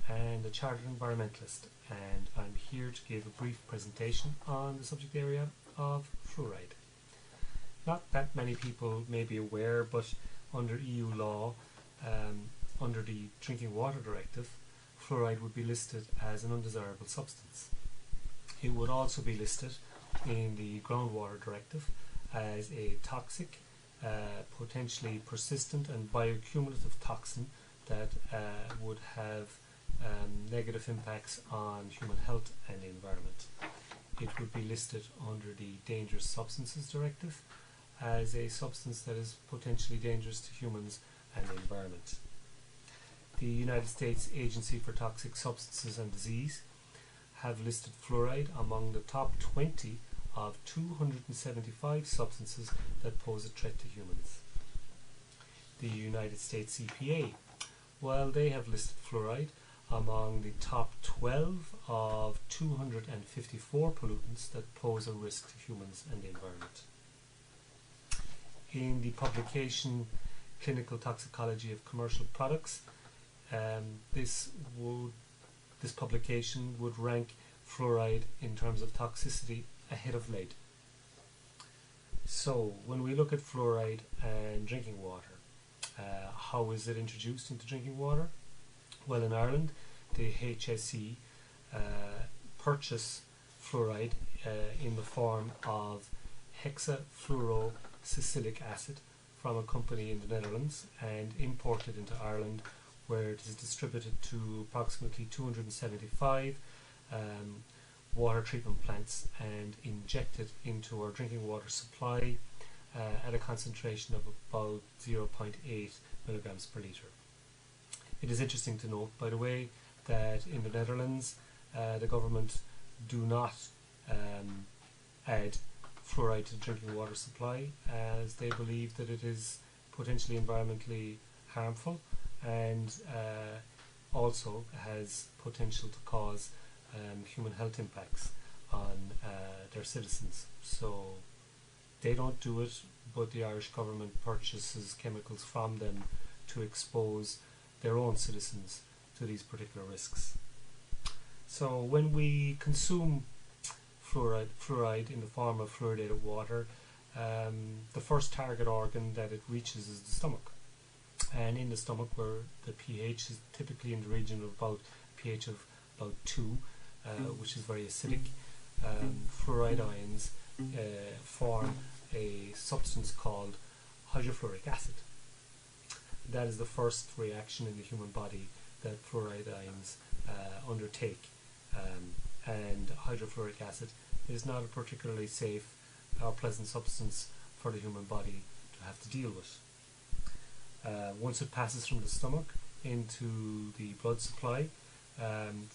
and a chartered environmentalist, and I'm here to give a brief presentation on the subject area of fluoride. Not that many people may be aware, but under EU law, under the Drinking Water Directive, fluoride would be listed as an undesirable substance. It would also be listed in the Groundwater Directive as a toxic, potentially persistent and bioaccumulative toxin that would have negative impacts on human health and the environment. It would be listed under the Dangerous Substances Directive as a substance that is potentially dangerous to humans and the environment. The United States Agency for Toxic Substances and Disease have listed fluoride among the top 20 of 275 substances that pose a threat to humans. The United States EPA, well, they have listed fluoride among the top 12 of 254 pollutants that pose a risk to humans and the environment. In the publication Clinical Toxicology of Commercial Products, this publication would rank fluoride in terms of toxicity ahead of lead. So when we look at fluoride and drinking water, how is it introduced into drinking water? Well, in Ireland, the HSE purchase fluoride in the form of hexafluorosilicic acid from a company in the Netherlands and imported into Ireland, where it is distributed to approximately 275 water treatment plants and injected into our drinking water supply at a concentration of about 0.8 milligrams per litre. It is interesting to note, by the way, that in the Netherlands the government do not add fluoride to drinking water supply, as they believe that it is potentially environmentally harmful and also has potential to cause human health impacts on their citizens. So they don't do it, but the Irish government purchases chemicals from them to expose their own citizens to these particular risks. So when we consume fluoride in the form of fluoridated water, the first target organ that it reaches is the stomach. And in the stomach, where the pH is typically in the region of about pH of about 2, which is very acidic, fluoride ions form a substance called hydrofluoric acid. That is the first reaction in the human body that fluoride ions undertake, and hydrofluoric acid is not a particularly safe or pleasant substance for the human body to have to deal with. Once it passes from the stomach into the blood supply,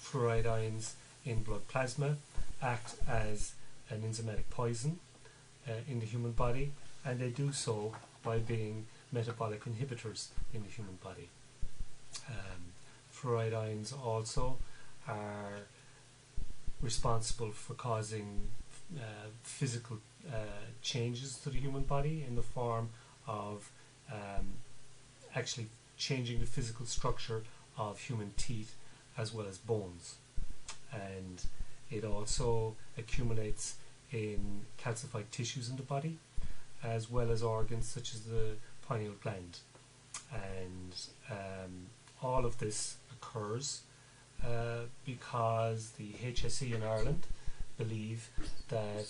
fluoride ions in blood plasma act as an enzymatic poison in the human body, and they do so by being metabolic inhibitors in the human body. Fluoride ions also are responsible for causing physical changes to the human body in the form of actually changing the physical structure of human teeth as well as bones, and it also accumulates in calcified tissues in the body as well as organs such as the pineal gland, and all of this occurs because the HSE in Ireland believe that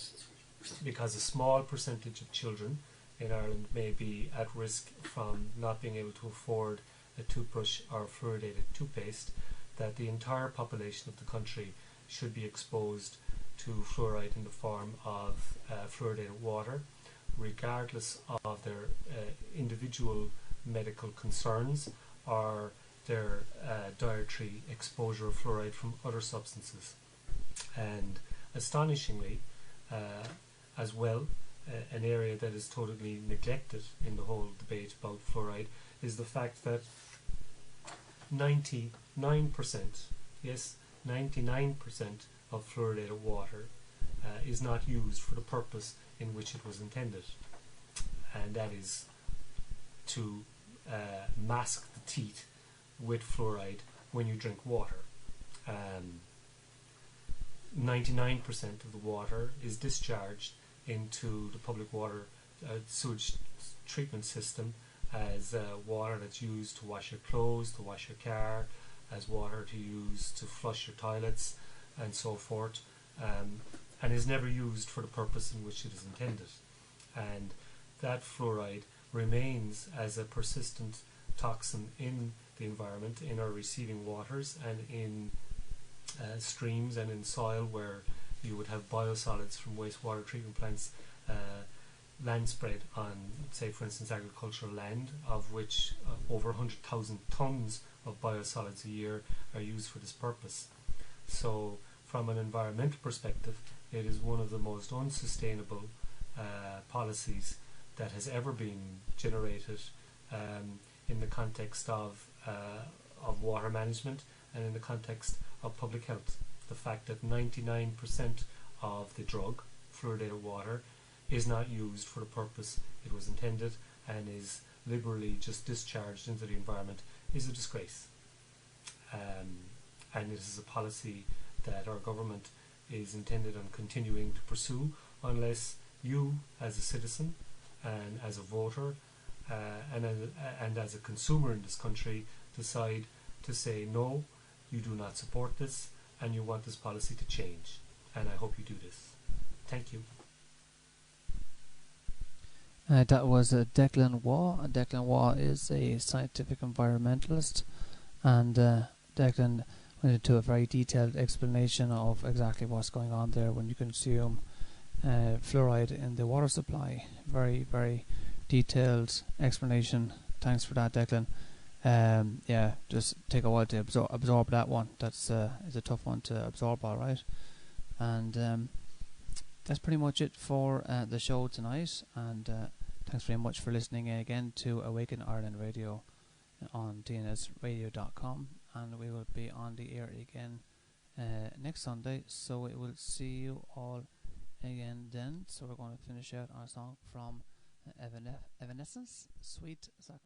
because a small percentage of children in Ireland may be at risk from not being able to afford a toothbrush or fluoridated toothpaste, that the entire population of the country should be exposed to fluoride in the form of fluoridated water, regardless of their individual medical concerns or their dietary exposure of fluoride from other substances. And astonishingly, as well, an area that is totally neglected in the whole debate about fluoride is the fact that 99%, yes, 99% of fluoridated water is not used for the purpose in which it was intended, and that is to mask the teeth with fluoride when you drink water. 99% of the water is discharged into the public water sewage treatment system as water that's used to wash your clothes, to wash your car, as water to use to flush your toilets and so forth, and is never used for the purpose in which it is intended. And that fluoride remains as a persistent toxin in the environment, in our receiving waters and in streams and in soil where you would have biosolids from wastewater treatment plants land spread on, say for instance, agricultural land, of which over 100,000 tons of biosolids a year are used for this purpose. So from an environmental perspective, it is one of the most unsustainable policies that has ever been generated in the context of water management and in the context of public health. The fact that 99% of the drug, fluoridated water, is not used for the purpose it was intended and is liberally just discharged into the environment is a disgrace. And it is a policy that our government is intended on continuing to pursue unless you, as a citizen and as a voter and as a consumer in this country, decide to say no, you do not support this and you want this policy to change. And I hope you do this. Thank you. That was Declan Waugh. Declan Waugh is a scientific environmentalist, and Declan went into a very detailed explanation of exactly what's going on there when you consume fluoride in the water supply. Very, very detailed explanation. Thanks for that, Declan. Yeah, just take a while to absorb that one. That's it's a tough one to absorb, all right. And that's pretty much it for the show tonight. And thanks very much for listening again to Awaken Ireland Radio on tnsradio.com. And we will be on the air again next Sunday. So we will see you all again then. So we're going to finish out our song from Evanescence, Sweet Sacrifice.